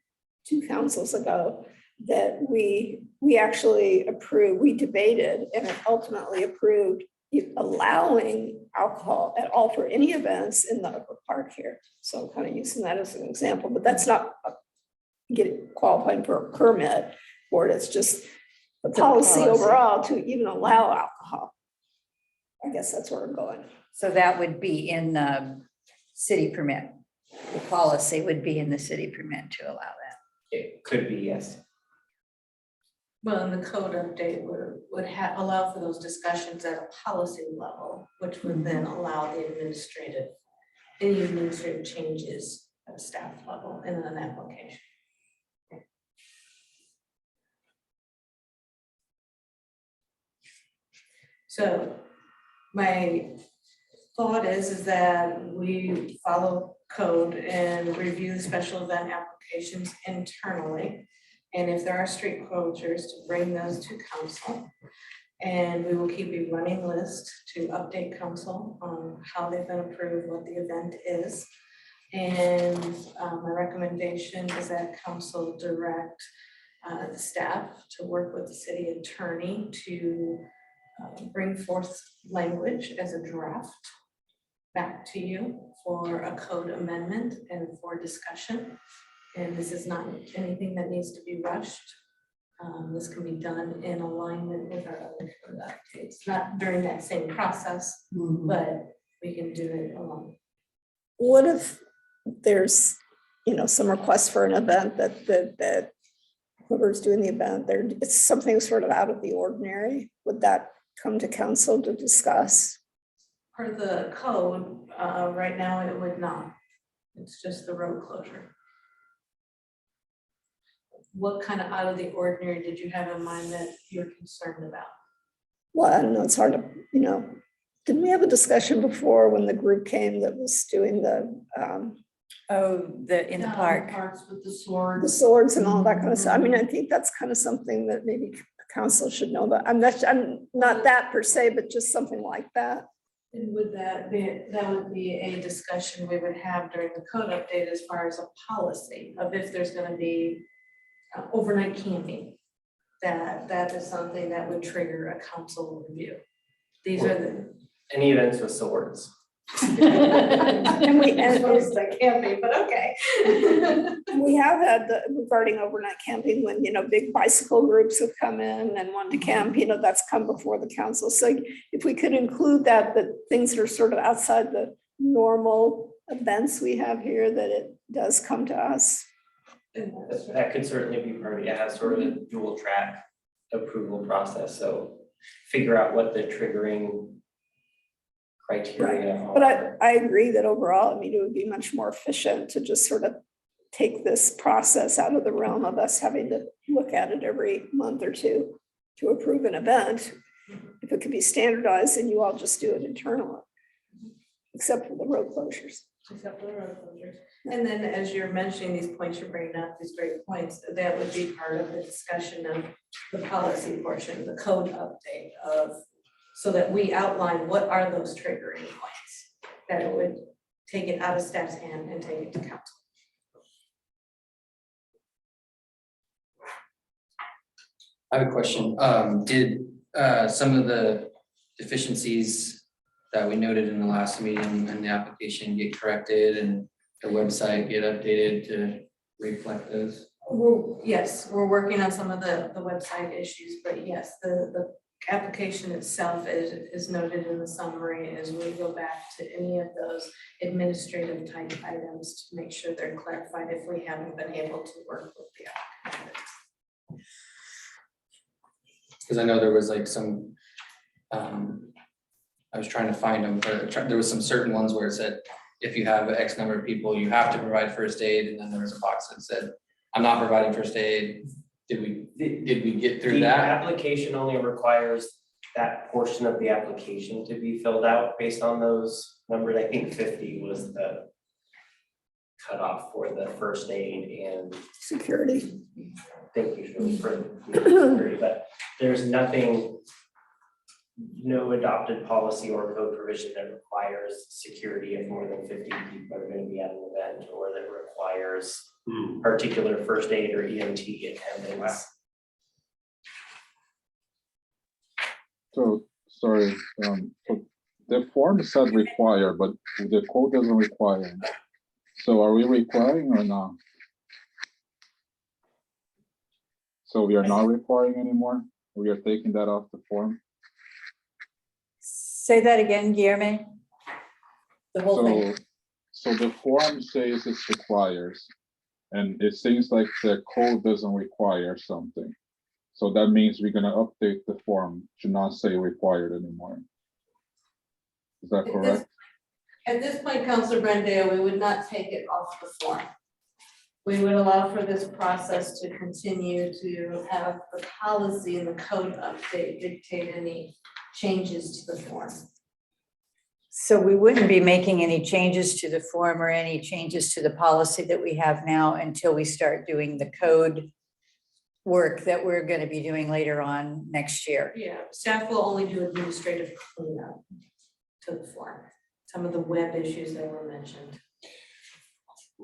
[SPEAKER 7] councils ago that we actually approved, we debated and it ultimately approved allowing alcohol at all for any events in the upper park here. So I'm kind of using that as an example, but that's not qualifying for a permit for it. It's just the policy overall to even allow alcohol. I guess that's where I'm going.
[SPEAKER 1] So that would be in the city permit. The policy would be in the city permit to allow that.
[SPEAKER 12] It could be, yes.
[SPEAKER 5] Well, and the code update would allow for those discussions at a policy level, which would then allow any administrative changes at a staff level in an application. So my thought is that we follow code and review special event applications internally. And if there are street closures, to bring those to council. And we will keep a running list to update council on how they've been approved, what the event is. And my recommendation is that council direct the staff to work with the city attorney to bring forth language as a draft back to you for a code amendment and for discussion. And this is not anything that needs to be rushed. This can be done in alignment with our other code updates, not during that same process, but we can do it along.
[SPEAKER 7] What if there's, some request for an event that whoever's doing the event, it's something sort of out of the ordinary? Would that come to council to discuss?
[SPEAKER 5] Per the code, right now it would not. It's just the road closure. What kind of out of the ordinary did you have in mind that you're concerned about?
[SPEAKER 7] Well, I don't know, it's hard to, Didn't we have a discussion before when the group came that was doing the
[SPEAKER 1] In the park.
[SPEAKER 2] Parks with the
[SPEAKER 7] the
[SPEAKER 2] swords.
[SPEAKER 7] swords and all that kind of stuff? I mean, I think that's kind of something that maybe council should know about. I'm not that per se, but just something like that.
[SPEAKER 5] And would that would be a discussion we would have during the code update as far as a policy of if there's gonna be overnight camping. That is something that would trigger a council review. These are the.
[SPEAKER 12] Any events with swords.
[SPEAKER 7] And we,
[SPEAKER 5] Opposed to camping, but okay.
[SPEAKER 7] we have had regarding overnight camping, when, big bicycle groups have come in and wanted to camp, that's come before the council. So if we could include that things that are sort of outside the normal events we have here, that it does come to us.
[SPEAKER 12] That could certainly be part of it. It has sort of a dual track approval process, so figure out what the triggering criteria are.
[SPEAKER 7] But I agree that overall, I mean, it would be much more efficient to just sort of take this process out of the realm of us having to look at it every month or two to approve an event. If it could be standardized, then you all just do it internally, except for the road closures.
[SPEAKER 5] Except for the road closures. And then as you're mentioning these points, you're bringing up these great points, that would be part of the discussion of the policy portion, the code update of, so that we outline what are those triggering points that it would take it out of staff's hand and take it to council.
[SPEAKER 8] I have a question. Did some of the deficiencies that we noted in the last meeting and the application get corrected and the website get updated to reflect those?
[SPEAKER 5] Yes, we're working on some of the website issues, but yes, the application itself is noted in the summary as we go back to any of those administrative type items to make sure they're clarified if we haven't been able to work with the applicant.
[SPEAKER 8] Because I know there was like some, I was trying to find them, but there was some certain ones where it said, if you have X number of people, you have to provide first aid, and then there was a box that said, I'm not providing first aid. Did we get through
[SPEAKER 12] The
[SPEAKER 8] that?
[SPEAKER 12] application only requires that portion of the application to be filled out based on those numbers. I think 50 was the cutoff for the first aid and
[SPEAKER 7] Security.
[SPEAKER 12] thank you Shirley, for the security, but there's nothing, no adopted policy or code provision that requires security if more than 50 people are going to be at an event, or that requires particular first aid or EMT attendance.
[SPEAKER 11] So, sorry, so the form said require, but the code doesn't require. So are we requiring or not? So we are not requiring anymore? We are taking that off the form?
[SPEAKER 1] Say that again, Guillermo. The whole thing.
[SPEAKER 11] So the form says it requires, and it seems like the code doesn't require something. So that means we're gonna update the form to not say required anymore. Is that correct?
[SPEAKER 5] At this point, Councilor Brandeo, we would not take it off the form. We would allow for this process to continue to have the policy and the code update dictate any changes to the form.
[SPEAKER 1] So we wouldn't be making any changes to the form or any changes to the policy that we have now until we start doing the code work that we're going to be doing later on next year.
[SPEAKER 5] Yeah, staff will only do administrative cleanup to the form. Some of the web issues that were mentioned.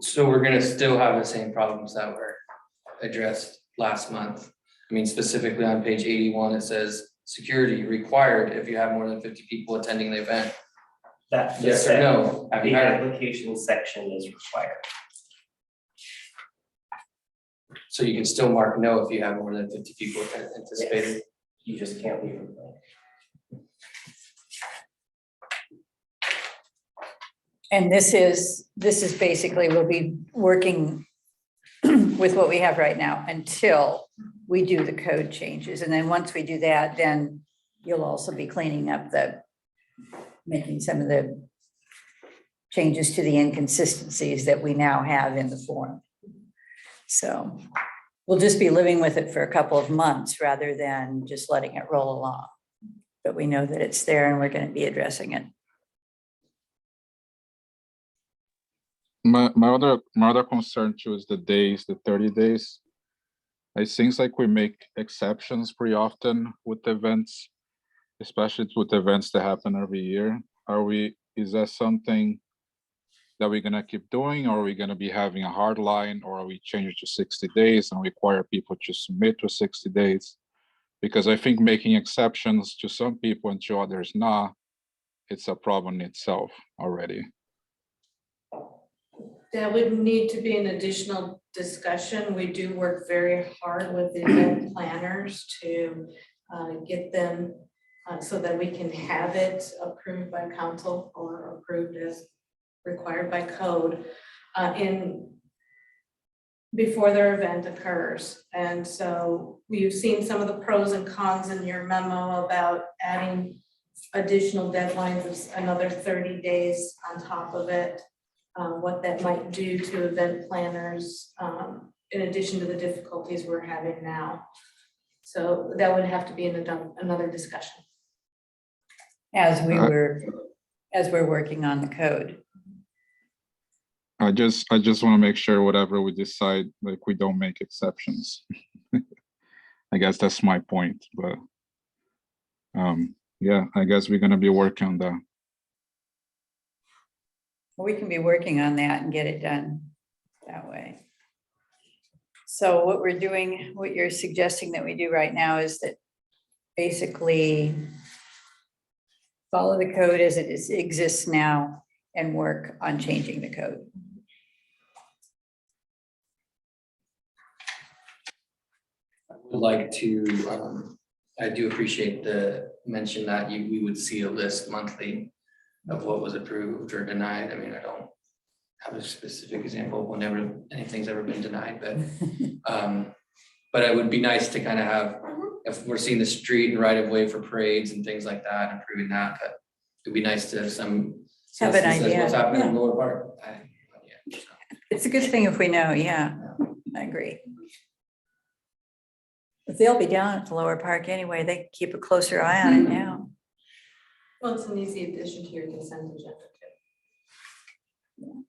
[SPEAKER 8] So we're gonna still have the same problems that were addressed last month. I mean, specifically on page 81, it says security required if you have more than 50 people attending the event.
[SPEAKER 12] That
[SPEAKER 8] Yes or no? Have
[SPEAKER 12] the
[SPEAKER 8] you had,
[SPEAKER 12] application section is required.
[SPEAKER 8] so you can still mark no if you have more than 50 people anticipated.
[SPEAKER 12] Yes. You just can't leave it blank.
[SPEAKER 1] And this is basically, we'll be working with what we have right now until we do the code changes. And then once we do that, then you'll also be cleaning up making some of the changes to the inconsistencies that we now have in the form. So we'll just be living with it for a couple of months rather than just letting it roll along. But we know that it's there and we're going to be addressing it.
[SPEAKER 11] My other concern too is the days, the 30 days. It seems like we make exceptions pretty often with events, especially with events that happen every year. Is that something that we're gonna keep doing, or are we gonna be having a hard line, or are we changing to 60 days and require people to submit to 60 days? Because I think making exceptions to some people and to others not, it's a problem in itself already.
[SPEAKER 5] That would need to be an additional discussion. We do work very hard with the event planners to get them so that we can have it approved by council or approved as required by code before their event occurs. And so we've seen some of the pros and cons in your memo about adding additional deadlines of another 30 days on top of it. What that might do to event planners, in addition to the difficulties we're having now. So that would have to be another discussion.
[SPEAKER 1] As we're working on the code.
[SPEAKER 11] I just want to make sure whatever we decide, like, we don't make exceptions. I guess that's my point, but yeah, I guess we're gonna be working on that.
[SPEAKER 1] We can be working on that and get it done that way. So what we're doing, what you're suggesting that we do right now is that basically follow the code as it exists now and work on changing the code.
[SPEAKER 8] I would like to, I do appreciate the mention that we would see a list monthly of what was approved or denied. I mean, I don't have a specific example whenever anything's ever been denied, but it would be nice to kind of have, if we're seeing the street and right of way for parades and things like that, improving that, but it'd be nice to have some.
[SPEAKER 1] Have an idea.
[SPEAKER 8] What's happening in Lower Park.
[SPEAKER 1] It's a good thing if we know, yeah, I agree. But they'll be down at the lower park anyway. They keep a closer eye on it now.
[SPEAKER 5] Well, it's an easy addition to your consent agenda too.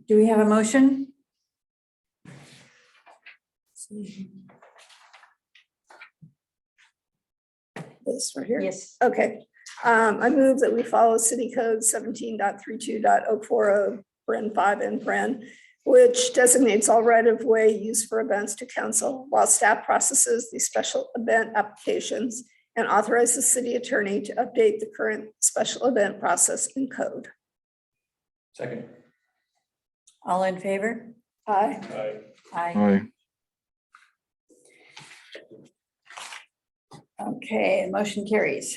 [SPEAKER 1] Do we have a motion?
[SPEAKER 7] This right here?
[SPEAKER 1] Yes.
[SPEAKER 7] Okay. I move that we follow City Code 17.32.040, Paren 5 and Paren, which designates all right-of-way used for events to council while staff processes the special event applications and authorize the city attorney to update the current special event process in code.
[SPEAKER 8] Second.
[SPEAKER 1] All in favor?
[SPEAKER 7] Aye.
[SPEAKER 1] Aye.
[SPEAKER 11] Aye.
[SPEAKER 1] Okay, motion carries.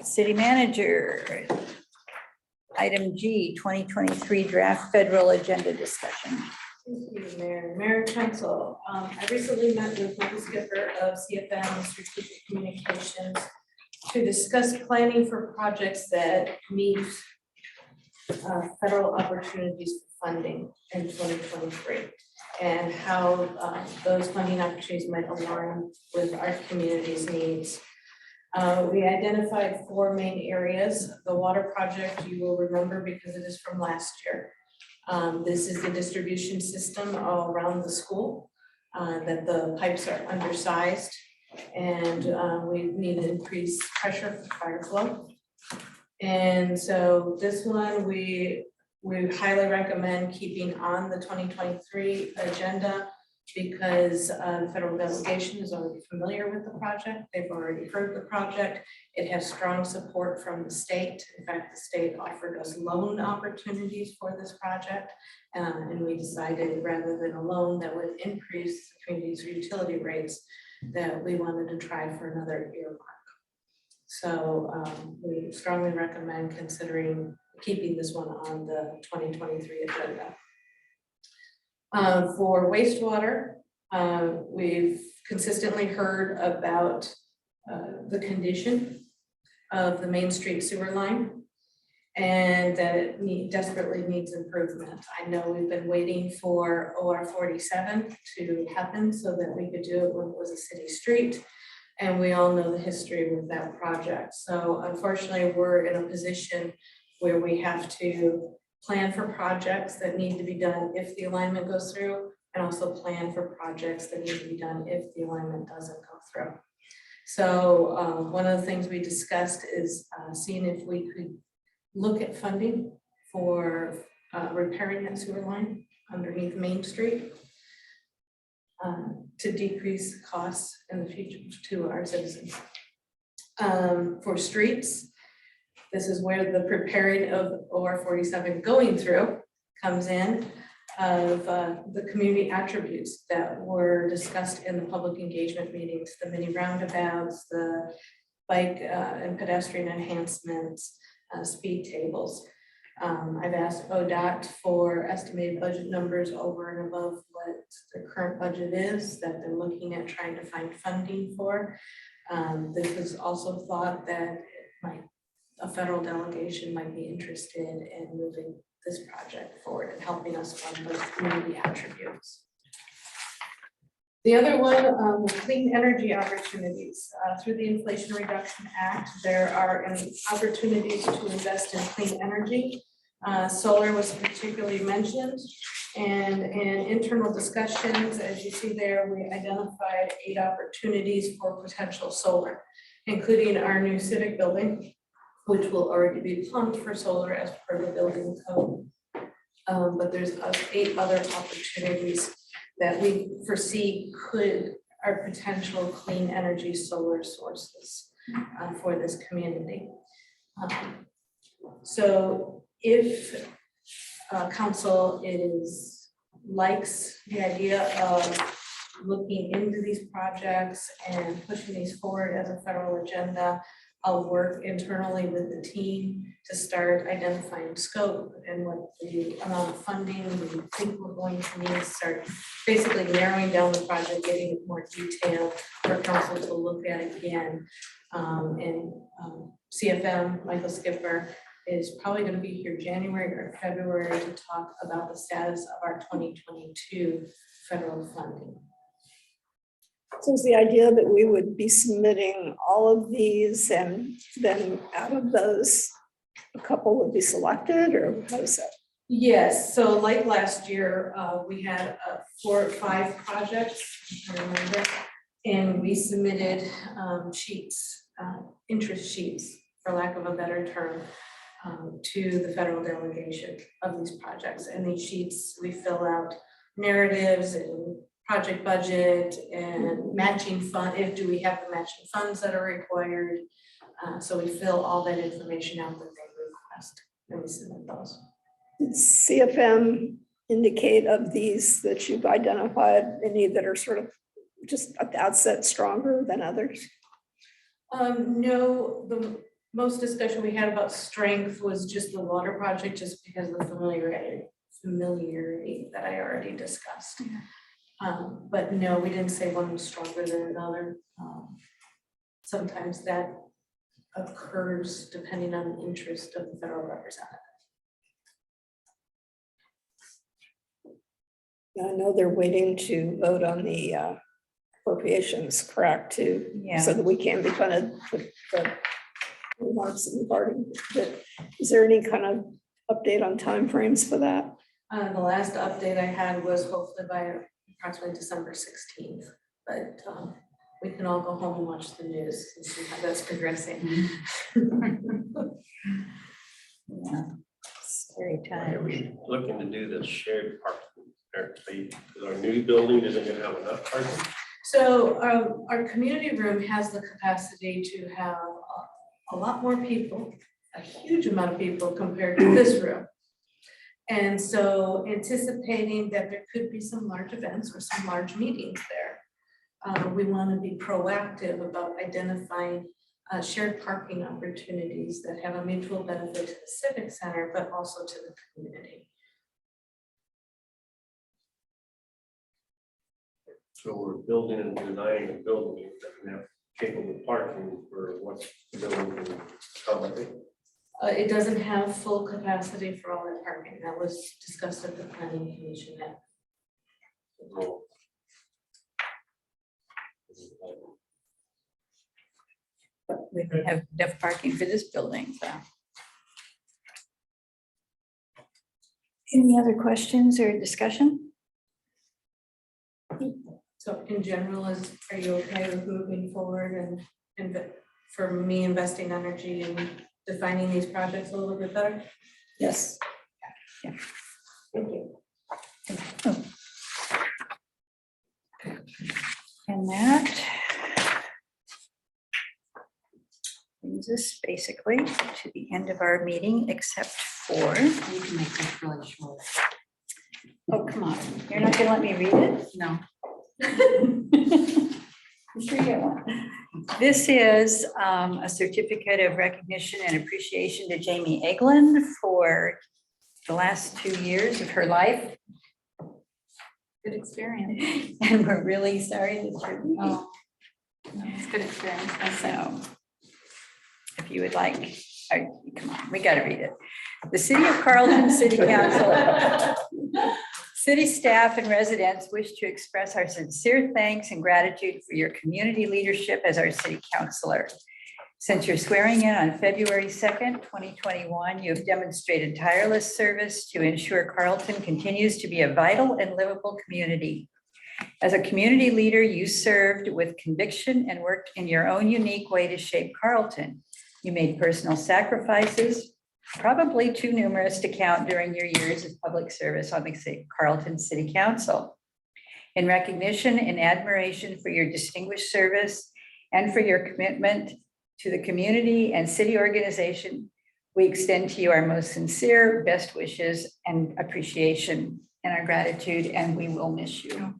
[SPEAKER 1] City manager, item G, 2023 draft federal agenda discussion.
[SPEAKER 5] Thank you, Mayor. Mayor and Council, I recently met with Michael Skipper of CFM Strategic Communications to discuss planning for projects that meet federal opportunities for funding in 2023 and how those funding opportunities might align with our community's needs. We identified 4 main areas. The water project, you will remember because it is from last year. This is the distribution system all around the school, that the pipes are undersized and we need to increase pressure for fire flow. And so this one, we highly recommend keeping on the 2023 agenda because the federal delegation is already familiar with the project. They've already heard the project. It has strong support from the state. In fact, the state offered us loan opportunities for this project. And we decided rather than a loan that would increase the community's utility rates, that we wanted to try for another earmark. So we strongly recommend considering keeping this one on the 2023 agenda. For wastewater, we've consistently heard about the condition of the Main Street sewer line. and that it desperately needs improvement. I know we've been waiting for OR 47 to happen so that we could do it when it was a city street. And we all know the history with that project. So unfortunately, we're in a position where we have to plan for projects that need to be done if the alignment goes through, and also plan for projects that need to be done if the alignment doesn't go through. So one of the things we discussed is seeing if we could look at funding for repairing that sewer line underneath Main Street to decrease costs in the future to our citizens. For streets, this is where the preparing of OR 47 going through comes in, of the community attributes that were discussed in the public engagement meetings, the mini roundabouts, the bike and pedestrian enhancements, speed tables. I've asked ODOT for estimated budget numbers over and above what the current budget is that they're looking at trying to find funding for. This is also thought that a federal delegation might be interested in moving this project forward and helping us fund those community attributes. The other one, clean energy opportunities. Through the Inflation Reduction Act, there are opportunities to invest in clean energy. Solar was particularly mentioned, and in internal discussions, as you see there, we identified 8 opportunities for potential solar, including our new civic building, which will already be plumbed for solar as per the building code. But there's 8 other opportunities that we foresee are potential clean energy solar sources for this community. So if council likes the idea of looking into these projects and pushing these forward as a federal agenda, I'll work internally with the team to start identifying scope and what the amount of funding we think we're going to need to start basically narrowing down the project, getting more detail for council to look at again. CFM, Michael Skipper, is probably going to be here January or February to talk about the status of our 2022 federal funding.
[SPEAKER 7] So is the idea that we would be submitting all of these and then out of those, a couple would be selected, or how is that?
[SPEAKER 5] Yes, so like last year, we had 4 or 5 projects, I remember, and we submitted sheets, interest sheets, for lack of a better term, to the federal delegation of these projects. And these sheets, we fill out narratives and project budget and matching fund, do we have the matching funds that are required? So we fill all that information out that they request and we submit those.
[SPEAKER 7] Did CFM indicate of these that you've identified any that are sort of just at the outset stronger than others?
[SPEAKER 5] No, the most discussion we had about strength was just the water project, just because of the familiarity that I already discussed. But no, we didn't say one was stronger than another. Sometimes that occurs depending on the interest of the federal representative.
[SPEAKER 7] I know they're waiting to vote on the appropriations, correct, so that we can be funded for the remarks that we've already did. Is there any kind of update on timeframes for that?
[SPEAKER 5] The last update I had was hopefully by approximately December 16th, but we can all go home and watch the news and see how that's progressing.
[SPEAKER 1] Yeah, scary
[SPEAKER 3] Are
[SPEAKER 1] time.
[SPEAKER 3] we looking to do the shared parking? Because our new building isn't gonna have enough parking?
[SPEAKER 5] So our community room has the capacity to have a lot more people, a huge amount of people compared to this room. And so anticipating that there could be some large events or some large meetings there, we want to be proactive about identifying shared parking opportunities that have a mutual benefit to the Civic Center, but also to the community.
[SPEAKER 3] So we're building and designing a building that can have capable parking for what the building can accommodate.
[SPEAKER 5] It doesn't have full capacity for all that parking. That was discussed at the planning commission.
[SPEAKER 1] We don't have enough parking for this building, so. Any other questions or discussion?
[SPEAKER 5] So in general, are you okay with moving forward and for me investing energy in defining these projects a little bit better?
[SPEAKER 7] Yes.
[SPEAKER 5] Thank you.
[SPEAKER 1] And that brings us basically to the end of our meeting, except for,
[SPEAKER 10] You can make this really short.
[SPEAKER 1] oh, come on, you're not gonna let me read it?
[SPEAKER 10] No.
[SPEAKER 1] I'm sure you get one. This is a certificate of recognition and appreciation to Jamie Eglin for the last 2 years of her life.
[SPEAKER 10] Good experience.
[SPEAKER 1] And we're really sorry that you're leaving.
[SPEAKER 10] Oh, no, it's good experience.
[SPEAKER 1] So if you would like, come on, we gotta read it. The City of Carlton City Council, city staff and residents wish to express our sincere thanks and gratitude for your community leadership as our city councilor. Since your swearing in on February 2nd, 2021, you have demonstrated tireless service to ensure Carlton continues to be a vital and livable community. As a community leader, you served with conviction and worked in your own unique way to shape Carlton. You made personal sacrifices, probably too numerous to count during your years of public service on the Carlton City Council. In recognition and admiration for your distinguished service and for your commitment to the community and city organization, we extend to you our most sincere best wishes and appreciation and our gratitude, and we will miss you.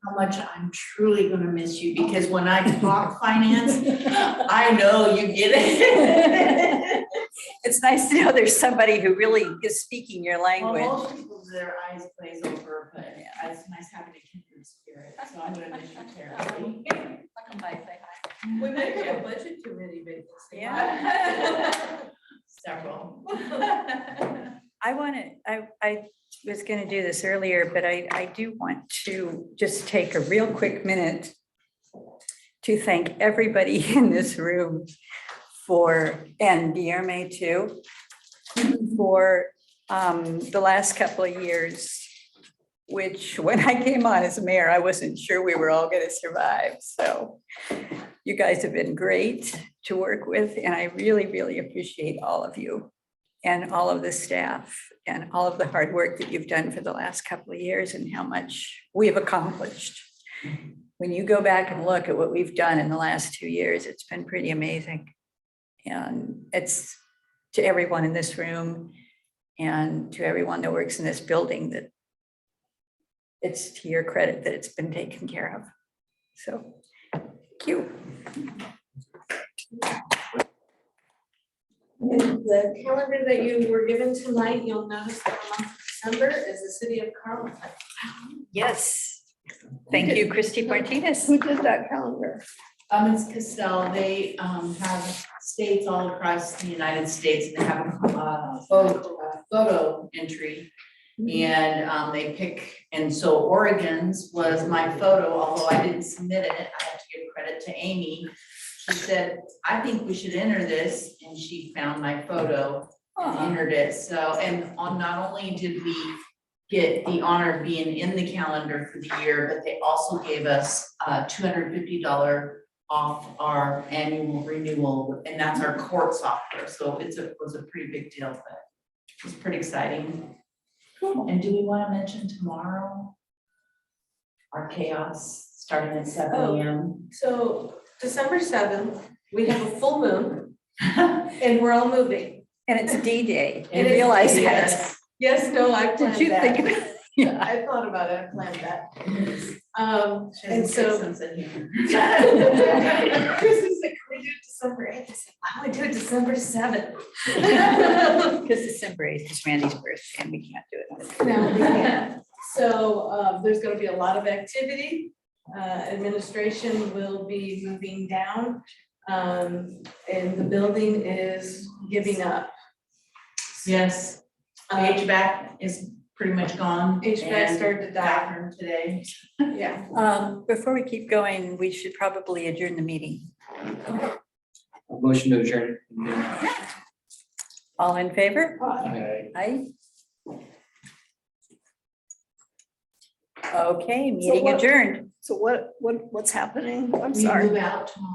[SPEAKER 2] How much I'm truly gonna miss you, because when I talk finance, I know you get it.
[SPEAKER 1] It's nice to know there's somebody who really is speaking your
[SPEAKER 2] Well,
[SPEAKER 1] language.
[SPEAKER 2] most people, their eyes glaze over, but it's nice having a kindred spirit, so I'm gonna miss you terribly.
[SPEAKER 10] Welcome by, say hi.
[SPEAKER 5] We might have a budget committee vacancy.
[SPEAKER 2] Yeah. Several.
[SPEAKER 1] I was gonna do this earlier, but I do want to just take a real quick minute to thank everybody in this room and Guillermo too, for the last couple of years, which when I came on as mayor, I wasn't sure we were all gonna survive. So you guys have been great to work with, and I really, really appreciate all of you and all of the staff and all of the hard work that you've done for the last couple of years and how much we've accomplished. When you go back and look at what we've done in the last 2 years, it's been pretty amazing. And it's to everyone in this room and to everyone that works in this building that it's to your credit that it's been taken care of. So, thank you.
[SPEAKER 5] In the calendar that you were given tonight, you'll notice that the month of December is the city of Carlton.
[SPEAKER 1] Yes. Thank you, Christy Martinez.
[SPEAKER 7] Who did that calendar?
[SPEAKER 2] It's Castell, they have states all across the United States, and they have a photo entry. And they pick, and so Oregon's was my photo, although I didn't submit it, I have to give credit to Amy. She said, I think we should enter this, and she found my photo and entered it. So, and not only did we get the honor of being in the calendar for the year, but they also gave us $250 off our annual renewal, and that's our court software. So it was a pretty big deal, but it's pretty exciting. Cool. And do we want to mention tomorrow our chaos starting at 7 a.m.?
[SPEAKER 5] So December 7th, we have a full moon and we're all moving.
[SPEAKER 1] And it's D-Day.
[SPEAKER 5] And
[SPEAKER 1] I
[SPEAKER 5] it's
[SPEAKER 1] realize
[SPEAKER 5] D-Day,
[SPEAKER 1] that.
[SPEAKER 5] yes. Yes, no, I planned
[SPEAKER 1] Did you
[SPEAKER 5] that.
[SPEAKER 1] think about it? Yeah.
[SPEAKER 5] I thought about it, I planned that.
[SPEAKER 2] She
[SPEAKER 5] And
[SPEAKER 2] has
[SPEAKER 5] so.
[SPEAKER 2] 6 cents in here.
[SPEAKER 5] Chris is like, can we do it December 8th? I said, why don't we do it December 7th?
[SPEAKER 1] Because December 8th is Randy's birthday and we can't do it.
[SPEAKER 5] No, we can't. So there's gonna be a lot of activity. Administration will be moving down. And the building is giving up.
[SPEAKER 2] Yes, the HVAC is pretty much gone.
[SPEAKER 5] HVAC
[SPEAKER 2] and
[SPEAKER 5] started to die.
[SPEAKER 2] bathroom today.
[SPEAKER 5] Yeah.
[SPEAKER 1] Before we keep going, we should probably adjourn the meeting.
[SPEAKER 8] Motion to adjourn.
[SPEAKER 1] All in favor?
[SPEAKER 8] Aye.
[SPEAKER 1] Aye. Okay,
[SPEAKER 7] So
[SPEAKER 1] meeting
[SPEAKER 7] what-
[SPEAKER 1] adjourned.
[SPEAKER 7] So what's happening? I'm
[SPEAKER 2] We
[SPEAKER 7] sorry.
[SPEAKER 2] move out tomorrow.